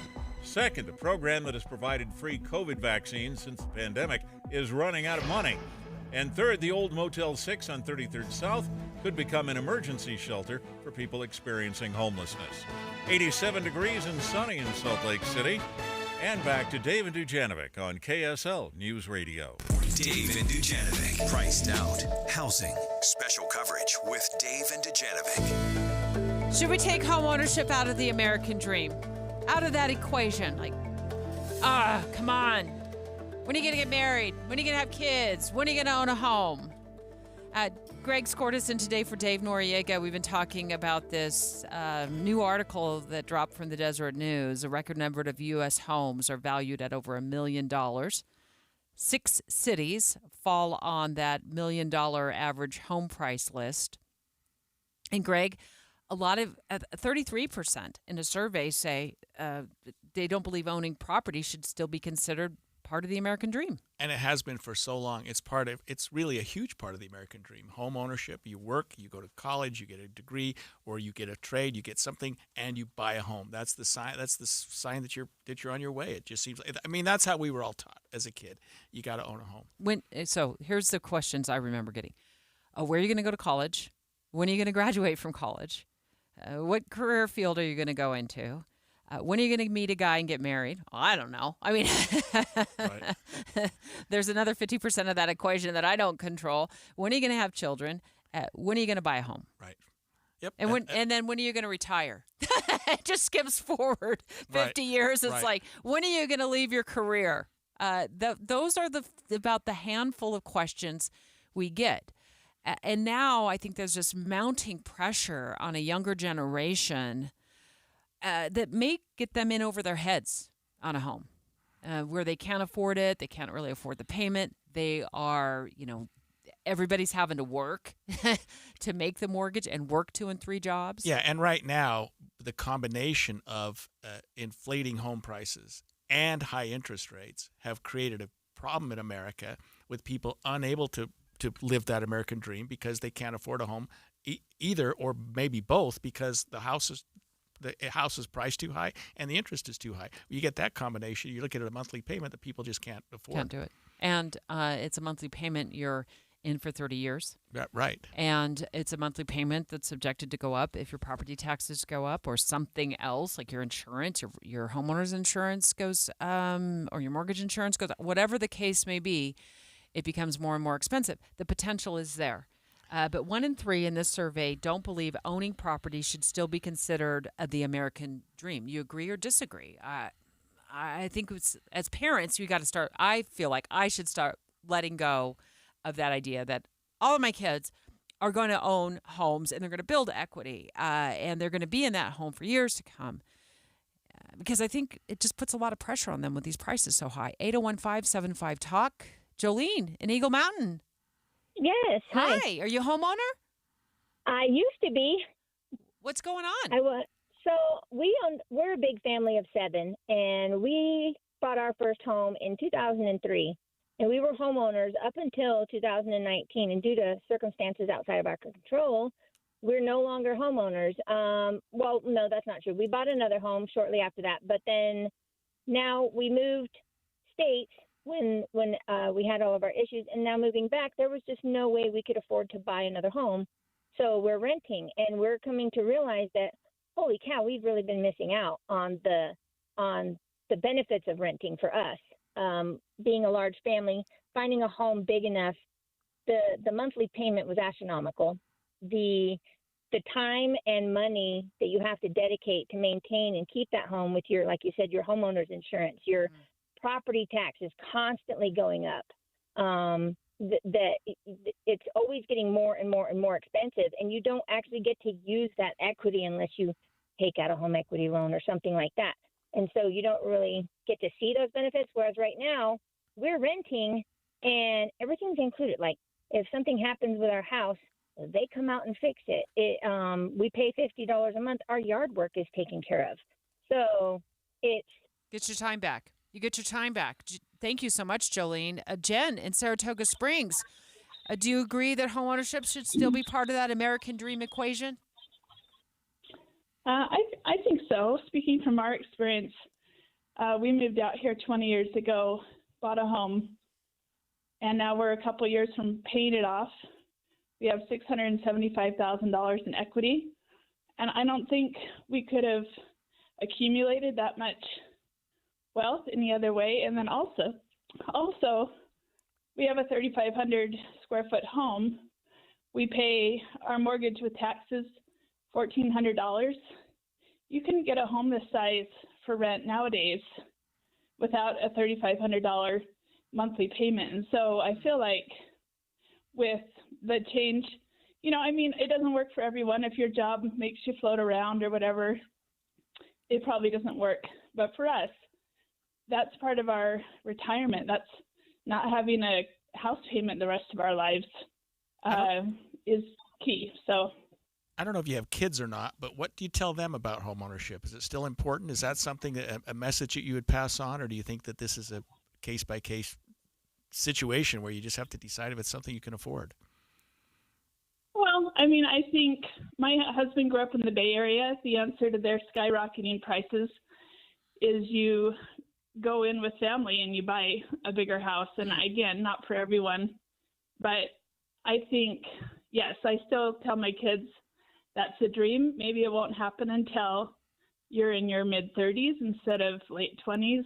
Speaker 7: Second, the program that has provided free COVID vaccines since the pandemic is running out of money. And third, the old Motel 6 on 33rd South could become an emergency shelter for people experiencing homelessness. 87 degrees and sunny in Salt Lake City. And back to Dave and Dujanovic on KSL News Radio.
Speaker 13: Dave and Dujanovic. Priced out. Housing. Special coverage with Dave and Dujanovic.
Speaker 14: Should we take home ownership out of the American dream? Out of that equation? Come on. When are you going to get married? When are you going to have kids? When are you going to own a home? Greg scored us in today for Dave Noriega. We've been talking about this new article that dropped from the Deseret News. A record number of U.S. homes are valued at over $1 million. 6 cities fall on that $1 million average home price list. And Greg, a lot of 33% in a survey say they don't believe owning property should still be considered part of the American dream.
Speaker 15: And it has been for so long. It's really a huge part of the American dream. Home ownership, you work, you go to college, you get a degree, or you get a trade, you get something, and you buy a home. That's the sign that you're on your way. It just seems like, that's how we were all taught as a kid. You got to own a home.
Speaker 14: So here's the questions I remember getting. Where are you going to go to college? When are you going to graduate from college? What career field are you going to go into? When are you going to meet a guy and get married? Well, I don't know. There's another 50% of that equation that I don't control. When are you going to have children? When are you going to buy a home?
Speaker 15: Right. Yep.
Speaker 14: And then when are you going to retire? It just skips forward 50 years. It's like, when are you going to leave your career? Those are about the handful of questions we get. And now I think there's just mounting pressure on a younger generation that may get them in over their heads on a home where they can't afford it. They can't really afford the payment. They are, everybody's having to work to make the mortgage and work 2 and 3 jobs.
Speaker 15: Yeah, and right now, the combination of inflating home prices and high interest rates have created a problem in America with people unable to live that American dream because they can't afford a home either, or maybe both, because the house is priced too high and the interest is too high. You get that combination, you look at a monthly payment that people just can't afford.
Speaker 14: Can't do it. And it's a monthly payment you're in for 30 years.
Speaker 15: Right.
Speaker 14: And it's a monthly payment that's subjected to go up if your property taxes go up or something else, like your insurance, your homeowner's insurance goes, or your mortgage insurance goes, whatever the case may be, it becomes more and more expensive. The potential is there. But 1 in 3 in this survey don't believe owning property should still be considered the American dream. You agree or disagree? I think as parents, you got to start. I feel like I should start letting go of that idea that all of my kids are going to own homes and they're going to build equity and they're going to be in that home for years to come. Because I think it just puts a lot of pressure on them with these prices so high. 801-575-TALK. Jolene in Eagle Mountain.
Speaker 5: Yes.
Speaker 14: Hi. Are you a homeowner?
Speaker 5: I used to be.
Speaker 14: What's going on?
Speaker 5: I was. So we're a big family of 7, and we bought our first home in 2003. And we were homeowners up until 2019. And due to circumstances outside of our control, we're no longer homeowners. Well, no, that's not true. We bought another home shortly after that. But then now we moved states when we had all of our issues. And now moving back, there was just no way we could afford to buy another home. So we're renting. And we're coming to realize that, holy cow, we've really been missing out on the benefits of renting for us. Being a large family, finding a home big enough, the monthly payment was astronomical. The time and money that you have to dedicate to maintain and keep that home with your, like you said, your homeowner's insurance, your property taxes constantly going up. It's always getting more and more and more expensive, and you don't actually get to use that equity unless you take out a home equity loan or something like that. And so you don't really get to see those benefits, whereas right now we're renting and everything's included. Like if something happens with our house, they come out and fix it. We pay $50 a month. Our yard work is taken care of. So it's...
Speaker 14: Get your time back. You get your time back. Thank you so much, Jolene. Jen in Saratoga Springs, do you agree that homeownership should still be part of that American dream equation?
Speaker 6: I think so. Speaking from our experience, we moved out here 20 years ago, bought a home, and now we're a couple years from paying it off. We have $675,000 in equity, and I don't think we could have accumulated that much wealth any other way. And then also, we have a 3,500 square foot home. We pay our mortgage with taxes $1,400. You can get a home this size for rent nowadays without a $3,500 monthly payment. And so I feel like with the change, it doesn't work for everyone. If your job makes you float around or whatever, it probably doesn't work. But for us, that's part of our retirement. That's not having a house payment the rest of our lives is key. So
Speaker 15: I don't know if you have kids or not, but what do you tell them about homeownership? Is it still important? Is that something, a message that you would pass on, or do you think that this is a case-by-case situation where you just have to decide if it's something you can afford?
Speaker 6: Well, I think my husband grew up in the Bay Area. The answer to their skyrocketing prices is you go in with family and you buy a bigger house. And again, not for everyone, but I think, yes, I still tell my kids that's a dream. Maybe it won't happen until you're in your mid-30s instead of late 20s,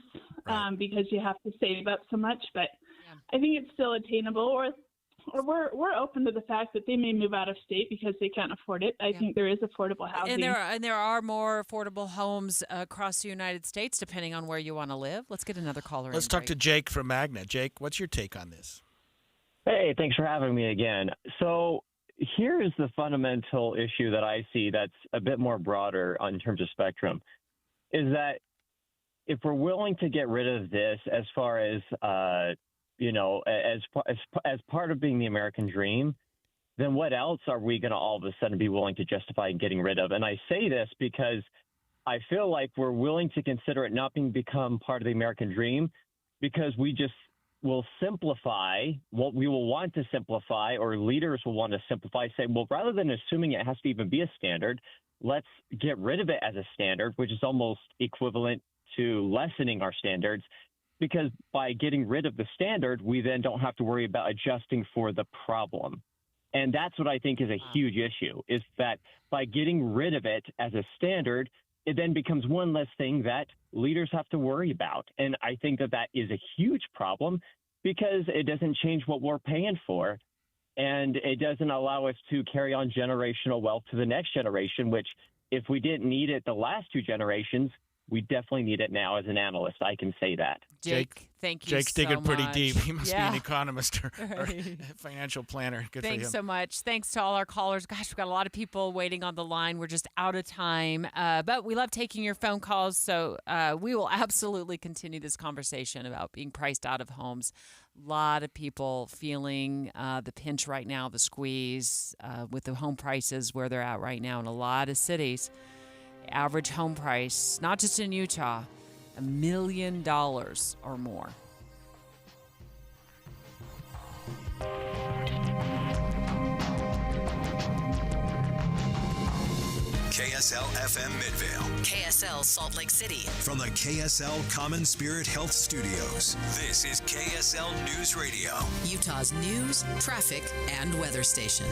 Speaker 6: because you have to save up so much. But I think it's still attainable, or we're open to the fact that they may move out of state because they can't afford it. I think there is affordable housing.
Speaker 14: And there are more affordable homes across the United States, depending on where you want to live. Let's get another caller.
Speaker 15: Let's talk to Jake from Magna. Jake, what's your take on this?
Speaker 8: Hey, thanks for having me again. So here is the fundamental issue that I see that's a bit more broader in terms of spectrum, is that if we're willing to get rid of this as far as as part of being the American dream, then what else are we going to all of a sudden be willing to justify getting rid of? And I say this because I feel like we're willing to consider it not being become part of the American dream because we just will simplify what we will want to simplify, or leaders will want to simplify, say, well, rather than assuming it has to even be a standard, let's get rid of it as a standard, which is almost equivalent to lessening our standards, because by getting rid of the standard, we then don't have to worry about adjusting for the problem. And that's what I think is a huge issue, is that by getting rid of it as a standard, it then becomes one less thing that leaders have to worry about. And I think that that is a huge problem because it doesn't change what we're paying for. And it doesn't allow us to carry on generational wealth to the next generation, which if we didn't need it the last two generations, we definitely need it now. As an analyst, I can say that.
Speaker 14: Jake, thank you
Speaker 15: Jake's
Speaker 14: so
Speaker 15: digging pretty
Speaker 14: much.
Speaker 15: deep. He must be
Speaker 14: Yeah.
Speaker 15: an economist or
Speaker 14: Right.
Speaker 15: financial planner. Good
Speaker 14: Thanks
Speaker 15: for him.
Speaker 14: so much. Thanks to all our callers. Gosh, we've got a lot of people waiting on the line. We're just out of time. But we love taking your phone calls, so we will absolutely continue this conversation about being priced out of homes. A lot of people feeling the pinch right now, the squeeze with the home prices where they're at right now in a lot of cities. Average home price, not just in Utah, $1 million or more.
Speaker 13: KSL FM Midvale.
Speaker 2: KSL Salt Lake City.
Speaker 13: From the KSL Common Spirit Health Studios, this is KSL News Radio.
Speaker 2: Utah's news, traffic, and weather station.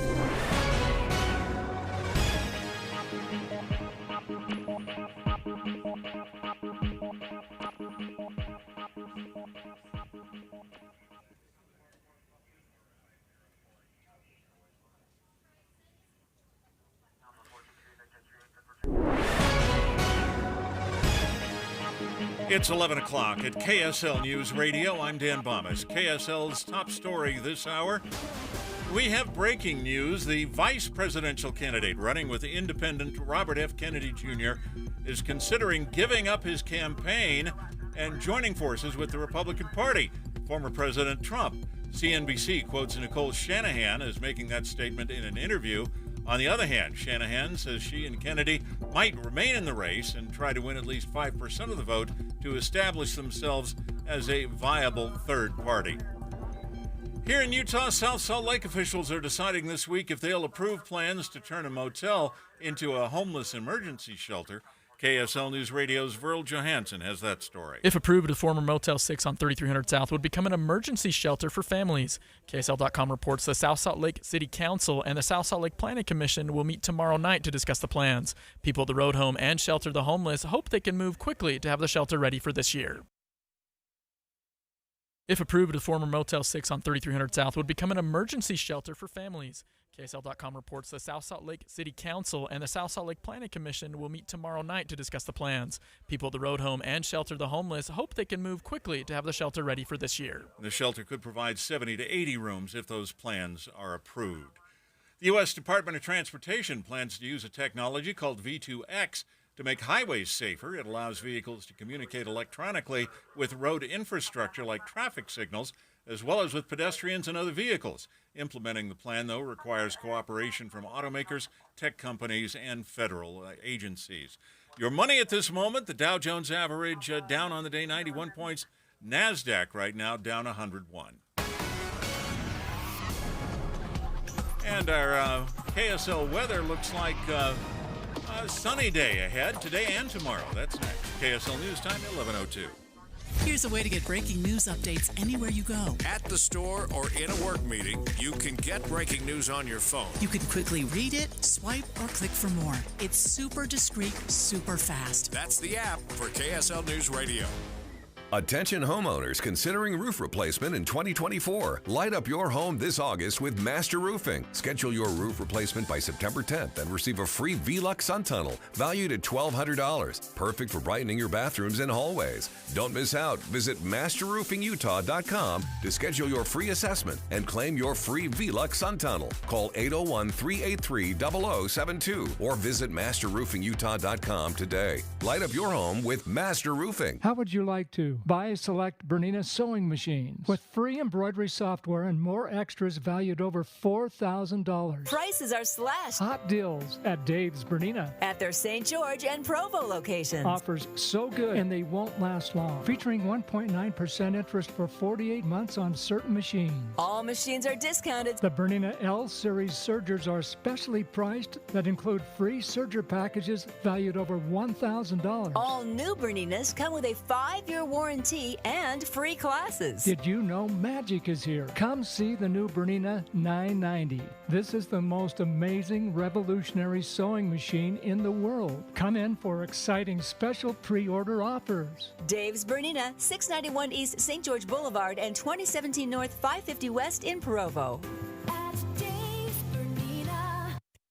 Speaker 7: It's 11 o'clock at KSL News Radio. I'm Dan Bomas. KSL's top story this hour. We have breaking news. The vice presidential candidate running with independent Robert F. Kennedy Jr. is considering giving up his campaign and joining forces with the Republican Party. Former President Trump. CNBC quotes Nicole Shanahan as making that statement in an interview. On the other hand, Shanahan says she and Kennedy might remain in the race and try to win at least 5% of the vote to establish themselves as a viable third party. Here in Utah, South Salt Lake officials are deciding this week if they'll approve plans to turn a motel into a homeless emergency shelter. KSL News Radio's Verl Johansson has that story.
Speaker 4: If approved, the former Motel 6 on 3300 South would become an emergency shelter for families. KSL.com reports the South Salt Lake City Council and the South Salt Lake Planning Commission will meet tomorrow night to discuss the plans. People at the Road Home and Shelter the Homeless hope they can move quickly to have the shelter ready for this year. If approved, the former Motel 6 on 3300 South would become an emergency shelter for families. KSL.com reports the South Salt Lake City Council and the South Salt Lake Planning Commission will meet tomorrow night to discuss the plans. People at the Road Home and Shelter the Homeless hope they can move quickly to have the shelter ready for this year.
Speaker 7: The shelter could provide 70 to 80 rooms if those plans are approved. The U.S. Department of Transportation plans to use a technology called V2X to make highways safer. It allows vehicles to communicate electronically with road infrastructure like traffic signals, as well as with pedestrians and other vehicles. Implementing the plan, though, requires cooperation from automakers, tech companies, and federal agencies. Your money at this moment, the Dow Jones average down on the day 91 points. NASDAQ right now down 101. And our KSL weather looks like a sunny day ahead today and tomorrow. That's next. KSL News Time, 11:02.
Speaker 1: Here's a way to get breaking news updates anywhere you go.
Speaker 16: At the store or in a work meeting, you can get breaking news on your phone.
Speaker 1: You can quickly read it, swipe, or click for more. It's super discreet, super fast.
Speaker 16: That's the app for KSL News Radio.
Speaker 9: Attention homeowners considering roof replacement in 2024. Light up your home this August with Master Roofing. Schedule your roof replacement by September 10th and receive a free V-Lux sun tunnel valued at $1,200. Perfect for brightening your bathrooms and hallways. Don't miss out. Visit masterroofingutah.com to schedule your free assessment and claim your free V-Lux sun tunnel. Call 801-383-0072 or visit masterroofingutah.com today. Light up your home with Master Roofing.
Speaker 18: How would you like to
Speaker 10: you. Buy select Bernina sewing machines with free embroidery software and more extras valued over $4,000.
Speaker 11: Prices are slashed.
Speaker 10: Hot deals at Dave's Bernina.
Speaker 11: At their St. George and Provo locations.
Speaker 10: Offers so good and they won't last long. Featuring 1.9% interest for 48 months on certain machines.
Speaker 11: All machines are discounted.
Speaker 10: The Bernina L Series sergers are specially priced that include free serger packages valued over $1,000.
Speaker 11: All new Berninas come with a 5-year warranty and free classes.
Speaker 10: Did you know magic is here? Come see the new Bernina 990. This is the most amazing revolutionary sewing machine in the world. Come in for exciting special pre-order offers.
Speaker 11: Dave's Bernina, 691 East St. George Boulevard and 2017 North 550 West in Provo.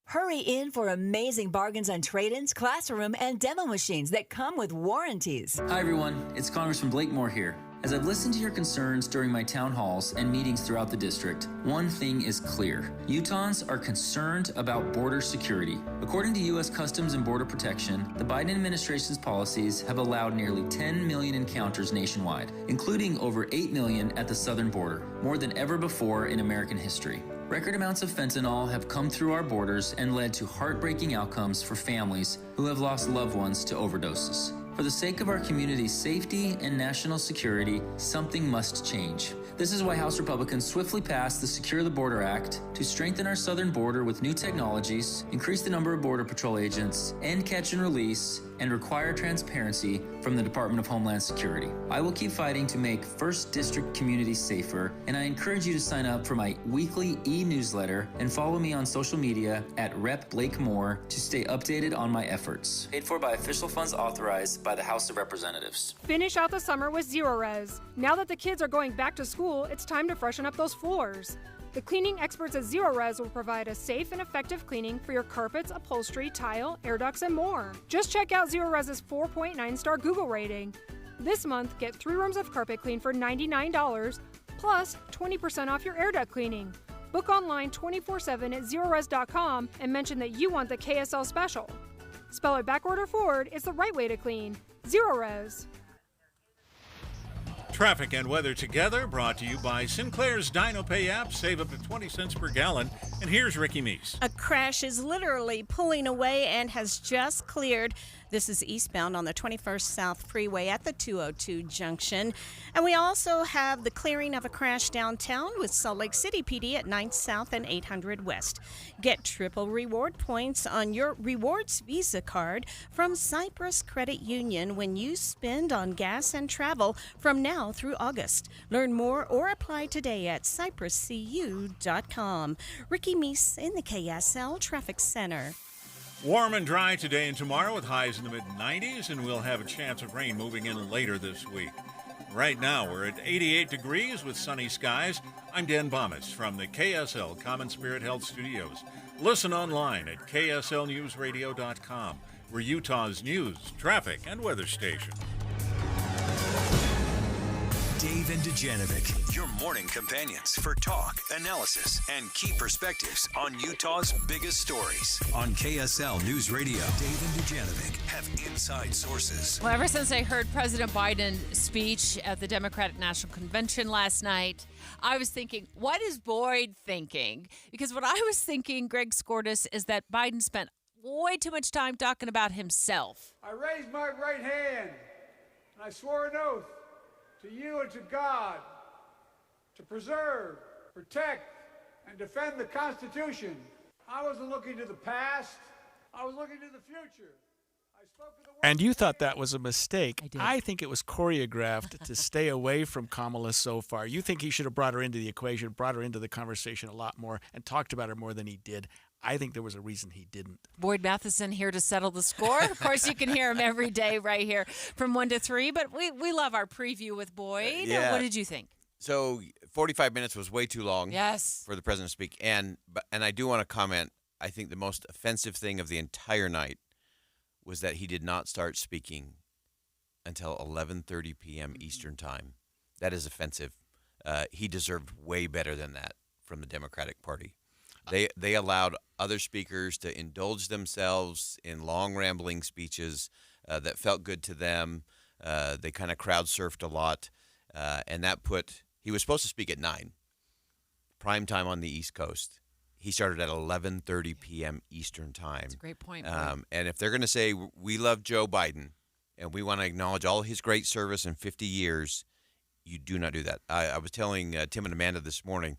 Speaker 11: Hurry in for amazing bargains on trade-ins, classroom, and demo machines that come with warranties.
Speaker 12: Hi everyone, it's Congressman Blakemore here. As I've listened to your concerns during my town halls and meetings throughout the district, one thing is clear. Utahns are concerned about border security. According to U.S. Customs and Border Protection, the Biden administration's policies have allowed nearly 10 million encounters nationwide, including over 8 million at the southern border, more than ever before in American history. Record amounts of fentanyl have come through our borders and led to heartbreaking outcomes for families who have lost loved ones to overdoses. For the sake of our community's safety and national security, something must change. This is why House Republicans swiftly passed the Secure the Border Act to strengthen our southern border with new technologies, increase the number of Border Patrol agents, end catch and release, and require transparency from the Department of Homeland Security. I will keep fighting to make 1st District communities safer, and I encourage you to sign up for my weekly e-newsletter and follow me on social media at Rep. Blake Moore to stay updated on my efforts. Paid for by official funds authorized by the House of Representatives.
Speaker 18: Finish out the summer with Zero Res. Now that the kids are going back to school, it's time to freshen up those floors. The cleaning experts at Zero Res will provide a safe and effective cleaning for your carpets, upholstery, tile, air ducts, and more. Just check out Zero Res's 4.9-star Google rating. This month, get 3 rooms of carpet clean for $99, plus 20% off your air duct cleaning. Book online 24/7 at ZeroRes.com and mention that you want the KSL special. Spell it backward or forward, it's the right way to clean. Zero Res.
Speaker 7: Traffic and weather together, brought to you by Sinclair's DinoPay app. Save up to 20 cents per gallon. And here's Ricky Meese.
Speaker 19: A crash is literally pulling away and has just cleared. This is eastbound on the 21st South Freeway at the 202 junction. And we also have the clearing of a crash downtown with Salt Lake City PD at 9th South and 800 West. Get triple reward points on your Rewards Visa card from Cyprus Credit Union when you spend on gas and travel from now through August. Learn more or apply today at cypruscu.com. Ricky Meese in the KSL Traffic Center.
Speaker 7: Warm and dry today and tomorrow with highs in the mid-90s, and we'll have a chance of rain moving in later this week. Right now, we're at 88 degrees with sunny skies. I'm Dan Bomis from the KSL Common Spirit Health Studios. Listen online at kslnewsradio.com. We're Utah's news, traffic, and weather station.
Speaker 13: Dave and Dujanovic, your morning companions for talk, analysis, and key perspectives on Utah's biggest stories. On KSL News Radio, Dave and Dujanovic have inside sources.
Speaker 14: Well, ever since I heard President Biden's speech at the Democratic National Convention last night, I was thinking, what is Boyd thinking? Because what I was thinking, Greg Skordas, is that Biden spent way too much time talking about himself.
Speaker 25: I raised my right hand, and I swore an oath to you and to God to preserve, protect, and defend the Constitution. I wasn't looking to the past. I was looking to the future.
Speaker 15: And you thought that was a mistake. I think it was choreographed to stay away from Kamala so far. You think he should have brought her into the equation, brought her into the conversation a lot more, and talked about her more than he did. I think there was a reason he didn't.
Speaker 14: Boyd Matheson here to settle the score. Of course, you can hear him every day right here from 1 to 3, but we love our preview with Boyd.
Speaker 26: Yeah.
Speaker 14: What did you think?
Speaker 26: So 45 minutes was way too long for the president to speak. And I do want to comment, I think the most offensive thing of the entire night was that he did not start speaking until 11:30 p.m. Eastern Time. That is offensive. He deserved way better than that from the Democratic Party. They allowed other speakers to indulge themselves in long, rambling speeches that felt good to them. They kind of crowd surfed a lot, and that he was supposed to speak at 9, prime time on the East Coast. He started at 11:30 p.m. Eastern time.
Speaker 14: That's a great point.
Speaker 26: And if they're going to say, we love Joe Biden and we want to acknowledge all his great service in 50 years, you do not do that. I was telling Tim and Amanda this morning,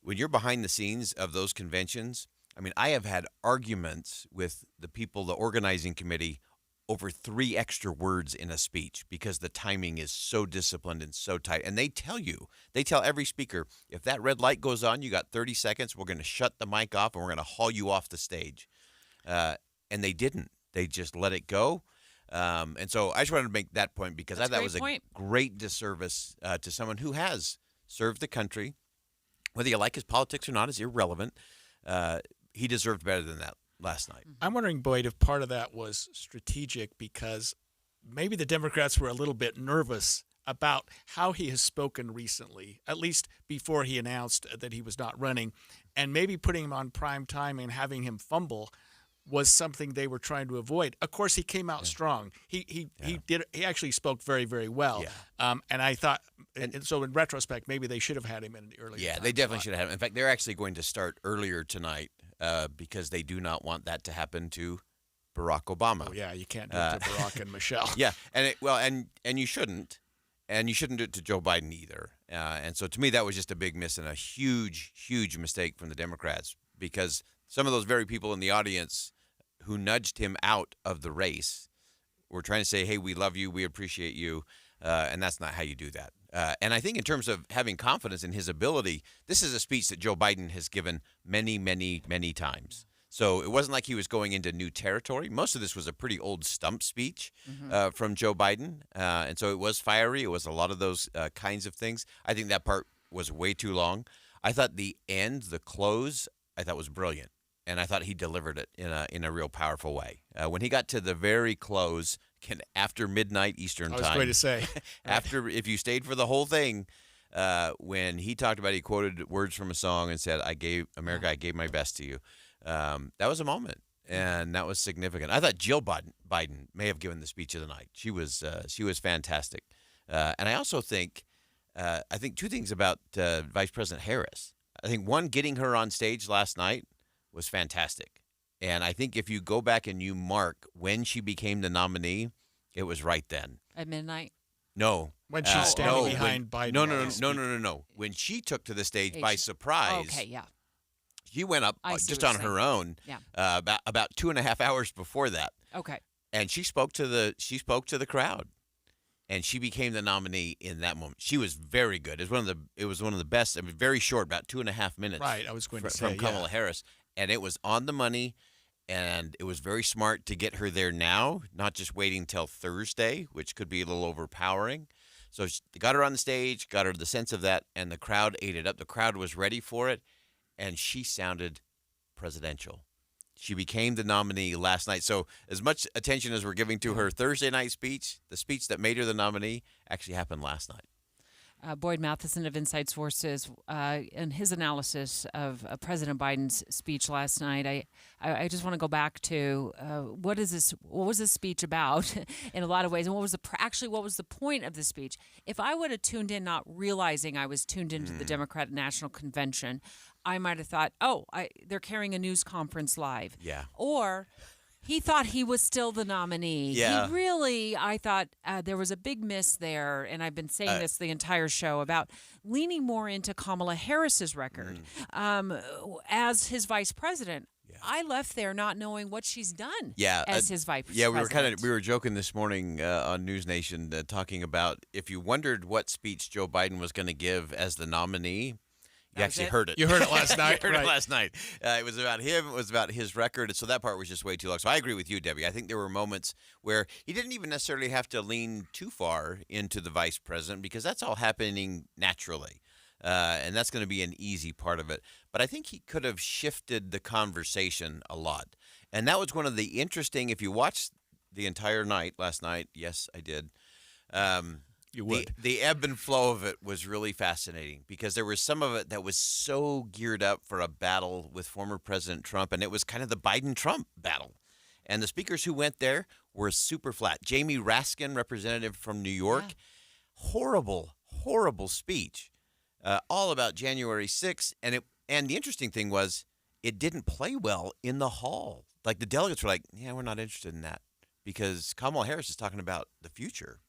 Speaker 26: when you're behind the scenes of those conventions, I mean, I have had arguments with the people, the organizing committee, over 3 extra words in a speech because the timing is so disciplined and so tight. And they tell every speaker, if that red light goes on, you got 30 seconds, we're going to shut the mic off and we're going to haul you off the stage. And they didn't. They just let it go. And so I just wanted to make that point because I thought it was a great disservice to someone who has served the country. Whether you like his politics or not is irrelevant. He deserved better than that last night.
Speaker 15: I'm wondering, Boyd, if part of that was strategic because maybe the Democrats were a little bit nervous about how he has spoken recently, at least before he announced that he was not running, and maybe putting him on prime time and having him fumble was something they were trying to avoid. Of course, he came out strong. He actually spoke very, very well.
Speaker 26: Yeah.
Speaker 15: And I thought, and so in retrospect, maybe they should have had him in the earlier.
Speaker 26: Yeah, they definitely should have had him. In fact, they're actually going to start earlier tonight because they do not want that to happen to Barack Obama.
Speaker 15: Oh yeah, you can't do it to Barack and Michelle.
Speaker 26: Yeah, and you shouldn't. And you shouldn't do it to Joe Biden either. And so to me, that was just a big miss and a huge, huge mistake from the Democrats because some of those very people in the audience who nudged him out of the race were trying to say, hey, we love you, we appreciate you, and that's not how you do that. And I think in terms of having confidence in his ability, this is a speech that Joe Biden has given many, many, many times. So it wasn't like he was going into new territory. Most of this was a pretty old stump speech from Joe Biden. And so it was fiery. It was a lot of those kinds of things. I think that part was way too long. I thought the end, the close, I thought was brilliant. And I thought he delivered it in a real powerful way. When he got to the very close, after midnight Eastern time.
Speaker 15: I was going to say.
Speaker 26: If you stayed for the whole thing, when he talked about, he quoted words from a song and said, I gave my best to you. That was a moment, and that was significant. I thought Jill Biden may have given the speech of the night. She was fantastic. And I also think, two things about Vice President Harris. I think, one, getting her on stage last night was fantastic. And I think if you go back and you mark when she became the nominee, it was right then.
Speaker 14: At midnight?
Speaker 26: No.
Speaker 15: When she's standing behind Biden.
Speaker 26: No. When she took to the stage by surprise.
Speaker 14: Okay, yeah.
Speaker 26: She went up just on her own about 2.5 hours before that.
Speaker 14: Okay.
Speaker 26: And she spoke to the crowd. And she became the nominee in that moment. She was very good. It was one of the best. I mean, very short, about 2.5 minutes.
Speaker 15: Right, I was going to say
Speaker 26: from Kamala Harris, and it was on the money, and it was very smart to get her there now, not just waiting till Thursday, which could be a little overpowering. So they got her on the stage, got her the sense of that, and the crowd ate it up. The crowd was ready for it, and she sounded presidential. She became the nominee last night. So as much attention as we're giving to her Thursday night speech, the speech that made her the nominee actually happened last night.
Speaker 14: Boyd Matheson of Inside Sources, in his analysis of President Biden's speech last night, I just want to go back to what was this speech about in a lot of ways, and what was the point of the speech? If I would have tuned in not realizing I was tuned into the Democratic National Convention, I might have thought, they're carrying a news conference live.
Speaker 26: Yeah.
Speaker 14: Or he thought he was still the nominee.
Speaker 26: Yeah.
Speaker 14: He really, I thought there was a big miss there, and I've been saying this the entire show, about leaning more into Kamala Harris's record as his vice president. Yeah. I left there not knowing what she's done as his vice president.
Speaker 26: Yeah, we were joking this morning on News Nation talking about if you wondered what speech Joe Biden was going to give as the nominee, you actually heard it.
Speaker 15: You heard it last night.
Speaker 26: You heard it last night. It was about him. It was about his record. So that part was just way too long. So I agree with you, Debbie. I think there were moments where he didn't even necessarily have to lean too far into the vice president because that's all happening naturally. And that's going to be an easy part of it. But I think he could have shifted the conversation a lot. And that was one of the interesting, if you watched the entire night last night, yes, I did.
Speaker 15: You would.
Speaker 26: The ebb and flow of it was really fascinating because there was some of it that was so geared up for a battle with former President Trump, and it was kind of the Biden-Trump battle. And the speakers who went there were super flat. Jamie Raskin, representative from New York, horrible speech, all about January 6th. And the interesting thing was it didn't play well in the hall. Like the delegates were like, yeah, we're not interested in that because Kamala Harris is talking about the future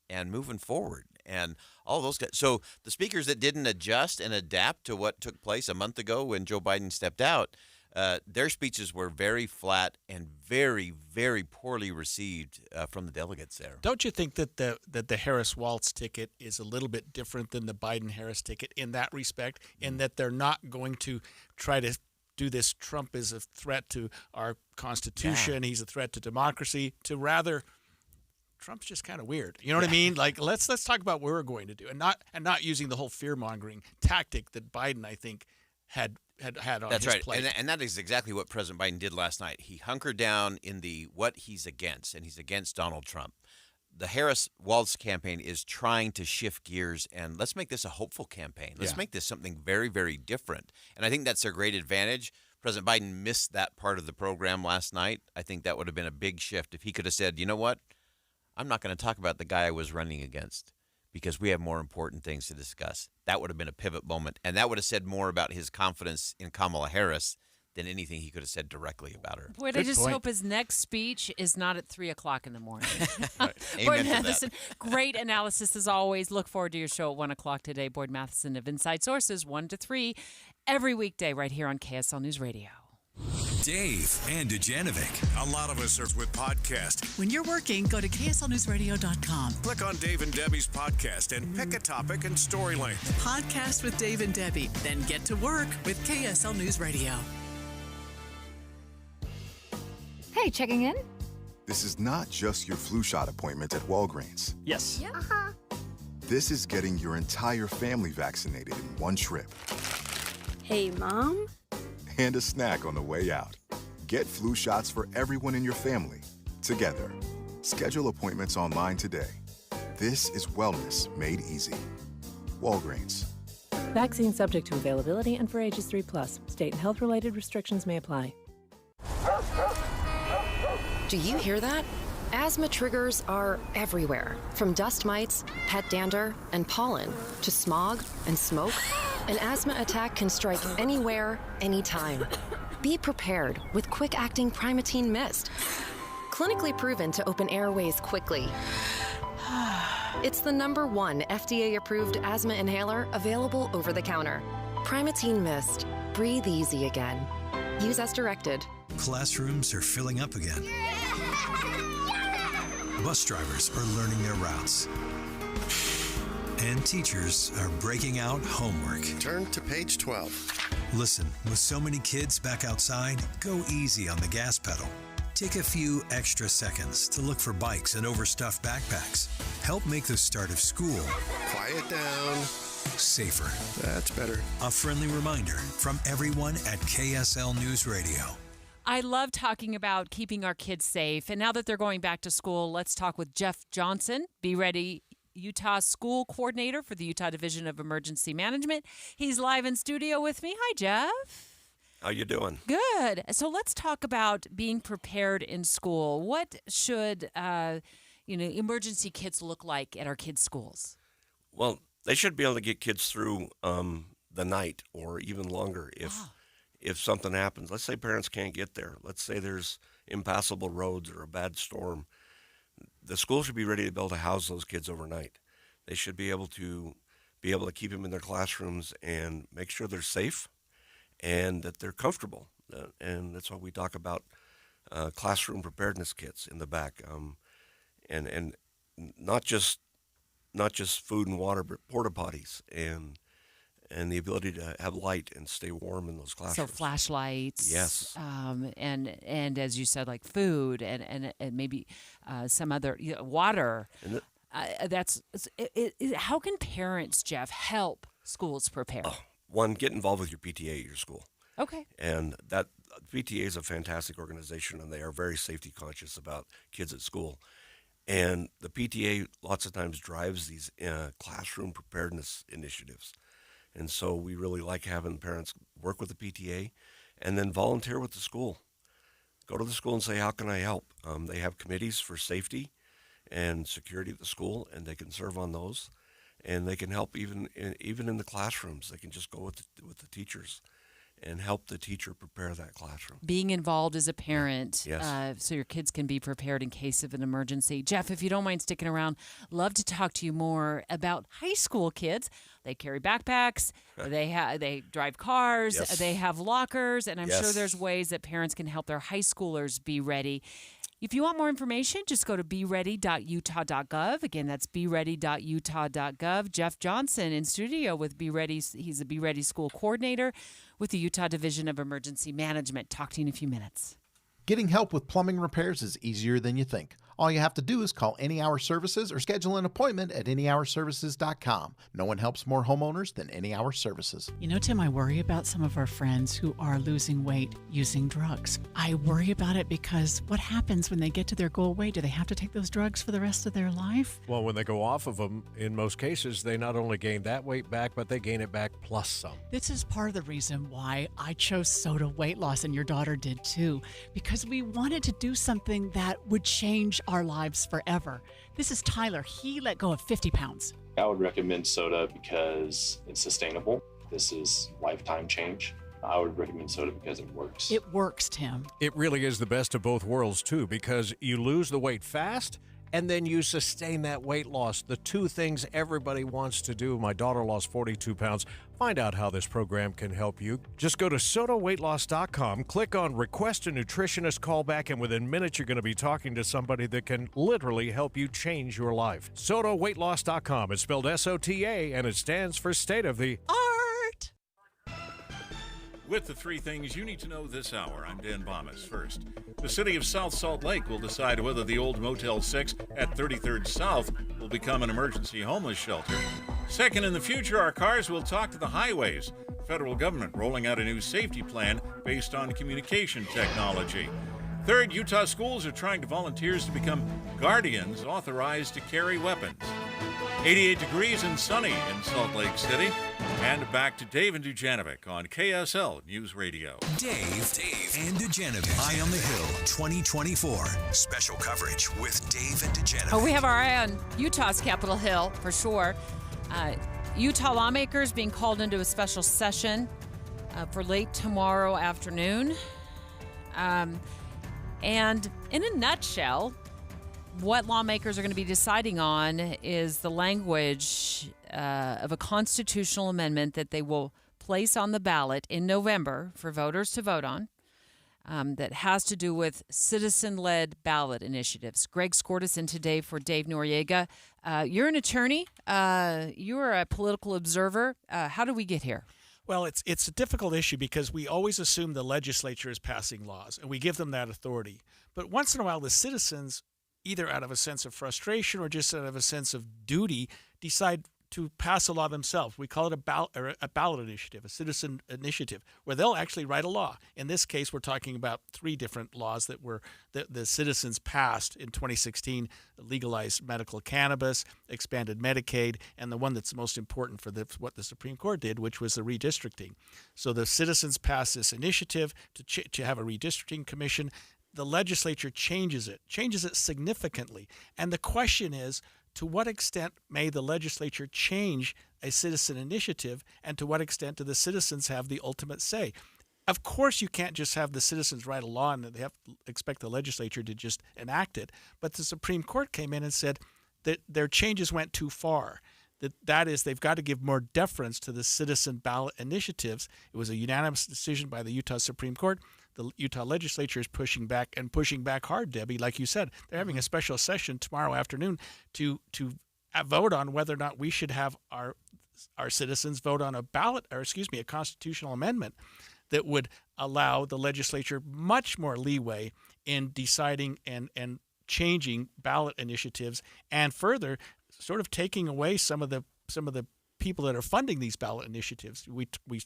Speaker 26: and moving forward and all those guys. So the speakers that didn't adjust and adapt to what took place a month ago when Joe Biden stepped out, their speeches were very flat and very, very poorly received from the delegates there.
Speaker 15: Don't you think that the Harris-Walz ticket is a little bit different than the Biden-Harris ticket in that respect, in that they're not going to try to do this Trump is a threat to our Constitution, he's a threat to democracy, to rather Trump's just kind of weird. You know what I mean? Like let's talk about what we're going to do and not using the whole fear-mongering tactic that Biden, I think, had on
Speaker 26: That's
Speaker 15: his
Speaker 26: right.
Speaker 15: plate.
Speaker 26: And that is exactly what President Biden did last night. He hunkered down in the what he's against, and he's against Donald Trump. The Harris-Walz campaign is trying to shift gears, and let's make this a hopeful campaign. Let's make this something very, very different. And I think that's their great advantage. President Biden missed that part of the program last night. I think that would have been a big shift if he could have said, you know what, I'm not going to talk about the guy I was running against because we have more important things to discuss. That would have been a pivot moment, and that would have said more about his confidence in Kamala Harris than anything he could have said directly about her.
Speaker 14: Boy, I just hope his next speech is not at 3 o'clock in the morning.
Speaker 26: Boyd
Speaker 14: Matheson, great analysis as always. Look forward to your show at 1 o'clock today. Boyd Matheson of Inside Sources, 1 to 3, every weekday right here on KSL News Radio.
Speaker 13: Dave and Dujanovic.
Speaker 16: A lot of us are with podcast.
Speaker 1: When you're working, go to KSLNewsRadio.com.
Speaker 16: Click on Dave and Debbie's podcast and pick a topic and story length.
Speaker 1: Podcast with Dave and Debbie. Then get to work with KSL News Radio.
Speaker 3: Hey, checking in?
Speaker 17: This is not just your flu shot appointment at Walgreens.
Speaker 15: Yes.
Speaker 3: Yeah. Uh-huh.
Speaker 17: This is getting your entire family vaccinated in one trip.
Speaker 3: Hey, Mom?
Speaker 17: And a snack on the way out. Get flu shots for everyone in your family, together. Schedule appointments online today. This is wellness made easy. Walgreens.
Speaker 20: Vaccine subject to availability and for ages 3+. State and health-related restrictions may apply.
Speaker 21: Do you hear that? Asthma triggers are everywhere, from dust mites, pet dander, and pollen, to smog and smoke. An asthma attack can strike anywhere, anytime. Be prepared with quick-acting Primatene Mist. Clinically proven to open airways quickly. It's the #1 FDA-approved asthma inhaler available over the counter. Primatene Mist. Breathe easy again. Use as directed.
Speaker 13: Classrooms are filling up again. Bus drivers are learning their routes. And teachers are breaking out homework.
Speaker 23: Turn to page 12.
Speaker 13: Listen, with so many kids back outside, go easy on the gas pedal. Take a few extra seconds to look for bikes and overstuffed backpacks. Help make the start of school
Speaker 23: Quiet down.
Speaker 13: safer.
Speaker 23: That's better.
Speaker 13: A friendly reminder from everyone at KSL News Radio.
Speaker 14: I love talking about keeping our kids safe. And now that they're going back to school, let's talk with Jeff Johnson, Be Ready Utah School Coordinator for the Utah Division of Emergency Management. He's live in studio with me. Hi, Jeff.
Speaker 24: How you doing?
Speaker 14: Good. So let's talk about being prepared in school. What should emergency kits look like at our kids' schools?
Speaker 24: Well, they should be able to get kids through the night or even longer if something happens. Let's say parents can't get there. Let's say there's impassable roads or a bad storm. The school should be ready to be able to house those kids overnight. They should be able to keep them in their classrooms and make sure they're safe and that they're comfortable. And that's why we talk about classroom preparedness kits in the back, and not just food and water, but porta potties and the ability to have light and stay warm in those classrooms.
Speaker 14: So flashlights.
Speaker 24: Yes.
Speaker 14: And as you said, like food and maybe some other water. How can parents, Jeff, help schools prepare?
Speaker 24: One, get involved with your PTA at your school.
Speaker 14: Okay.
Speaker 24: And that PTA is a fantastic organization, and they are very safety conscious about kids at school. And the PTA lots of times drives these classroom preparedness initiatives. And so we really like having parents work with the PTA and then volunteer with the school. go to the school and say, how can I help? They have committees for safety and security at the school, and they can serve on those. And they can help even in the classrooms. They can just go with the teachers and help the teacher prepare that classroom.
Speaker 14: Being involved as a parent,
Speaker 24: Yes.
Speaker 14: so your kids can be prepared in case of an emergency. Jeff, if you don't mind sticking around, love to talk to you more about high school kids. They carry backpacks, they drive cars,
Speaker 24: Yes.
Speaker 14: they have lockers, and I'm sure
Speaker 24: Yes.
Speaker 14: there's ways that parents can help their high schoolers be ready. If you want more information, just go to beready.utah.gov. Again, that's beready.utah.gov. Jeff Johnson in studio with Be Ready. He's a Be Ready school coordinator with the Utah Division of Emergency Management. Talk to you in a few minutes.
Speaker 2: Getting help with plumbing repairs is easier than you think. All you have to do is call Any Hour Services or schedule an appointment at anyhourservices.com. No one helps more homeowners than Any Hour Services.
Speaker 1: You know, Tim, I worry about some of our friends who are losing weight using drugs. I worry about it because what happens when they get to their goal weight? Do they have to take those drugs for the rest of their life?
Speaker 4: Well, when they go off of them, in most cases, they not only gain that weight back, but they gain it back plus some.
Speaker 1: This is part of the reason why I chose Soda Weight Loss, and your daughter did too, because we wanted to do something that would change our lives forever. This is Tyler. He let go of 50 pounds.
Speaker 5: I would recommend soda because it's sustainable. This is lifetime change. I would recommend soda because it works.
Speaker 1: It works, Tim.
Speaker 4: It really is the best of both worlds, too, because you lose the weight fast and then you sustain that weight loss. The two things everybody wants to do. My daughter lost 42 pounds. Find out how this program can help you. Just go to sodaweightloss.com, click on Request a Nutritionist Callback, and within minutes you're going to be talking to somebody that can literally help you change your life. Sodaweightloss.com. It's spelled SOTA, and it stands for State of the
Speaker 1: Art.
Speaker 7: With the three things you need to know this hour, I'm Dan Bomas. First, the city of South Salt Lake will decide whether the old Motel 6 at 33rd South will become an emergency homeless shelter. Second, in the future, our cars will talk to the highways. Federal government rolling out a new safety plan based on communication technology. Third, Utah schools are trying to volunteers to become guardians authorized to carry weapons. 88 degrees and sunny in Salt Lake City. And back to Dave and Dujanovic on KSL News Radio.
Speaker 13: Dave, and Dujanovic. Eye on the Hill 2024. Special coverage with Dave and Dujanovic.
Speaker 14: Oh, we have our eye on Utah's Capitol Hill for sure. Utah lawmakers being called into a special session for late tomorrow afternoon. And in a nutshell, what lawmakers are going to be deciding on is the language of a constitutional amendment that they will place on the ballot in November for voters to vote on that has to do with citizen-led ballot initiatives. Greg scored us in today for Dave Noriega. You're an attorney. You're a political observer. How do we get here?
Speaker 15: Well, it's a difficult issue because we always assume the legislature is passing laws, and we give them that authority. But once in a while, the citizens, either out of a sense of frustration or just out of a sense of duty, decide to pass a law themselves. We call it a ballot initiative, a citizen initiative, where they'll actually write a law. In this case, we're talking about three different laws that were the citizens passed in 2016: legalized medical cannabis, expanded Medicaid, and the one that's most important for what the Supreme Court did, which was the redistricting. So the citizens passed this initiative to have a redistricting commission. The legislature changes it significantly. And the question is, to what extent may the legislature change a citizen initiative, and to what extent do the citizens have the ultimate say? Of course, you can't just have the citizens write a law and they have to expect the legislature to just enact it. But the Supreme Court came in and said that their changes went too far. That is, they've got to give more deference to the citizen ballot initiatives. It was a unanimous decision by the Utah Supreme Court. The Utah legislature is pushing back hard, Debbie. Like you said, they're having a special session tomorrow afternoon to vote on whether or not we should have our citizens vote on a constitutional amendment that would allow the legislature much more leeway in deciding and changing ballot initiatives, and further sort of taking away some of the people that are funding these ballot initiatives.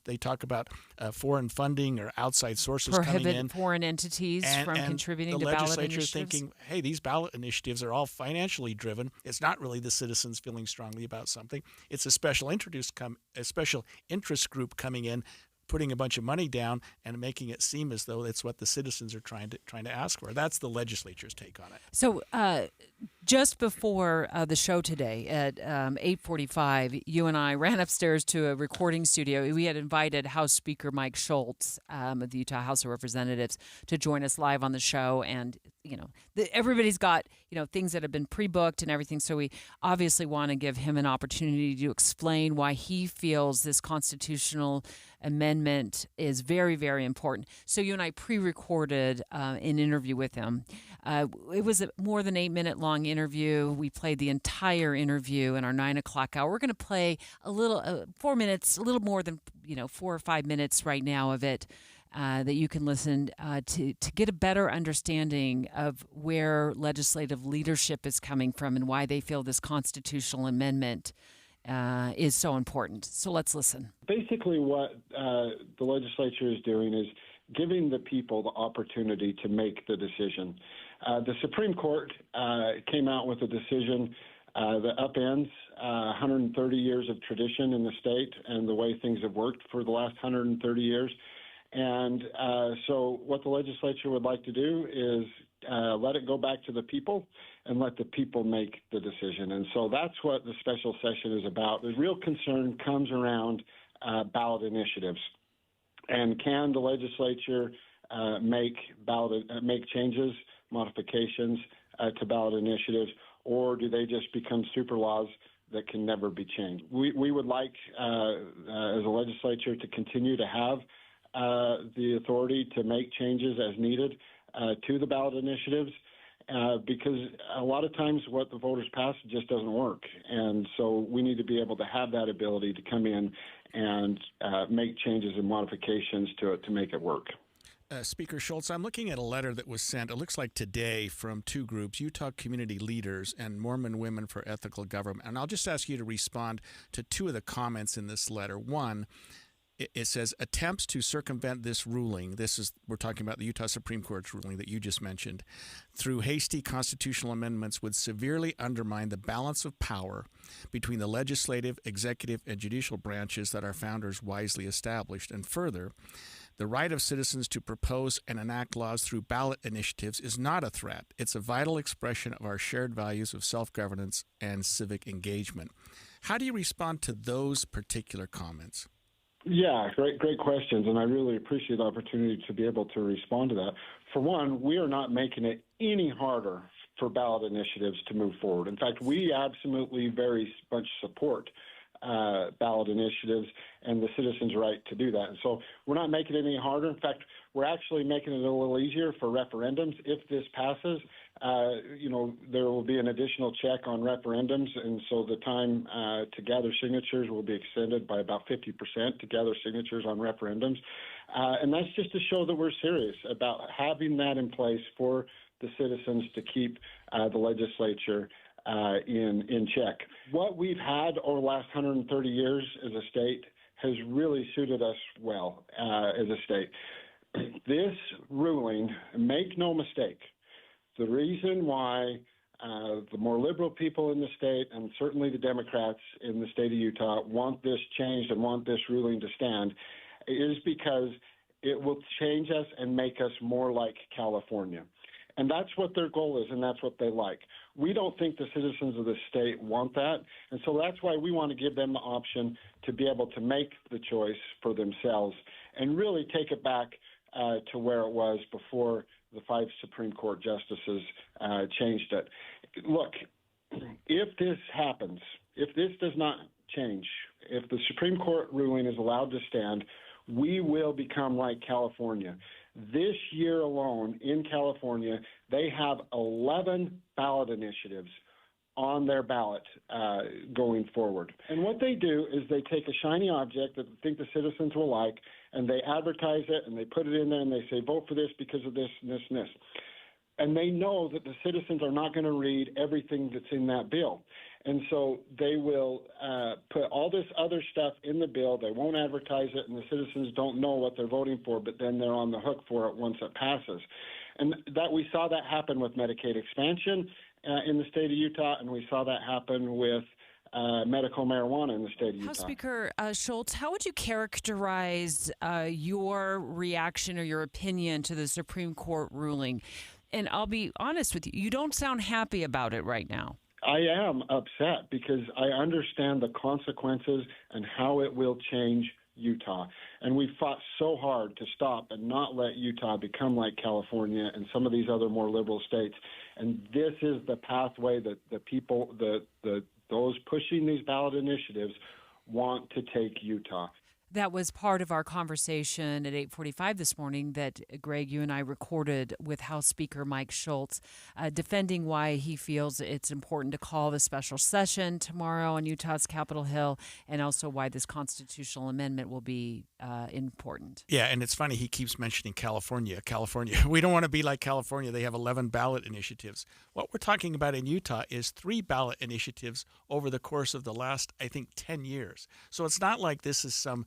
Speaker 15: They talk about foreign funding or outside sources coming in.
Speaker 14: Prohibit foreign entities from contributing to ballot initiatives.
Speaker 15: The legislature thinking, hey, these ballot initiatives are all financially driven. It's not really the citizens feeling strongly about something. It's a special interest group coming in putting a bunch of money down and making it seem as though it's what the citizens are trying to ask for. That's the legislature's take on it.
Speaker 14: So just before the show today at 8:45, you and I ran upstairs to a recording studio. We had invited House Speaker Mike Schultz of the Utah House of Representatives to join us live on the show. And, everybody's got, things that have been pre-booked and everything. So we obviously want to give him an opportunity to explain why he feels this constitutional amendment is very, very important. So you and I pre-recorded an interview with him. It was a more than 8-minute long interview. We played the entire interview in our 9 o'clock hour. We're going to play a little, 4 minutes, a little more than 4 or 5 minutes right now of it. That you can listen to get a better understanding of where legislative leadership is coming from and why they feel this constitutional amendment is so important. So let's listen.
Speaker 6: Basically, what the legislature is doing is giving the people the opportunity to make the decision. The Supreme Court came out with a decision that upends 130 years of tradition in the state and the way things have worked for the last 130 years. And so what the legislature would like to do is let it go back to the people and let the people make the decision. And so that's what the special session is about. The real concern comes around ballot initiatives. And can the legislature make changes, modifications to ballot initiatives, or do they just become super laws that can never be changed? We would like, as a legislature, to continue to have the authority to make changes as needed to the ballot initiatives because a lot of times what the voters pass just doesn't work. And so we need to be able to have that ability to come in and make changes and modifications to it to make it work.
Speaker 15: Speaker Schultz, I'm looking at a letter that was sent, it looks like today, from two groups, Utah Community Leaders and Mormon Women for Ethical Government. And I'll just ask you to respond to two of the comments in this letter. One, it says attempts to circumvent this ruling, we're talking about the Utah Supreme Court's ruling that you just mentioned, through hasty constitutional amendments would severely undermine the balance of power between the legislative, executive, and judicial branches that our founders wisely established. And further, the right of citizens to propose and enact laws through ballot initiatives is not a threat. It's a vital expression of our shared values of self-governance and civic engagement. How do you respond to those particular comments?
Speaker 6: Yeah, great questions, and I really appreciate the opportunity to be able to respond to that. For one, we are not making it any harder for ballot initiatives to move forward. In fact, we absolutely very much support ballot initiatives and the citizens' right to do that. And so we're not making it any harder. In fact, we're actually making it a little easier for referendums. If this passes, there will be an additional check on referendums, and so the time to gather signatures will be extended by about 50% to gather signatures on referendums. And that's just to show that we're serious about having that in place for the citizens to keep the legislature in check. What we've had over the last 130 years as a state has really suited us well as a state. This ruling, make no mistake, the reason why the more liberal people in the state and certainly the Democrats in the state of Utah want this changed and want this ruling to stand is because it will change us and make us more like California. And that's what their goal is, and that's what they like. We don't think the citizens of the state want that, and so that's why we want to give them the option to be able to make the choice for themselves and really take it back to where it was before the 5 Supreme Court justices changed it. Look, if this happens, if this does not change, if the Supreme Court ruling is allowed to stand, we will become like California. This year alone in California, they have 11 ballot initiatives on their ballot going forward. And what they do is they take a shiny object that they think the citizens will like, and they advertise it, and they put it in there, and they say, vote for this because of this and this and this. And they know that the citizens are not going to read everything that's in that bill. And so they will put all this other stuff in the bill. They won't advertise it, and the citizens don't know what they're voting for, but then they're on the hook for it once it passes. And that we saw that happen with Medicaid expansion in the state of Utah, and we saw that happen with medical marijuana in the state of Utah.
Speaker 14: House Speaker Schultz, how would you characterize your reaction or your opinion to the Supreme Court ruling? And I'll be honest with you, you don't sound happy about it right now.
Speaker 6: I am upset because I understand the consequences and how it will change Utah. And we fought so hard to stop and not let Utah become like California and some of these other more liberal states. And this is the pathway that the people, those pushing these ballot initiatives want to take Utah.
Speaker 14: That was part of our conversation at 8:45 this morning that, Greg, you and I recorded with House Speaker Mike Schultz, defending why he feels it's important to call the special session tomorrow on Utah's Capitol Hill, and also why this constitutional amendment will be important.
Speaker 15: Yeah, and it's funny, he keeps mentioning California. We don't want to be like California. They have 11 ballot initiatives. What we're talking about in Utah is 3 ballot initiatives over the course of the last, I think, 10 years. So it's not like this is some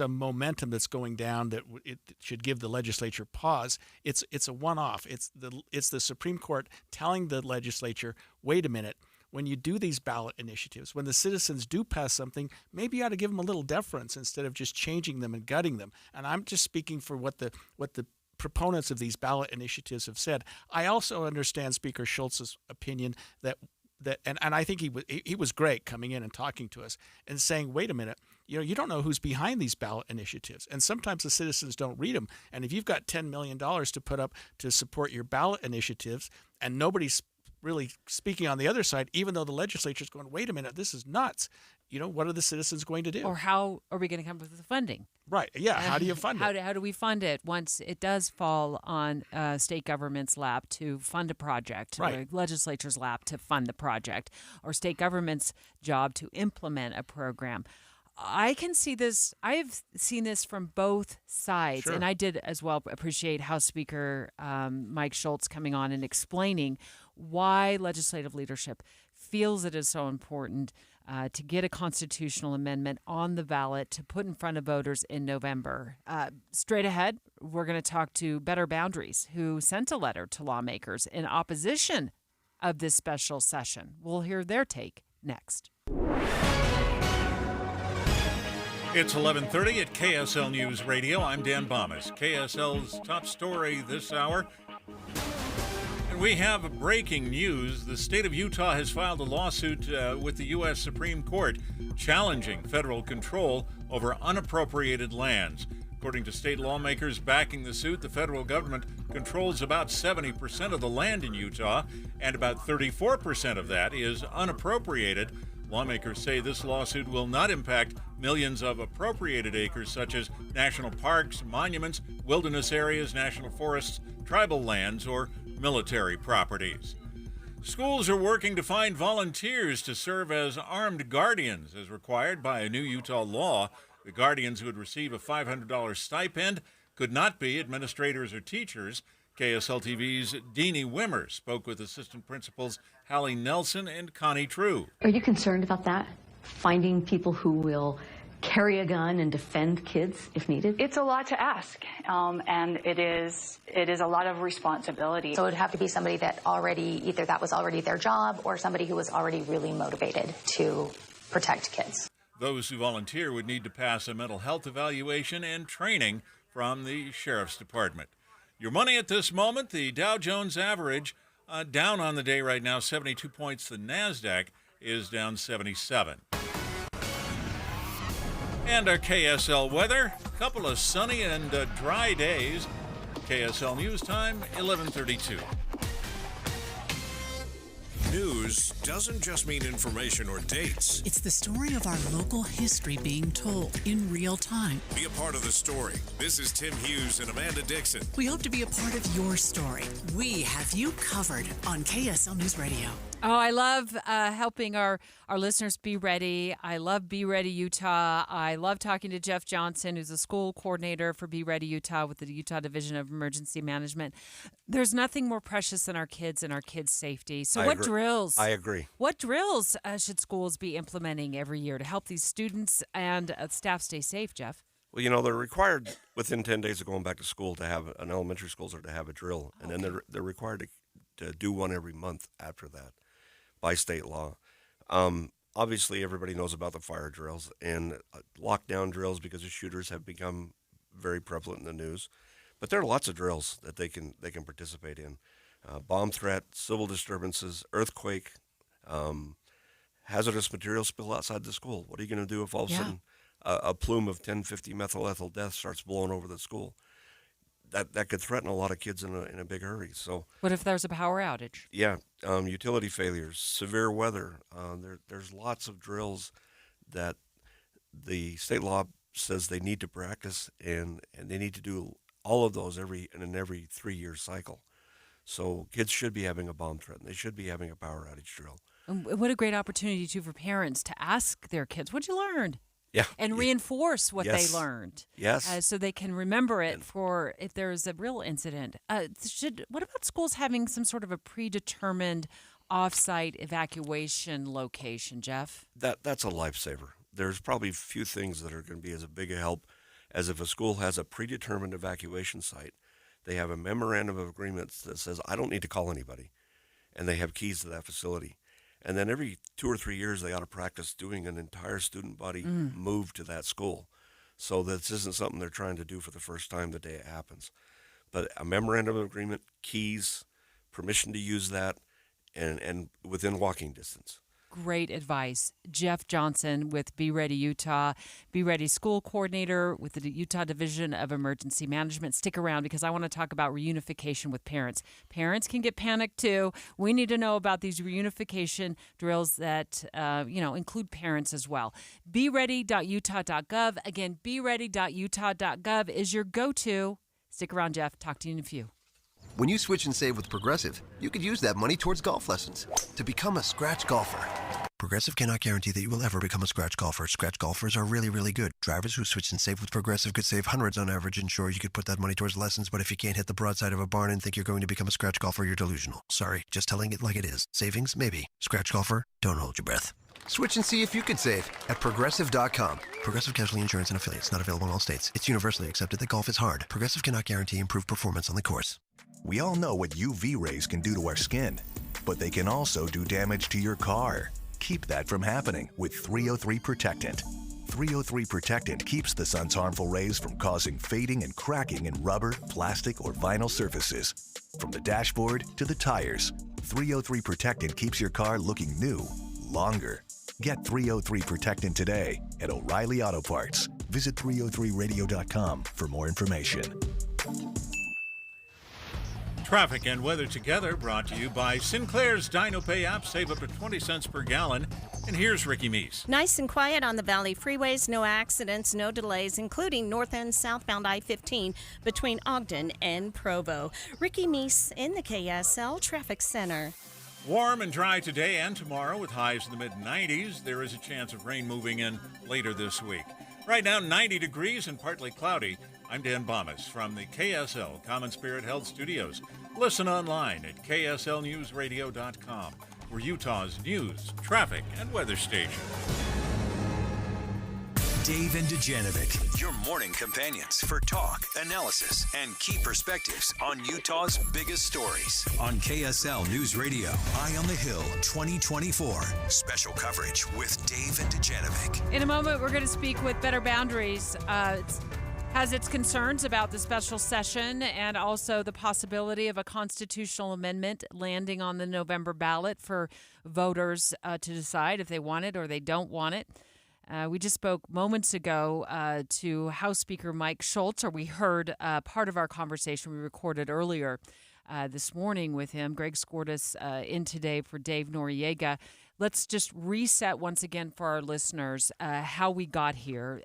Speaker 15: momentum that's going down that it should give the legislature pause. It's a one-off. It's the Supreme Court telling the legislature, wait a minute, when you do these ballot initiatives, when the citizens do pass something, maybe you ought to give them a little deference instead of just changing them and gutting them. And I'm just speaking for what the proponents of these ballot initiatives have said. I also understand Speaker Schultz's opinion that and I think he was great coming in and talking to us and saying, wait a minute, you don't know who's behind these ballot initiatives. And sometimes the citizens don't read them. And if you've got $10 million to put up to support your ballot initiatives and nobody's really speaking on the other side, even though the legislature's going, wait a minute, this is nuts. What are the citizens going to do?
Speaker 14: Or how are we going to come up with the funding?
Speaker 15: Right. Yeah. How do you fund it?
Speaker 14: How do we fund it once it does fall on state government's lap to fund a project,
Speaker 15: right,
Speaker 14: or legislature's lap to fund the project, or state government's job to implement a program? I can see this. I've seen this from both sides.
Speaker 15: Sure.
Speaker 14: And I did as well appreciate House Speaker Mike Schultz coming on and explaining why legislative leadership feels it is so important to get a constitutional amendment on the ballot to put in front of voters in November. Straight ahead, we're going to talk to Better Boundaries, who sent a letter to lawmakers in opposition of this special session. We'll hear their take next.
Speaker 7: It's 11:30 at KSL News Radio. I'm Dan Bomas. KSL's top story this hour. And we have breaking news. The state of Utah has filed a lawsuit with the U.S. Supreme Court challenging federal control over unappropriated lands. According to state lawmakers backing the suit, the federal government controls about 70% of the land in Utah, and about 34% of that is unappropriated. Lawmakers say this lawsuit will not impact millions of appropriated acres such as national parks, monuments, wilderness areas, national forests, tribal lands, or military properties. Schools are working to find volunteers to serve as armed guardians as required by a new Utah law. The guardians would receive a $500 stipend, could not be administrators or teachers. KSL TV's Deanie Wimmer spoke with assistant principals Hallie Nelson and Connie True.
Speaker 8: Are you concerned about that? Finding people who will carry a gun and defend kids if needed?
Speaker 9: It's a lot to ask, and it is a lot of responsibility.
Speaker 10: So it would have to be somebody that either that was already their job or somebody who was already really motivated to protect kids.
Speaker 7: Those who volunteer would need to pass a mental health evaluation and training from the Sheriff's Department. Your money at this moment, the Dow Jones average down on the day right now, 72 points. The NASDAQ is down 77. And our KSL weather, a couple of sunny and dry days. KSL News Time, 11:32.
Speaker 16: News doesn't just mean information or dates.
Speaker 1: It's the story of our local history being told in real time.
Speaker 16: Be a part of the story. This is Tim Hughes and Amanda Dixon.
Speaker 1: We hope to be a part of your story. We have you covered on KSL News Radio.
Speaker 14: Oh, I love helping our listeners be ready. I love Be Ready Utah. I love talking to Jeff Johnson, who's a school coordinator for Be Ready Utah with the Utah Division of Emergency Management. There's nothing more precious than our kids and our kids' safety. So what drills?
Speaker 24: I agree.
Speaker 14: What drills should schools be implementing every year to help these students and staff stay safe, Jeff?
Speaker 24: Well, they're required within 10 days of going back to school to have an elementary schools are to have a drill, and then they're required to do one every month after that by state law. obviously, everybody knows about the fire drills and lockdown drills because the shooters have become very prevalent in the news. But there are lots of drills that they can participate in. Bomb threat, civil disturbances, earthquake, hazardous material spill outside the school. What are you going to do if all of a sudden a plume of 1050 methyl ethyl death starts blowing over the school? That could threaten a lot of kids in a big hurry. So
Speaker 14: what if there's a power outage?
Speaker 24: Yeah, utility failures, severe weather. There's lots of drills that the state law says they need to practice, and they need to do all of those in an every 3-year cycle. So kids should be having a bomb threat, and they should be having a power outage drill.
Speaker 14: And what a great opportunity, too, for parents to ask their kids, what'd you learn?
Speaker 24: Yeah.
Speaker 14: And reinforce what they learned.
Speaker 24: Yes.
Speaker 14: So they can remember it for if there's a real incident. What about schools having some sort of a predetermined off-site evacuation location, Jeff?
Speaker 24: That's a lifesaver. There's probably few things that are going to be as big a help as if a school has a predetermined evacuation site. They have a memorandum of agreement that says, I don't need to call anybody, and they have keys to that facility. And then every 2 or 3 years, they ought to practice doing an entire student body move to that school. So this isn't something they're trying to do for the first time the day it happens. But a memorandum of agreement, keys, permission to use that, and within walking distance.
Speaker 14: Great advice. Jeff Johnson with Be Ready Utah, Be Ready School Coordinator with the Utah Division of Emergency Management. Stick around because I want to talk about reunification with parents. Parents can get panicked too. We need to know about these reunification drills that include parents as well. BeReady.utah.gov. Again, BeReady.utah.gov is your go-to. Stick around, Jeff. Talk to you in a few.
Speaker 11: When you switch and save with Progressive, you could use that money towards golf lessons to become a scratch golfer. Progressive cannot guarantee that you will ever become a scratch golfer. Scratch golfers are really, really good. Drivers who switch and save with Progressive could save hundreds on average, and sure, you could put that money towards lessons, but if you can't hit the broadside of a barn and think you're going to become a scratch golfer, you're delusional. Sorry, just telling it like it is. Savings? Maybe. Scratch golfer? Don't hold your breath. Switch and see if you could save at Progressive.com. Progressive Casualty Insurance and Affiliates. Not available in all states. It's universally accepted that golf is hard. Progressive cannot guarantee improved performance on the course.
Speaker 12: We all know what UV rays can do to our skin, but they can also do damage to your car. Keep that from happening with 303 Protectant. 303 Protectant keeps the sun's harmful rays from causing fading and cracking in rubber, plastic, or vinyl surfaces. From the dashboard to the tires, 303 Protectant keeps your car looking new longer. Get 303 Protectant today at O'Reilly Auto Parts. Visit 303radio.com for more information.
Speaker 7: Traffic and weather together brought to you by Sinclair's DinoPay app. Save up to 20 cents per gallon. And here's Ricky Meese.
Speaker 18: Nice and quiet on the Valley freeways. No accidents, no delays, including north and southbound I-15 between Ogden and Provo. Ricky Meese in the KSL Traffic Center.
Speaker 7: Warm and dry today and tomorrow with highs in the mid-90s. There is a chance of rain moving in later this week. Right now, 90 degrees and partly cloudy. I'm Dan Bomas from the KSL Common Spirit Health Studios. Listen online at kslnewsradio.com. We're Utah's news, traffic, and weather station.
Speaker 13: Dave and Dujanovic, your morning companions for talk, analysis, and key perspectives on Utah's biggest stories. On KSL News Radio, Eye on the Hill 2024. Special coverage with Dave and Dujanovic.
Speaker 14: In a moment, we're going to speak with Better Boundaries. Has its concerns about the special session and also the possibility of a constitutional amendment landing on the November ballot for voters to decide if they want it or they don't want it. We just spoke moments ago to House Speaker Mike Schultz, or we heard part of our conversation we recorded earlier this morning with him. Greg scored us in today for Dave Noriega. Let's just reset once again for our listeners how we got here,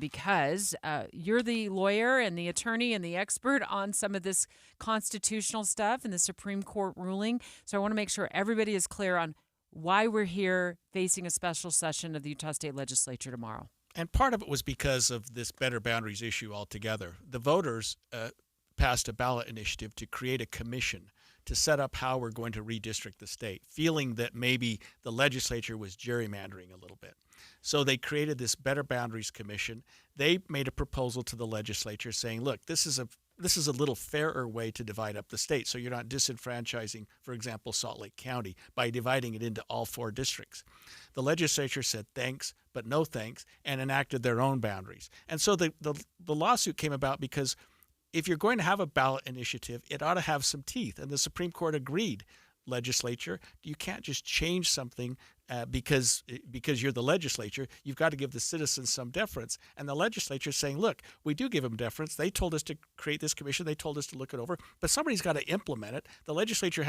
Speaker 14: because you're the lawyer and the attorney and the expert on some of this constitutional stuff and the Supreme Court ruling. So I want to make sure everybody is clear on why we're here facing a special session of the Utah State Legislature tomorrow.
Speaker 15: And part of it was because of this Better Boundaries issue altogether. The voters passed a ballot initiative to create a commission to set up how we're going to redistrict the state, feeling that maybe the legislature was gerrymandering a little bit. So they created this Better Boundaries Commission. They made a proposal to the legislature saying, look, this is this is a little fairer way to divide up the state. So you're not disenfranchising, for example, Salt Lake County by dividing it into all 4 districts. The legislature said thanks, but no thanks, and enacted their own boundaries. And so the lawsuit came about because if you're going to have a ballot initiative, it ought to have some teeth. And the Supreme Court agreed. Legislature, you can't just change something because you're the legislature. You've got to give the citizens some deference. And the legislature is saying, look, we do give them deference. They told us to create this commission. They told us to look it over. But somebody's got to implement it. The legislature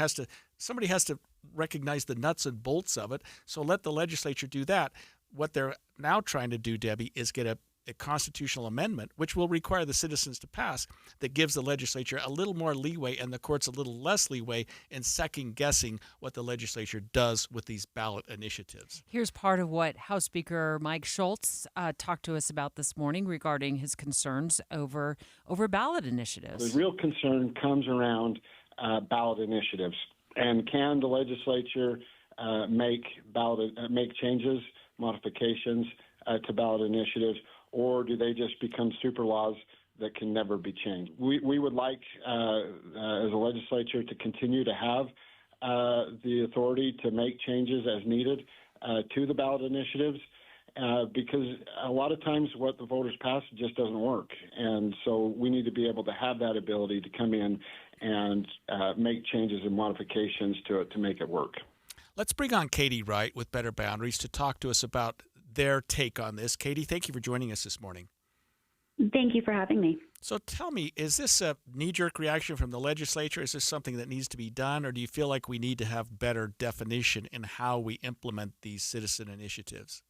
Speaker 15: somebody has to recognize the nuts and bolts of it. So let the legislature do that. What they're now trying to do, Debbie, is get a constitutional amendment, which will require the citizens to pass, that gives the legislature a little more leeway and the courts a little less leeway in second-guessing what the legislature does with these ballot initiatives.
Speaker 14: Here's part of what House Speaker Mike Schultz talked to us about this morning regarding his concerns over ballot initiatives.
Speaker 6: The real concern comes around ballot initiatives. And can the legislature make changes, modifications to ballot initiatives, or do they just become super laws that can never be changed? We would like, as a legislature, to continue to have the authority to make changes as needed to the ballot initiatives, because a lot of times what the voters pass just doesn't work. And so we need to be able to have that ability to come in and make changes and modifications to it to make it work.
Speaker 15: Let's bring on Katie Wright with Better Boundaries to talk to us about their take on this. Katie, thank you for joining us this morning.
Speaker 3: Thank you for having me.
Speaker 15: So tell me, is this a knee-jerk reaction from the legislature? Is this something that needs to be done, or do you feel like we need to have better definition in how we implement these citizen initiatives?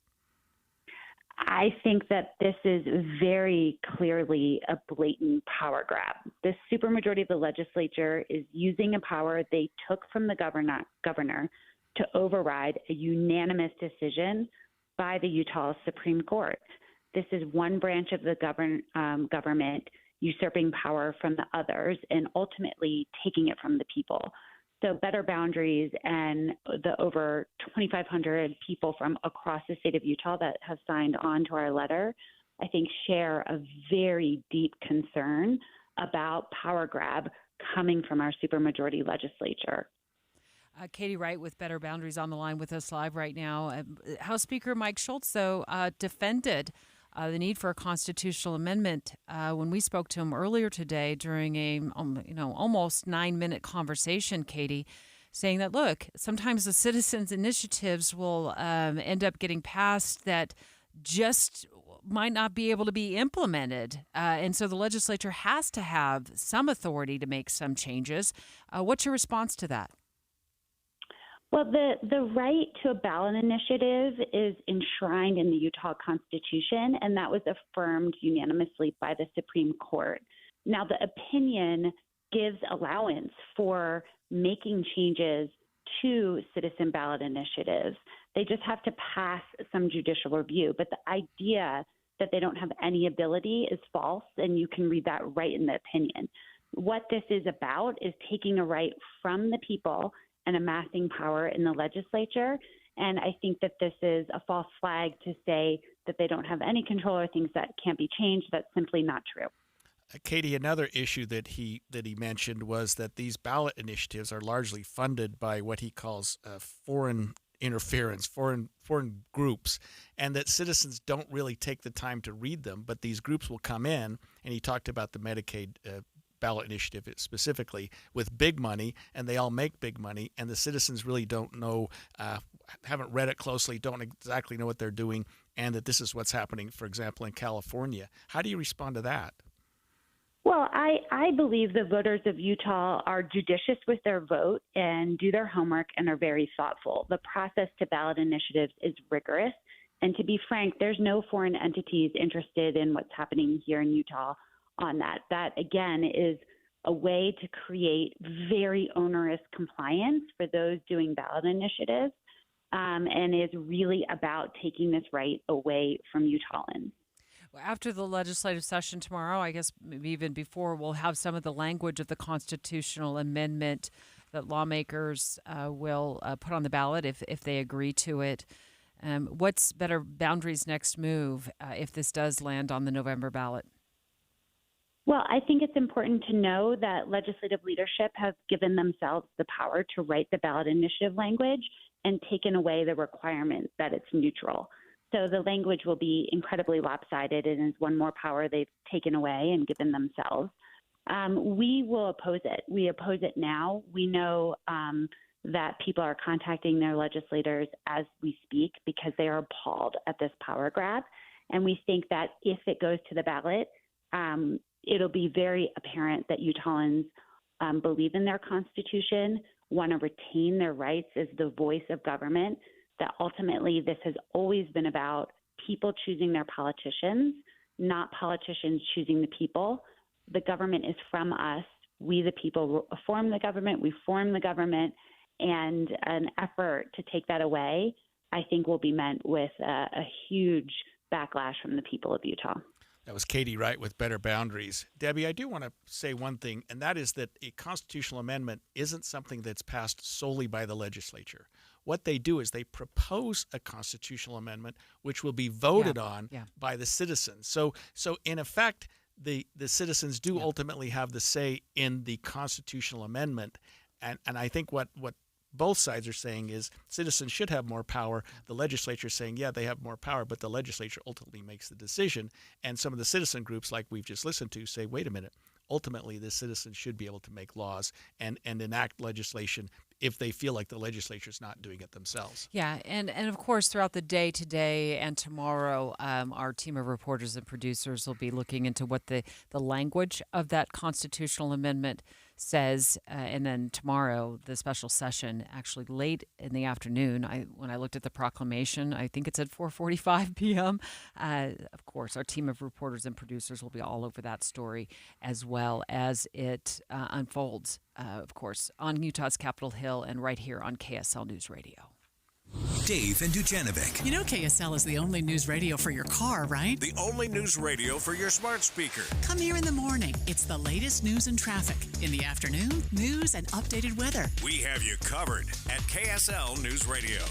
Speaker 3: I think that this is very clearly a blatant power grab. The supermajority of the legislature is using a power they took from the governor to override a unanimous decision by the Utah Supreme Court. This is one branch of the government usurping power from the others and ultimately taking it from the people. So Better Boundaries and the over 2,500 people from across the state of Utah that have signed on to our letter, I think share a very deep concern about power grab coming from our supermajority legislature.
Speaker 14: Katie Wright with Better Boundaries on the line with us live right now. House Speaker Mike Schultz, though, defended the need for a constitutional amendment when we spoke to him earlier today during a almost 9-minute conversation, Katie, saying that, look, sometimes the citizens' initiatives will end up getting passed that just might not be able to be implemented. And so the legislature has to have some authority to make some changes. What's your response to that?
Speaker 3: Well, the right to a ballot initiative is enshrined in the Utah Constitution, and that was affirmed unanimously by the Supreme Court. Now, the opinion gives allowance for making changes to citizen ballot initiatives. They just have to pass some judicial review. But the idea that they don't have any ability is false, and you can read that right in the opinion. What this is about is taking a right from the people and amassing power in the legislature. And I think that this is a false flag to say that they don't have any control or things that can't be changed. That's simply not true.
Speaker 15: Katie, another issue that he mentioned was that these ballot initiatives are largely funded by what he calls foreign interference, foreign groups, and that citizens don't really take the time to read them, but these groups will come in, and he talked about the Medicaid ballot initiative specifically, with big money, and they all make big money, and the citizens really don't know, haven't read it closely, don't exactly know what they're doing, and that this is what's happening, for example, in California. How do you respond to that?
Speaker 3: Well, I believe the voters of Utah are judicious with their vote and do their homework and are very thoughtful. The process to ballot initiatives is rigorous. And to be frank, there's no foreign entities interested in what's happening here in Utah on that. That, again, is a way to create very onerous compliance for those doing ballot initiatives, and is really about taking this right away from Utahns.
Speaker 14: After the legislative session tomorrow, I guess maybe even before, we'll have some of the language of the constitutional amendment that lawmakers will put on the ballot if they agree to it. What's Better Boundaries' next move if this does land on the November ballot?
Speaker 3: Well, I think it's important to know that legislative leadership has given themselves the power to write the ballot initiative language and taken away the requirement that it's neutral. So the language will be incredibly lopsided and is one more power they've taken away and given themselves. We will oppose it. We oppose it now. We know that people are contacting their legislators as we speak because they are appalled at this power grab. And we think that if it goes to the ballot, it'll be very apparent that Utahns believe in their Constitution, want to retain their rights as the voice of government, that ultimately this has always been about people choosing their politicians, not politicians choosing the people. The government is from us. We, the people, form the government. We form the government. And an effort to take that away, I think, will be met with a huge backlash from the people of Utah.
Speaker 15: That was Katie Wright with Better Boundaries. Debbie, I do want to say one thing, and that is that a constitutional amendment isn't something that's passed solely by the legislature. What they do is they propose a constitutional amendment which will be voted on by the citizens. So in effect, the citizens do ultimately have the say in the constitutional amendment. And I think what both sides are saying is citizens should have more power. The legislature is saying, yeah, they have more power, but the legislature ultimately makes the decision. And some of the citizen groups, like we've just listened to, say, wait a minute, ultimately the citizens should be able to make laws and enact legislation if they feel like the legislature is not doing it themselves.
Speaker 14: Yeah, and of course, throughout the day today and tomorrow, our team of reporters and producers will be looking into what the language of that constitutional amendment says, and then tomorrow, the special session, actually late in the afternoon, when I looked at the proclamation, I think it's at 4:45 p.m. Of course, our team of reporters and producers will be all over that story as well as it unfolds, of course, on Utah's Capitol Hill and right here on KSL News Radio.
Speaker 13: Dave and Dujanovic.
Speaker 1: You know KSL is the only news radio for your car, right?
Speaker 16: The only news radio for your smart speaker.
Speaker 1: Come here in the morning. It's the latest news and traffic. In the afternoon, news and updated weather.
Speaker 16: We have you covered at KSL News Radio.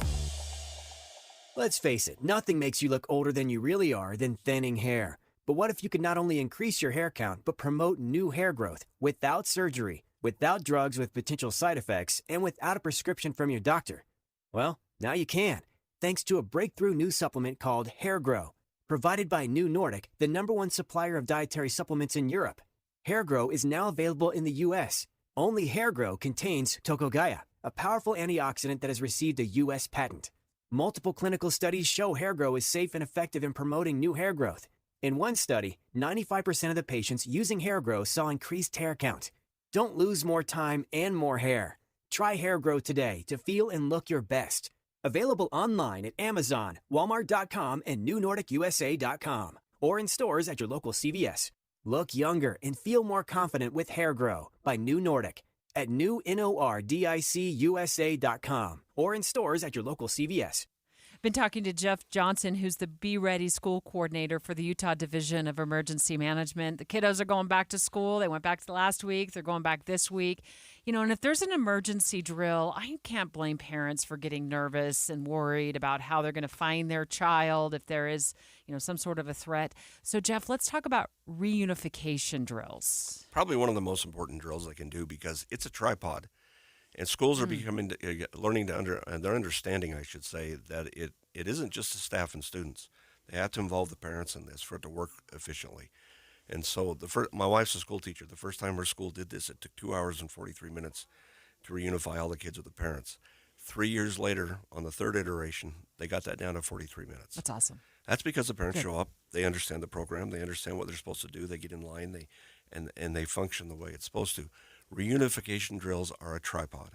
Speaker 17: Let's face it, nothing makes you look older than you really are than thinning hair. But what if you could not only increase your hair count, but promote new hair growth without surgery, without drugs with potential side effects, and without a prescription from your doctor? Well, now you can, thanks to a breakthrough new supplement called Hair Grow, provided by New Nordic, the #1 supplier of dietary supplements in Europe. Hair Grow is now available in the U.S. Only Hair Grow contains Tocogaya, a powerful antioxidant that has received a U.S. patent. Multiple clinical studies show Hair Grow is safe and effective in promoting new hair growth. In one study, 95% of the patients using Hair Grow saw increased hair count. Don't lose more time and more hair. Try Hair Grow today to feel and look your best. Available online at Amazon, Walmart.com, and NewNordicUSA.com, or in stores at your local CVS. Look younger and feel more confident with Hair Grow by New Nordic at NewNordicUSA.com, or in stores at your local CVS.
Speaker 14: Been talking to Jeff Johnson, who's the Be Ready School Coordinator for the Utah Division of Emergency Management. The kiddos are going back to school. They went back to last week. They're going back this week. You know, and if there's an emergency drill, I can't blame parents for getting nervous and worried about how they're going to find their child if there is, some sort of a threat. So, Jeff, let's talk about reunification drills.
Speaker 24: Probably one of the most important drills I can do because it's a tripod. And schools are learning they're understanding, I should say, that it isn't just the staff and students. They have to involve the parents in this for it to work efficiently. And so my wife's a school teacher. The first time her school did this, it took 2 hours and 43 minutes to reunify all the kids with the parents. 3 years later, on the third iteration, they got that down to 43 minutes.
Speaker 14: That's awesome.
Speaker 24: That's because the parents show up. They understand the program. They understand what they're supposed to do. They get in line. And they function the way it's supposed to. Reunification drills are a tripod,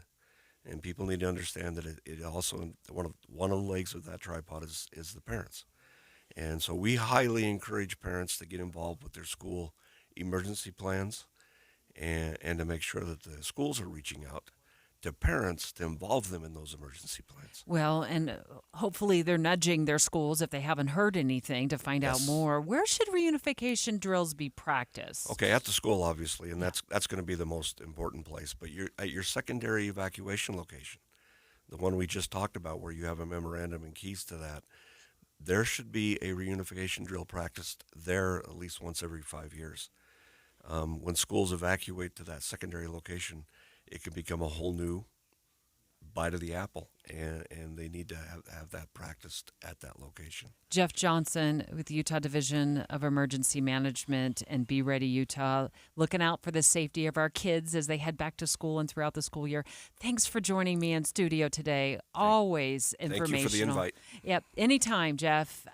Speaker 24: and people need to understand that it also one of the legs of that tripod is the parents, and so we highly encourage parents to get involved with their school emergency plans, and to make sure that the schools are reaching out to parents to involve them in those emergency plans.
Speaker 14: Well, and hopefully they're nudging their schools if they haven't heard anything to find out more. Where should reunification drills be practiced?
Speaker 24: Okay, at the school, obviously, and that's going to be the most important place. But at your secondary evacuation location, the one we just talked about where you have a memorandum and keys to that, there should be a reunification drill practiced there at least once every 5 years. When schools evacuate to that secondary location, it can become a whole new bite of the apple, and they need to have that practiced at that location.
Speaker 14: Jeff Johnson with the Utah Division of Emergency Management and Be Ready Utah, looking out for the safety of our kids as they head back to school and throughout the school year. Thanks for joining me in studio today. Always informational.
Speaker 24: Thank you for the invite.
Speaker 14: Yep, anytime, Jeff.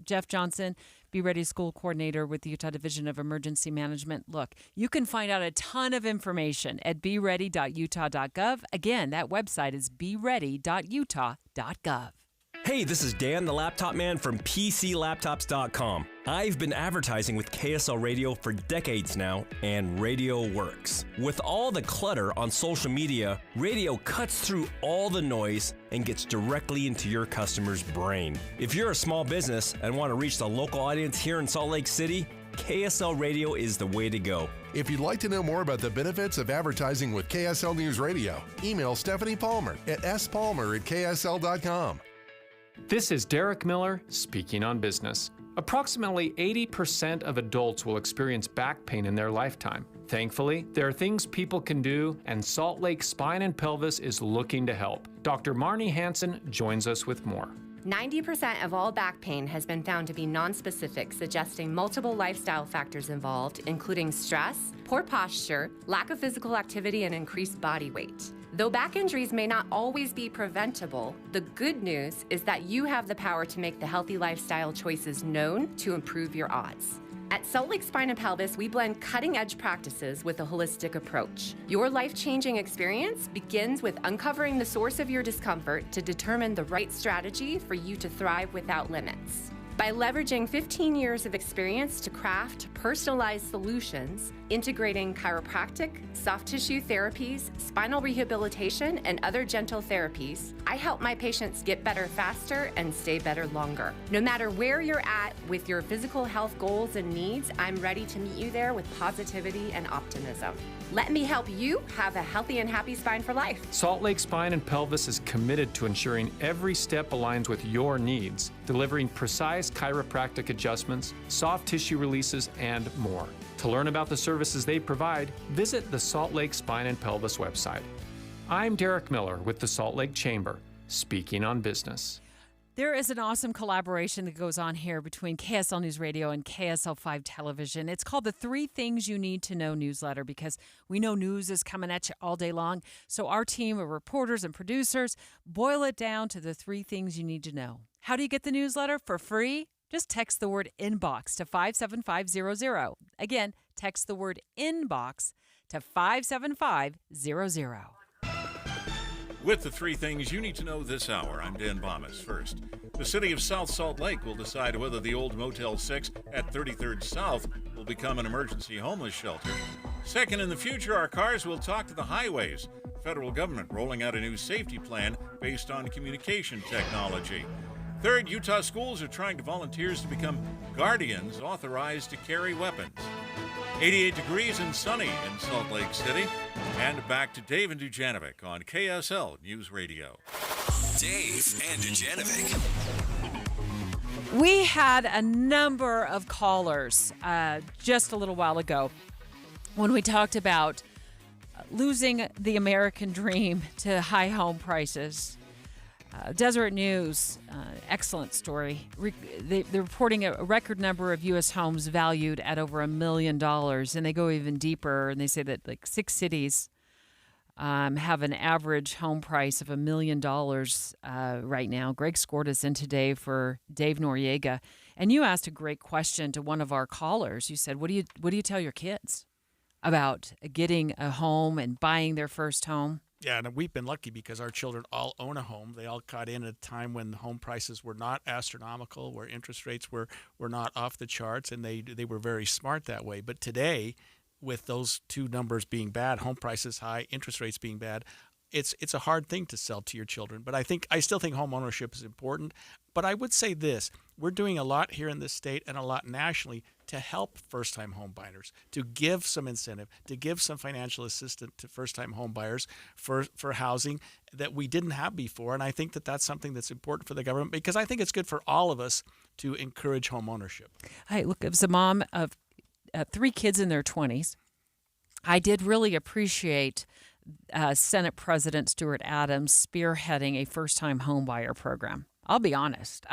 Speaker 14: Jeff Johnson, Be Ready School Coordinator with the Utah Division of Emergency Management. Look, you can find out a ton of information at beready.utah.gov. Again, that website is beready.utah.gov.
Speaker 19: Hey, this is Dan, the laptop man from PCLaptops.com. I've been advertising with KSL Radio for decades now, and radio works. With all the clutter on social media, radio cuts through all the noise and gets directly into your customer's brain. If you're a small business and want to reach the local audience here in Salt Lake City, KSL Radio is the way to go.
Speaker 12: If you'd like to know more about the benefits of advertising with KSL News Radio, email Stephanie Palmer at spalmer@ksl.com.
Speaker 20: This is Derek Miller speaking on business. Approximately 80% of adults will experience back pain in their lifetime. Thankfully, there are things people can do, and Salt Lake Spine and Pelvis is looking to help. Dr. Marnie Hansen joins us with more.
Speaker 21: 90% of all back pain has been found to be nonspecific, suggesting multiple lifestyle factors involved, including stress, poor posture, lack of physical activity, and increased body weight. Though back injuries may not always be preventable, the good news is that you have the power to make the healthy lifestyle choices known to improve your odds. At Salt Lake Spine and Pelvis, we blend cutting-edge practices with a holistic approach. Your life-changing experience begins with uncovering the source of your discomfort to determine the right strategy for you to thrive without limits. By leveraging 15 years of experience to craft personalized solutions, integrating chiropractic, soft tissue therapies, spinal rehabilitation, and other gentle therapies, I help my patients get better faster and stay better longer. No matter where you're at with your physical health goals and needs, I'm ready to meet you there with positivity and optimism. Let me help you have a healthy and happy spine for life.
Speaker 20: Salt Lake Spine and Pelvis is committed to ensuring every step aligns with your needs, delivering precise chiropractic adjustments, soft tissue releases, and more. To learn about the services they provide, visit the Salt Lake Spine and Pelvis website. I'm Derek Miller with the Salt Lake Chamber, speaking on business.
Speaker 14: There is an awesome collaboration that goes on here between KSL News Radio and KSL 5 Television. It's called the 3 Things You Need to Know newsletter, because we know news is coming at you all day long. So our team of reporters and producers boil it down to the 3 things you need to know. How do you get the newsletter for free? Just text the word inbox to 57500. Again, text the word inbox to 57500.
Speaker 7: With the 3 things you need to know this hour, I'm Dan Bomas. First, the city of South Salt Lake will decide whether the old Motel 6 at 33rd South will become an emergency homeless shelter. Second, in the future, our cars will talk to the highways. Federal government rolling out a new safety plan based on communication technology. Third, Utah schools are trying to volunteers to become guardians authorized to carry weapons. 88 degrees and sunny in Salt Lake City. And back to Dave and Dujanovic on KSL News Radio.
Speaker 13: Dave and Dujanovic.
Speaker 14: We had a number of callers just a little while ago when we talked about losing the American dream to high home prices. Deseret News, excellent story. They're reporting a record number of U.S. homes valued at over $1 million, and they go even deeper, and they say that like 6 cities have an average home price of $1 million right now. Greg scored us in today for Dave Noriega, and you asked a great question to one of our callers. You said, "What do you tell your kids about getting a home and buying their first home?"
Speaker 15: Yeah, and we've been lucky because our children all own a home. They all got in at a time when home prices were not astronomical, where interest rates were not off the charts, and they were very smart that way. But today, with those 2 numbers being bad, home prices high, interest rates being bad, it's a hard thing to sell to your children. But I still think home ownership is important. But I would say this: we're doing a lot here in this state and a lot nationally to help first-time home buyers, to give some incentive, to give some financial assistance to first-time home buyers for housing that we didn't have before. And I think that that's something that's important for the government, because I think it's good for all of us to encourage home ownership.
Speaker 14: Hey, look, as a mom of 3 kids in their 20s. I did really appreciate Senate President Stuart Adams spearheading a first-time homebuyer program. I'll be honest.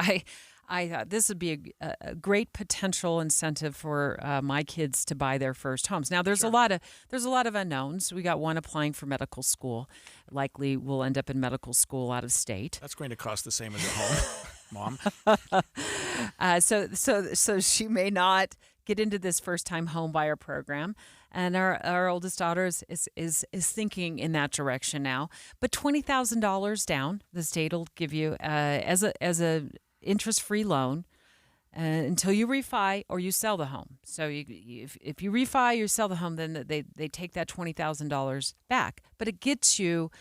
Speaker 14: I thought this would be a great potential incentive for my kids to buy their first homes. Now, there's a lot of unknowns. We got one applying for medical school. Likely will end up in medical school out of state.
Speaker 15: That's going to cost the same as a home,
Speaker 14: Mom. So she may not get into this first-time homebuyer program. And our oldest daughter is thinking in that direction now. But $20,000 down, the state will give you as a interest-free loan until you refi or you sell the home. So if you refi, you sell the home, then they take that $20,000 back. But it gets you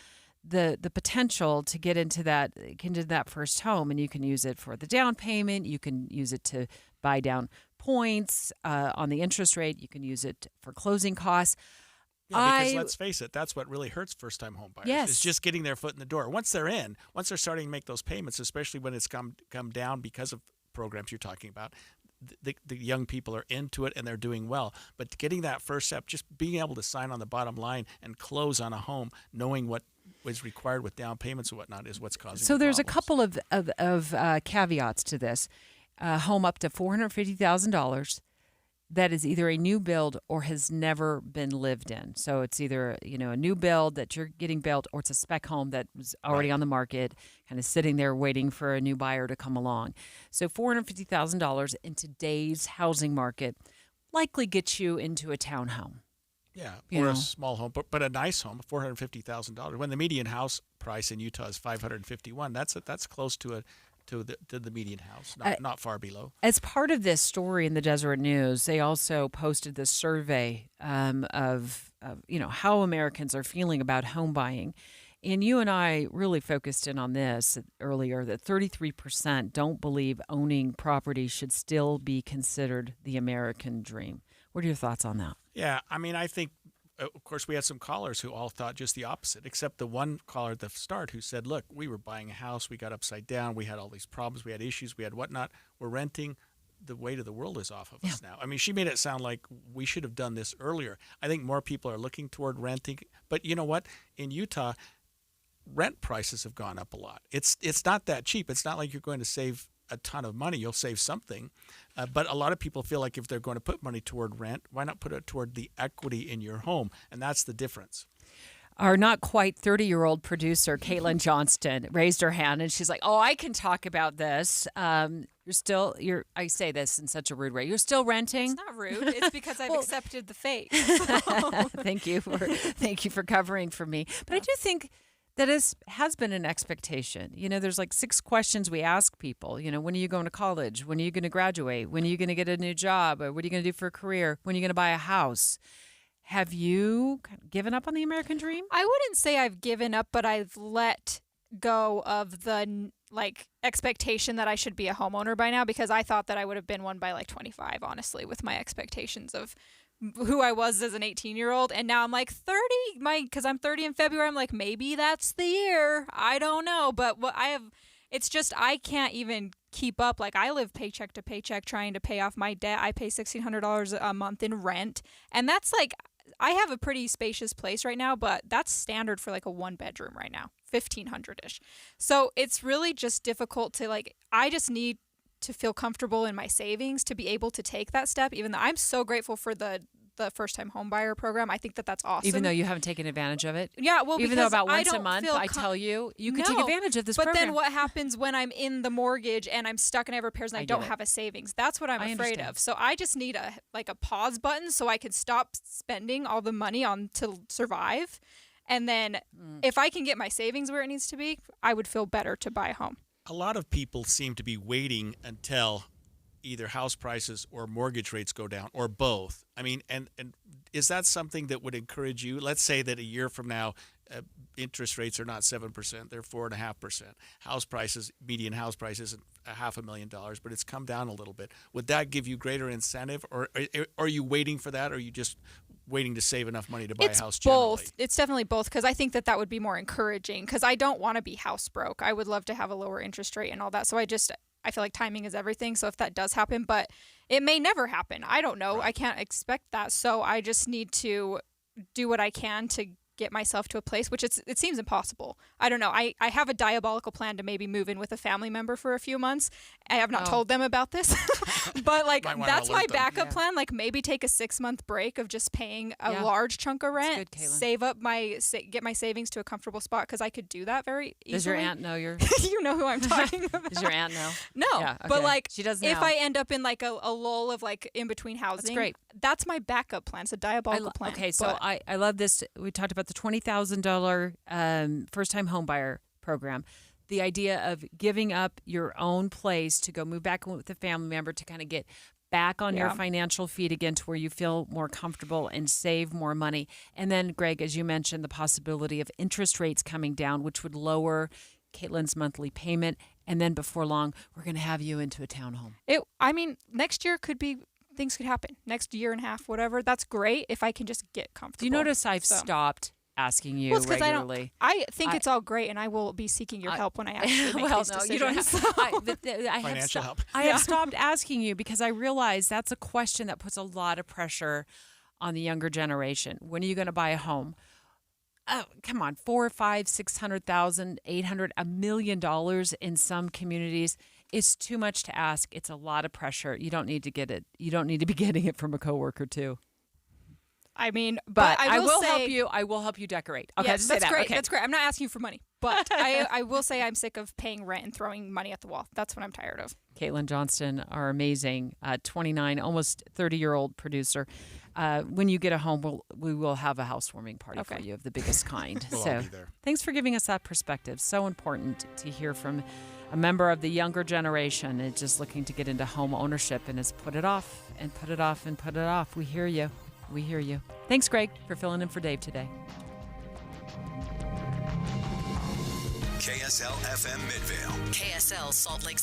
Speaker 14: the potential to get into that first home, and you can use it for the down payment. You can use it to buy down points on the interest rate. You can use it for closing costs.
Speaker 15: Yeah, because let's face it, that's what really hurts first-time home buyers.
Speaker 14: Yes.
Speaker 15: It's just getting their foot in the door. Once they're starting to make those payments, especially when it's come down because of programs you're talking about, the young people are into it and they're doing well. But getting that first step, just being able to sign on the bottom line and close on a home, knowing what was required with down payments and whatnot, is what's causing.
Speaker 14: So there's
Speaker 15: problems.
Speaker 14: a couple of caveats to this. Home up to $450,000 that is either a new build or has never been lived in. So it's either a new build that you're getting built, or it's a spec home that was already on the market, kind of sitting there waiting for a new buyer to come along. So $450,000 in today's housing market likely gets you into a townhome.
Speaker 15: Yeah, or a small home, but a nice home, $450,000. When the median house price in Utah is $551, that's close to the median house, not far below.
Speaker 14: As part of this story in the Deseret News, they also posted this survey of how Americans are feeling about home buying. And you and I really focused in on this earlier, that 33% don't believe owning property should still be considered the American dream. What are your thoughts on that?
Speaker 15: Yeah, I mean, I think, of course, we had some callers who all thought just the opposite, except the one caller at the start who said, look, we were buying a house, we got upside down, we had all these problems, we had issues, we had whatnot, we're renting, the weight of the world is off of us now. I mean, she made it sound like we should have done this earlier. I think more people are looking toward renting, but you know what? In Utah, rent prices have gone up a lot. It's not that cheap. It's not like you're going to save a ton of money. You'll save something. But a lot of people feel like if they're going to put money toward rent, why not put it toward the equity in your home? And that's the difference.
Speaker 14: Our not quite 30-year-old producer, Caitlin Johnston, raised her hand and she's like, oh, I can talk about this. I say this in such a rude way. You're still renting?
Speaker 2: It's not rude. It's because I've accepted the fate.
Speaker 14: Thank you for covering for me. But I do think that has been an expectation. There's like 6 questions we ask people. When are you going to college? When are you going to graduate? When are you going to get a new job? Or what are you going to do for a career? When are you going to buy a house? Have you given up on the American dream?
Speaker 2: I wouldn't say I've given up, but I've let go of the expectation that I should be a homeowner by now, because I thought that I would have been one by 25, honestly, with my expectations of who I was as an 18-year-old. And now I'm 30, because I'm 30 in February. I'm maybe that's the year. I don't know. But it's just, I can't even keep up. I live paycheck to paycheck trying to pay off my debt. I pay $1,600 a month in rent. And that's I have a pretty spacious place right now, but that's standard for a 1-bedroom right now, $1,500-ish. So it's really just difficult to I just need to feel comfortable in my savings to be able to take that step, even though I'm so grateful for the first-time home buyer program. I think that's awesome.
Speaker 14: Even though you haven't taken advantage of it?
Speaker 2: Yeah, well,
Speaker 14: even though about once a month, I tell you could take advantage of this program.
Speaker 2: But then what happens when I'm in the mortgage and I'm stuck in repairs and I don't have a savings? That's what I'm afraid of. So I just need a pause button so I can stop spending all the money to survive. And then if I can get my savings where it needs to be, I would feel better to buy a home.
Speaker 15: A lot of people seem to be waiting until either house prices or mortgage rates go down, or both. I mean, and is that something that would encourage you? Let's say that a year from now, interest rates are not 7%, they're 4.5%. House prices, median house price isn't $500,000, but it's come down a little bit. Would that give you greater incentive, or are you waiting for that, or are you just waiting to save enough money to buy a house generally?
Speaker 2: Both. It's definitely both, because I think that would be more encouraging, because I don't want to be house broke. I would love to have a lower interest rate and all that. So I feel like timing is everything. So if that does happen, but it may never happen. I don't know. I can't expect that. So I just need to do what I can to get myself to a place, which it seems impossible. I don't know. I have a diabolical plan to maybe move in with a family member for a few months. I have not told them about this, but like that's my backup plan. Like maybe take a 6-month break of just paying a large chunk of rent, save up get my savings to a comfortable spot, because I could do that very easily.
Speaker 14: Does your aunt know you're?
Speaker 2: You know who I'm talking about.
Speaker 14: Does your aunt know?
Speaker 2: No,
Speaker 14: yeah, okay.
Speaker 2: But like
Speaker 14: she does
Speaker 2: if
Speaker 14: now.
Speaker 2: I end up in like a lull of like in between housing,
Speaker 14: that's great.
Speaker 2: That's my backup plan. It's a diabolical plan.
Speaker 14: Okay, so I love this. We talked about the $20,000 first-time homebuyer program. The idea of giving up your own place to go move back with a family member to kind of get back on your financial feet again to where you feel more comfortable and save more money. And then, Greg, as you mentioned, the possibility of interest rates coming down, which would lower Caitlin's monthly payment. And then before long, we're going to have you into a townhome.
Speaker 2: Next year things could happen. Next year and a half, whatever. That's great if I can just get comfortable.
Speaker 14: Do you notice I've stopped asking you regularly?
Speaker 2: I think it's all great, and I will be seeking your help when I actually make these decisions.
Speaker 14: You don't have
Speaker 15: financial help.
Speaker 14: I have stopped asking you because I realize that's a question that puts a lot of pressure on the younger generation. When are you going to buy a home? Oh, come on, $400,000, $500,000, $600,000, $800,000, $1 million in some communities. It's too much to ask. It's a lot of pressure. You don't need to get it. You don't need to be getting it from a coworker too.
Speaker 2: I mean,
Speaker 14: but I will help you. I will help you decorate. Okay,
Speaker 2: yes, that's great.
Speaker 14: Okay.
Speaker 2: That's great. I'm not asking you for money, but I will say I'm sick of paying rent and throwing money at the wall. That's what I'm tired of.
Speaker 14: Caitlin Johnston, our amazing 29, almost 30-year-old producer. When you get a home, we will have a housewarming party for you of the biggest kind.
Speaker 15: We'll all be there.
Speaker 14: Thanks for giving us that perspective. So important to hear from a member of the younger generation is just looking to get into home ownership and has put it off and put it off and put it off. We hear you. We hear you. Thanks, Greg, for filling in for Dave today.
Speaker 13: KSL FM Midvale.
Speaker 4: KSL Salt Lake